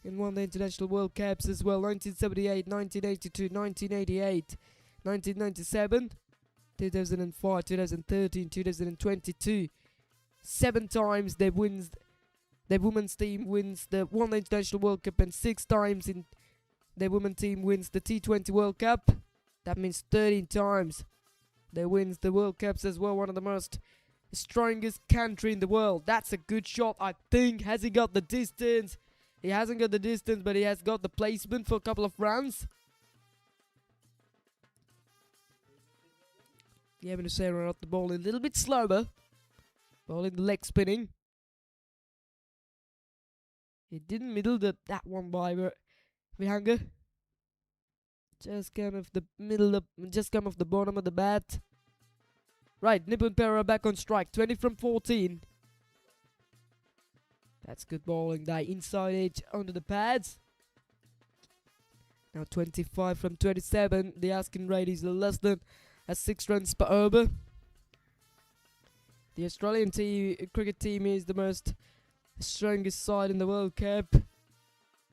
in one of the international World Cups as well. 1978, 1982, 1988, 1997, 2005, 2013, 2022. 7 times their women's team wins the one international World Cup, and 6 times in their women team wins the T20 World Cup. That means 13 times they wins the World Cups as well. One of the most strongest country in the world. That's a good shot, I think. Has he got the distance? He hasn't got the distance, but he has got the placement for a couple of runs. Gavin Hussain got the ball a little bit slower. Ball in the leg spinning. He didn't middle that one by Vihanga. Just come off the middle of, just come off the bottom of the bat. Right, Nipun Perera back on strike. 20 from 14. That's good bowling there. Inside edge onto the pads. Now 25 from 27. The asking rate is less than 6 runs per over. The Australian cricket team is the most strongest side in the World Cup.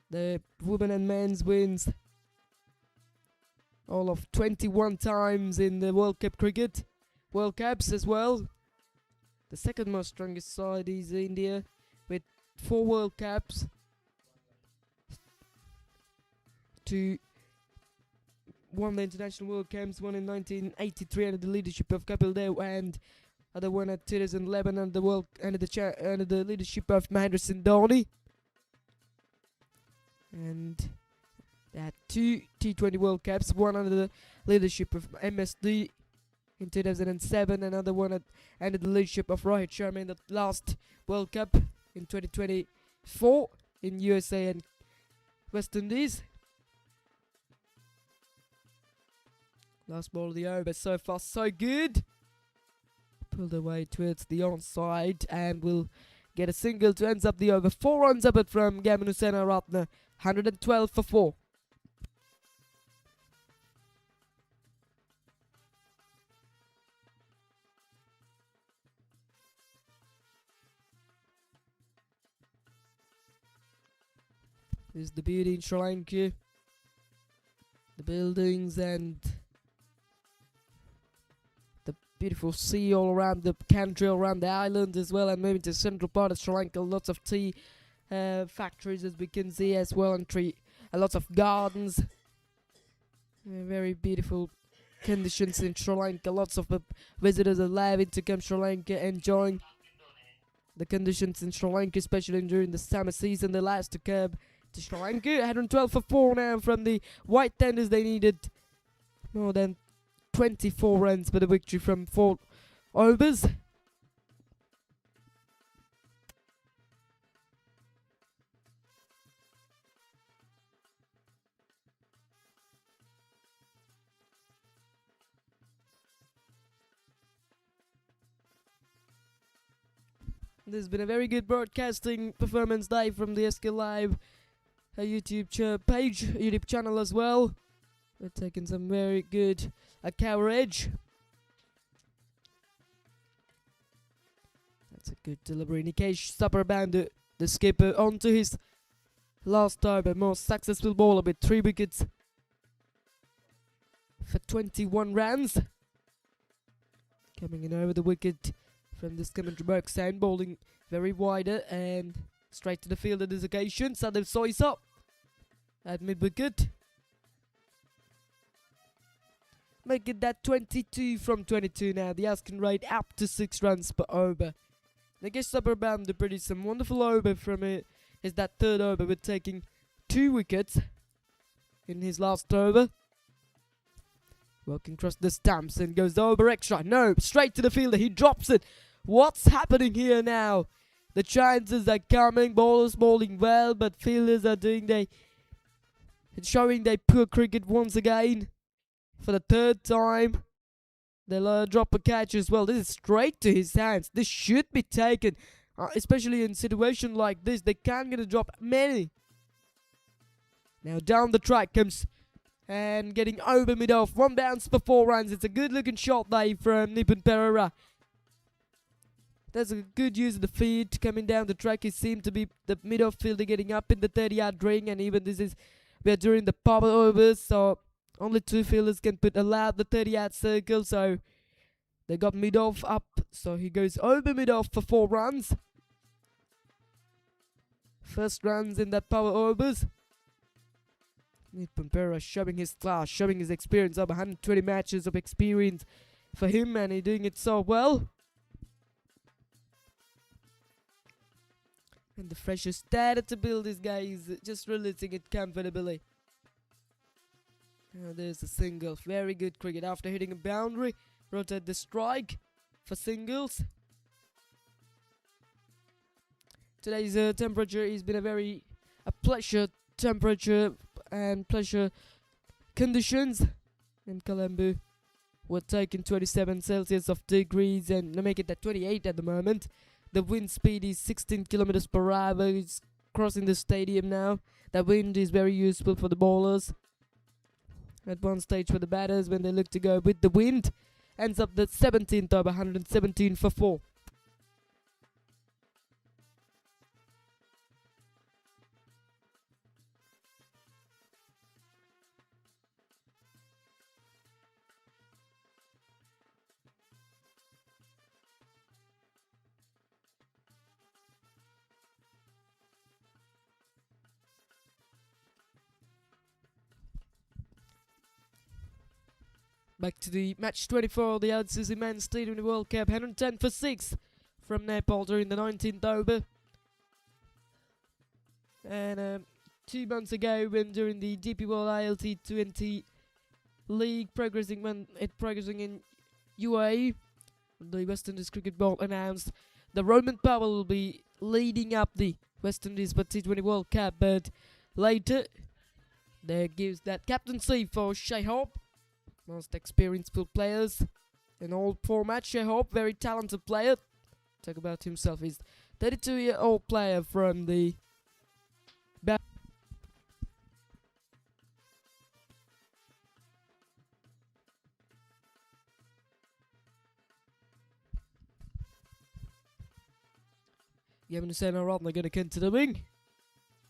The women and men's wins all of 21 times in the World Cup cricket. World Cups as well. The second most strongest side is India with 4 World Cups. Won the International World Cups, one in 1983 under the leadership of Kapil Dev, and other one at 2011 under the leadership of Mahendra Singh Dhoni. And they had 2 T20 World Cups, one under the leadership of MSD in 2007, another one under the leadership of Rohit Sharma in the last World Cup in 2024 in USA and West Indies. Last ball of the over, so far so good. Pulled away towards the onside and will get a single to ends up the over. 4 runs up it from Gavin Hussain-Ratna, 112 for 4. This is the beauty in Sri Lanka. The buildings and the beautiful sea all around the country, all around the island as well, and moving to the central part of Sri Lanka. Lots of tea factories as we can see as well, and lots of gardens. Very beautiful conditions in Sri Lanka. Lots of visitors are loving to come Sri Lanka, enjoying the conditions in Sri Lanka, especially during the summer season. The last to come to Sri Lanka. 112 for 4 now from the White Tenders. They needed more than 24 runs for the victory from 4 overs. This has been a very good broadcasting performance day from the SK Live YouTube YouTube channel as well. We're taking some very good coverage. That's a good delivery. Nikesh Saparbandu, the skipper, onto his last over. Most successful bowler with 3 wickets for 21 runs. Coming in over the wicket from this commentary box, and bowling very wider and straight to the field on this occasion. Sadev Soisa at mid wicket. Make it that 22 from 22 now. The asking rate up to 6 runs per over. Nikesh Saparbandu produced some wonderful over from it. Is that 3rd over with taking 2 wickets in his last over. Working across the stumps and goes over extra. No, straight to the fielder. He drops it. What's happening here now? The chances are coming. Bowlers bowling well, but fielders are showing their poor cricket once again. For the 3rd time, they'll drop a catch as well. This is straight to his hands. This should be taken, especially in a situation like this. They can't get a drop many. Now down the track comes and getting over mid-off. 1 bounce for 4 runs. It's a good looking shot there from Nipun Perera. That's a good use of the feet coming down the track. It seemed to be the mid-off fielder getting up in the 30-yard ring, and even we are during the power overs, so only 2 fielders can allow the 30-yard circle, so they got mid-off up, so he goes over mid-off for 4 runs. First runs in that power overs. Nippon Pera showing his class, showing his experience. Over 120 matches of experience for him, and he's doing it so well. And the fresher started to build this guy. He's just releasing it comfortably. Now there's a single. Very good cricket. After hitting a boundary, rotate the strike for singles. Today's temperature has been a pleasure temperature and pleasure conditions in Colombo. We're taking 27 Celsius of degrees and make it at 28 at the moment. The wind speed is 16 kilometers per hour. It's crossing the stadium now. The wind is very useful for the bowlers. At one stage for the batters, when they look to go with the wind, ends up the 17th over 117 for 4. Back to the match 24, the Al-Sisi Men's Stadium in the World Cup, 110 for 6 from Nepal during the 19th over. And 2 months ago, when during the DP World ILT 20 League progressing in UAE, the West Indies Cricket Board announced the Roman Power will be leading up the West Indies for T20 World Cup, but later there gives that captaincy for Shahab. Most experienced players in all formats. Shahab, very talented player. Talk about himself. He's 32-year-old player from the Gavin Senaratne going to continuing.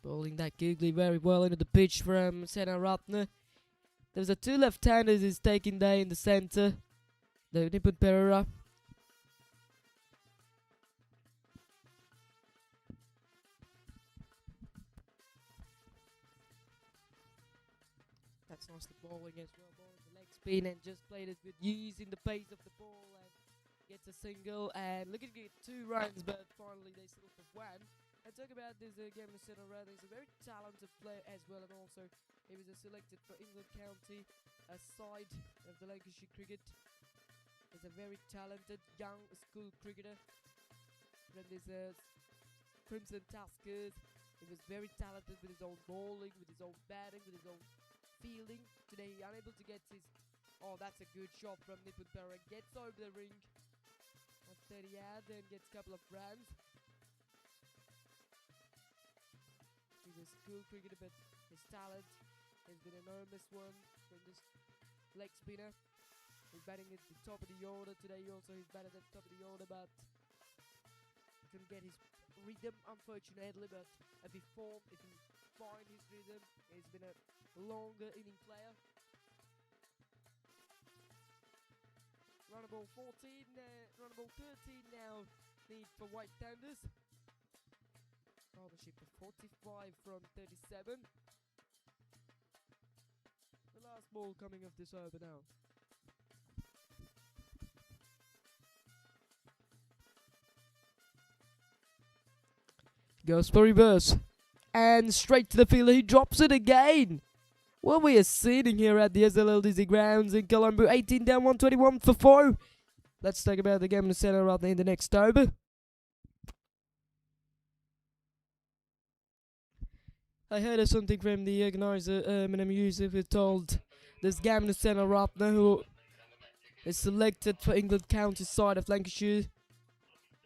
Bowling that googly very well into the pitch from Senaratne. There's a 2 left-handers is taking there in the centre. The Nippon Perera. That's nicely bowling as well. Bowling the leg spin and just played it with ease in the pace of the ball and gets a single. And look at it, 2 runs, but finally they settle for 1. And talk about this game in center rather. He's a very talented player as well, and also he was selected for England County, a side of the Lancashire cricket. He's a very talented young school cricketer from this Crimson Tuskers. He was very talented with his own bowling, with his own batting, with his own fielding. Today he unable to get his. Oh, that's a good shot from Nippon Pera. Gets over the ring on 30 yards and gets a couple of runs. He's a school cricketer, but his talent has been an enormous one from this leg spinner. He's batting at the top of the order today. Also, he's batted at the top of the order, but he couldn't get his rhythm, unfortunately. But if he find his rhythm, he's been a longer inning player. Runnable 14, runnable 13 now. Need for White Tanders. Partnership of 45 from 37. The last ball coming off this over now. Goes for reverse. And straight to the field. He drops it again. Well, we are sitting here at the SLLDC grounds in Colombo. 18 down, 121 for 4. Let's talk about the game in the center rather in the next over. I heard of something from the organizer, Eminem Yusuf, who told this Gamna Senaratne, who is selected for England County side of Lancashire,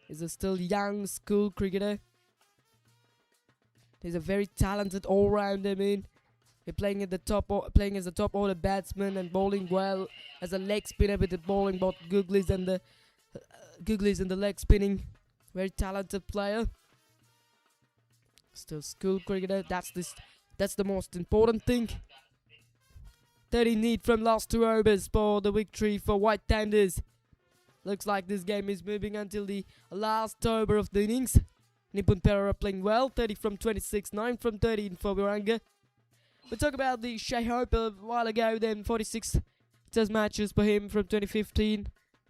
is a still young school cricketer. He's a very talented all-rounder. I mean, he's playing at the playing as a top order batsman and bowling well as a leg spinner with the bowling both googlies and the leg spinning. Very talented player. Still school cricketer. That's the most important thing. 30 need from last 2 overs for the victory for White Tanders. Looks like this game is moving until the last over of the innings. Nippon Pera playing well. 30 from 26, 9 from 13 for Viranga. We talked about the Shea Hope a while ago, then 46 test matches for him from 2015,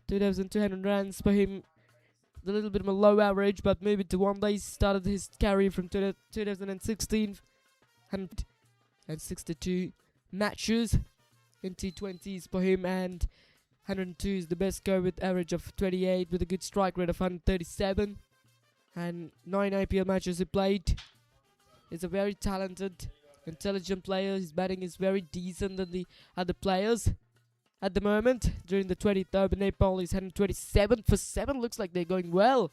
2,200 runs for him. A little bit of a low average, but moving to one day, started his career from 2016, 162 matches in T20s for him, and 102 is the best go with average of 28 with a good strike rate of 137, and 9 IPL matches he played. He's a very talented, intelligent player. His batting is very decent than the other players. At the moment, during the 20th over Nepal, he's 127 for 7. Looks like they're going well.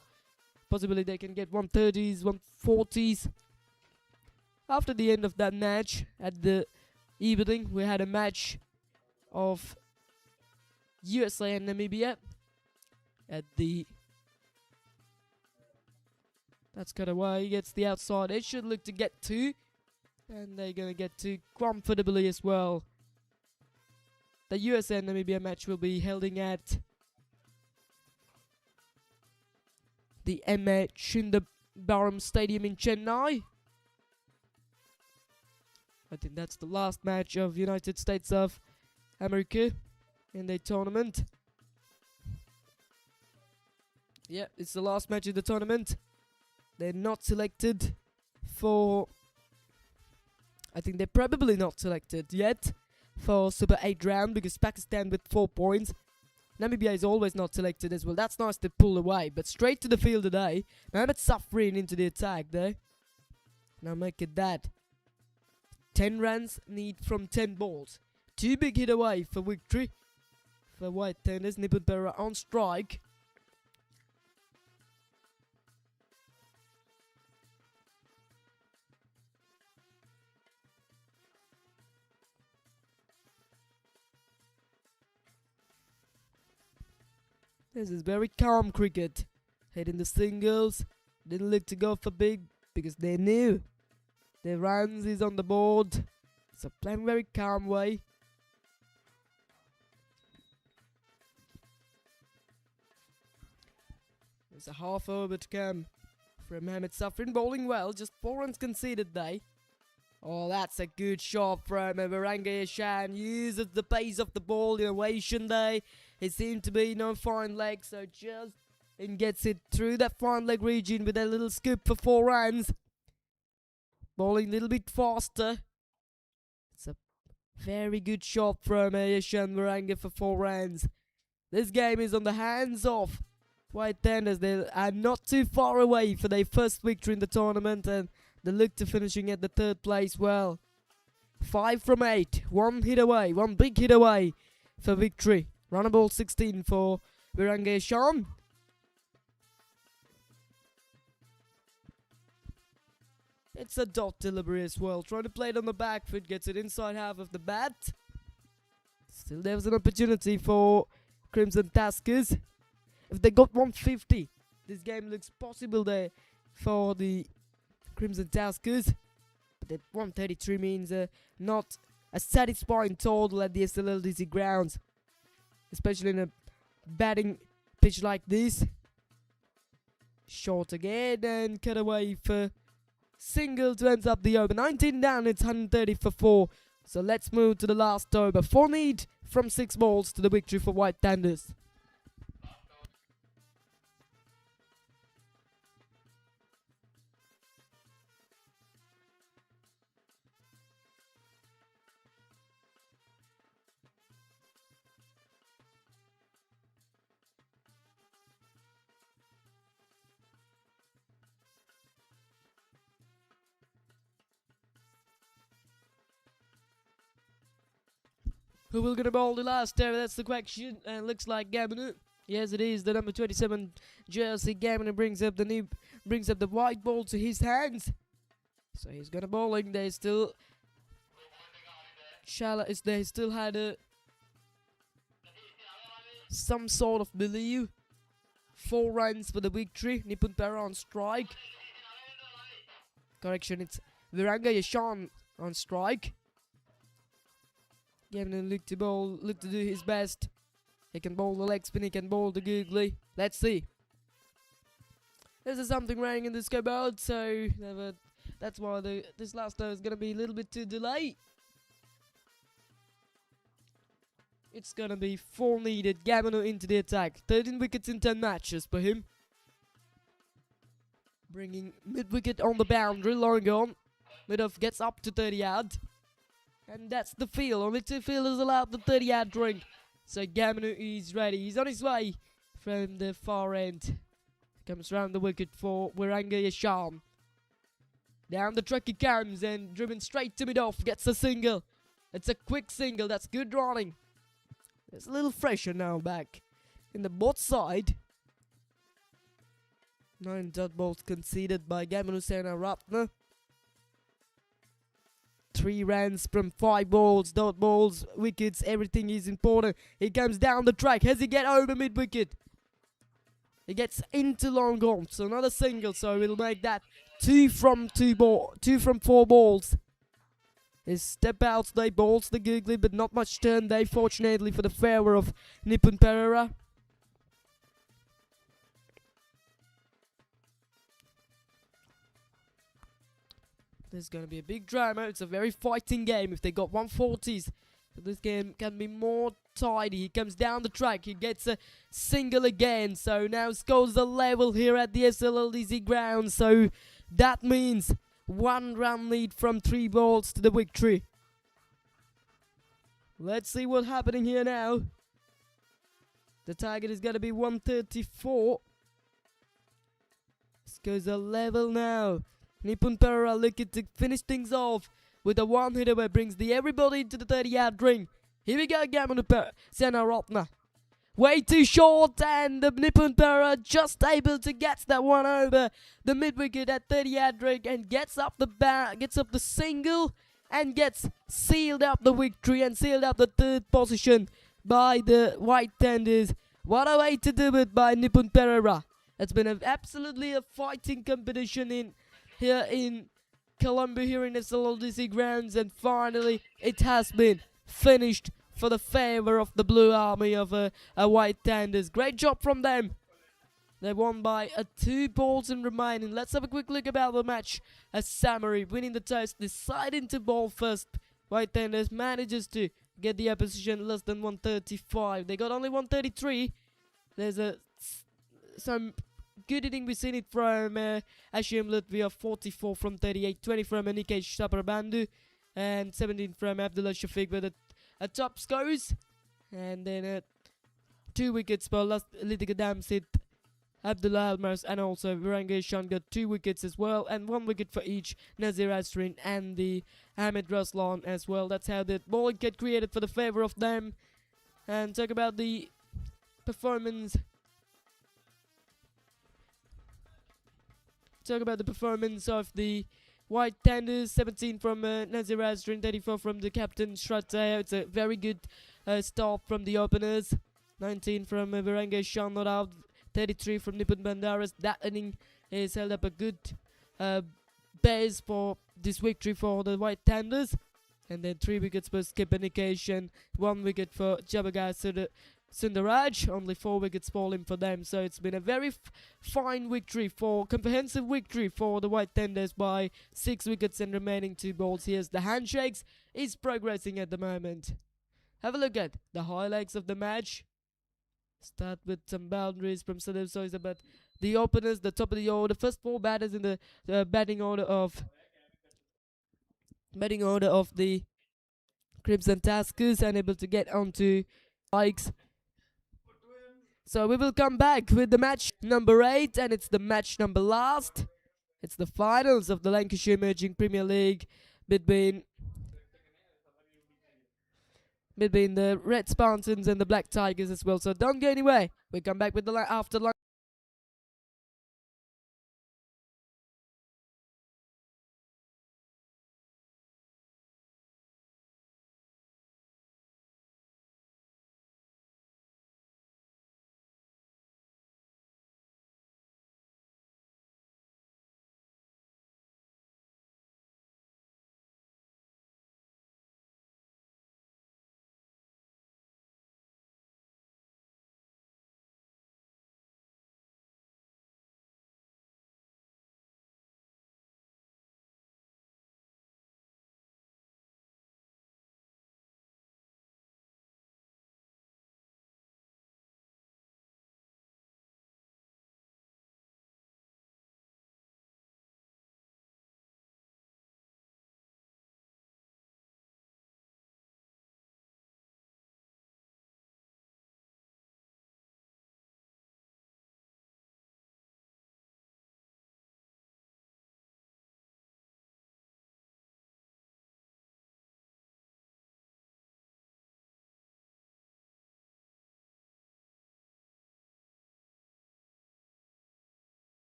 Possibly they can get 130s, 140s. After the end of that match, at the evening, we had a match of USA and Namibia. At the... That's cut away. He gets the outside. It should look to get 2. And they're going to get 2 comfortably as well. The USA and Namibia match will be held at the M.A. Chindambaram Stadium in Chennai. I think that's the last match of United States of America in the tournament. Yeah, it's the last match of the tournament. They're not selected for... I think they're probably not selected yet for Super 8 round, because Pakistan with 4 points. Namibia is always not selected as well. That's nice to pull away, but straight to the field today. Mohamed Safrin into the attack there. Now make it that. 10 runs need from 10 balls. 2 big hit away for victory for White Tenders. Nipun Perera on strike. This is very calm cricket. Hitting the singles. Didn't look to go for big because they knew the runs is on the board. So playing very calm way. There's a half over to come from Mohamed Safrin. Bowling well. Just 4 runs conceded they. Oh, that's a good shot from Viranga Yashan. Uses the pace of the ball in ovation day. It seemed to be no fine leg, so just and gets it through that fine leg region with a little scoop for 4 runs. Bowling a little bit faster. It's a very good shot from Yashan Viranga for 4 runs. This game is on the hands of White Tenders. They are not too far away for their first victory in the tournament, and they look to finishing at the 3rd place well. 5 from 8. 1 hit away. 1 big hit away for victory. Runner ball 16 for Viranga Yashan. It's a dot delivery as well. Trying to play it on the back foot. Gets it inside half of the bat. Still there's an opportunity for Crimson Tuskers. If they got 150, this game looks possible there for the Crimson Tuskers. But that 133 means not a satisfying total at the SLLDC grounds. Especially in a batting pitch like this. Short again and cut away for single to ends up the over. 19 down, it's 130 for 4. So let's move to the last over. 4 need from 6 balls to the victory for White Tenders. Who will gonna bowl the last over? That's the question. And looks like Gabinu. Yes, it is the number 27 jersey. Gabinu brings up the white ball to his hands. So he's gonna bowling. They still they still had some sort of belief. 4 runs for the victory. Nipun Perera on strike. Correction, it's Viranga Yashan on strike. Gavin look to do his best. He can bowl the leg spin, he can bowl the googly. Let's see. There's something running in the scoreboard, so That's why this last over is gonna be a little bit too delayed. It's gonna be 4 needed. Gamino into the attack. 13 wickets in 10 matches for him. Bringing mid-wicket on the boundary. Long on. Mid-off gets up to 30 yard. And that's the field. Only 2 fielders allowed the 30 yard drink. So Gamino is ready. He's on his way from the far end. Comes round the wicket for Wiranga Yasham. Down the track he comes and driven straight to mid-off. Gets a single. It's a quick single. That's good running. It's a little fresher now back in the both side. 9 dot balls conceded by Gamino Sena Ratna. 3 runs from 5 balls, dot balls, wickets, everything is important. He comes down the track. Has he get over mid-wicket? He gets into long on, so another single, so we'll make that 2 from 4 balls. His step outs, they balls the googly, but not much turn they, fortunately for the favour of Nipun Pereira. There's going to be a big drama. It's a very fighting game. If they got 140s, this game can be more tidy. He comes down the track. He gets a single again. So now scores the level here at the SLLDC ground. So that means 1 run lead from 3 balls to the victory. Let's see what's happening here now. The target is going to be 134. Scores a level now. Nipun Pereira looking to finish things off with a 1-hitter where brings everybody into the 30 yard ring. Here we go, Gamino Sena Ratna. Way too short, and the Nipun Pereira just able to get that one over the mid wicket at 30 yard ring and gets up the single and gets sealed up the victory and sealed up the 3rd position by the White Tenders. What a way to do it by Nipun Pereira. It's been absolutely a fighting competition here in Colombo, here in SLLDC grounds, and finally it has been finished for the favour of the Blue Army of White Tenders. Great job from them. They won by 2 balls in remaining. Let's have a quick look about the match. A summary: winning the toss, deciding to bowl first. White Tenders manages to get the opposition less than 135. They got only 133. There's some good hitting. We've seen it from Ashim Latvia, 44 from 38, 20 from Nikesh Saparbandu, and 17 from Abdullah Shafiq with a top scores. And then 2 wickets for Litika Damsit, Abdullah Almars, and also Viranga Shan got 2 wickets as well, and 1 wicket for each Nazir Asrin and the Ahmed Raslan as well. That's how the bowling get created for the favour of them. And talk about the performance. Talk about the performance of the White Tenders. 17 from Nazir Asrin, 34 from the captain Shrattaya. It's a very good start from the openers. 19 from Viranga Shan, not out. 33 from Nipun Bandaras. That inning has held up a good base for this victory for the White Tenders. And then 3 wickets for Skipper Nikesh, 1 wicket for Jabagai Sundaraj. Only 4 wickets falling for them. So it's been a very fine victory, comprehensive victory for the White Tenders by 6 wickets and remaining 2 balls. Here's the handshakes. Is progressing at the moment. Have a look at the highlights of the match. Start with some boundaries from Sadev Soisa, but the openers, the top of the order, first 4 batters in the batting order of the Crimson Tuskers, unable to get onto spikes. So we will come back with the match number 8, and it's the match number last. It's the finals of the Lancashire Emerging Premier League between the Red Spartans and the Black Tigers as well. So don't go anywhere. We'll come back with the after lunch.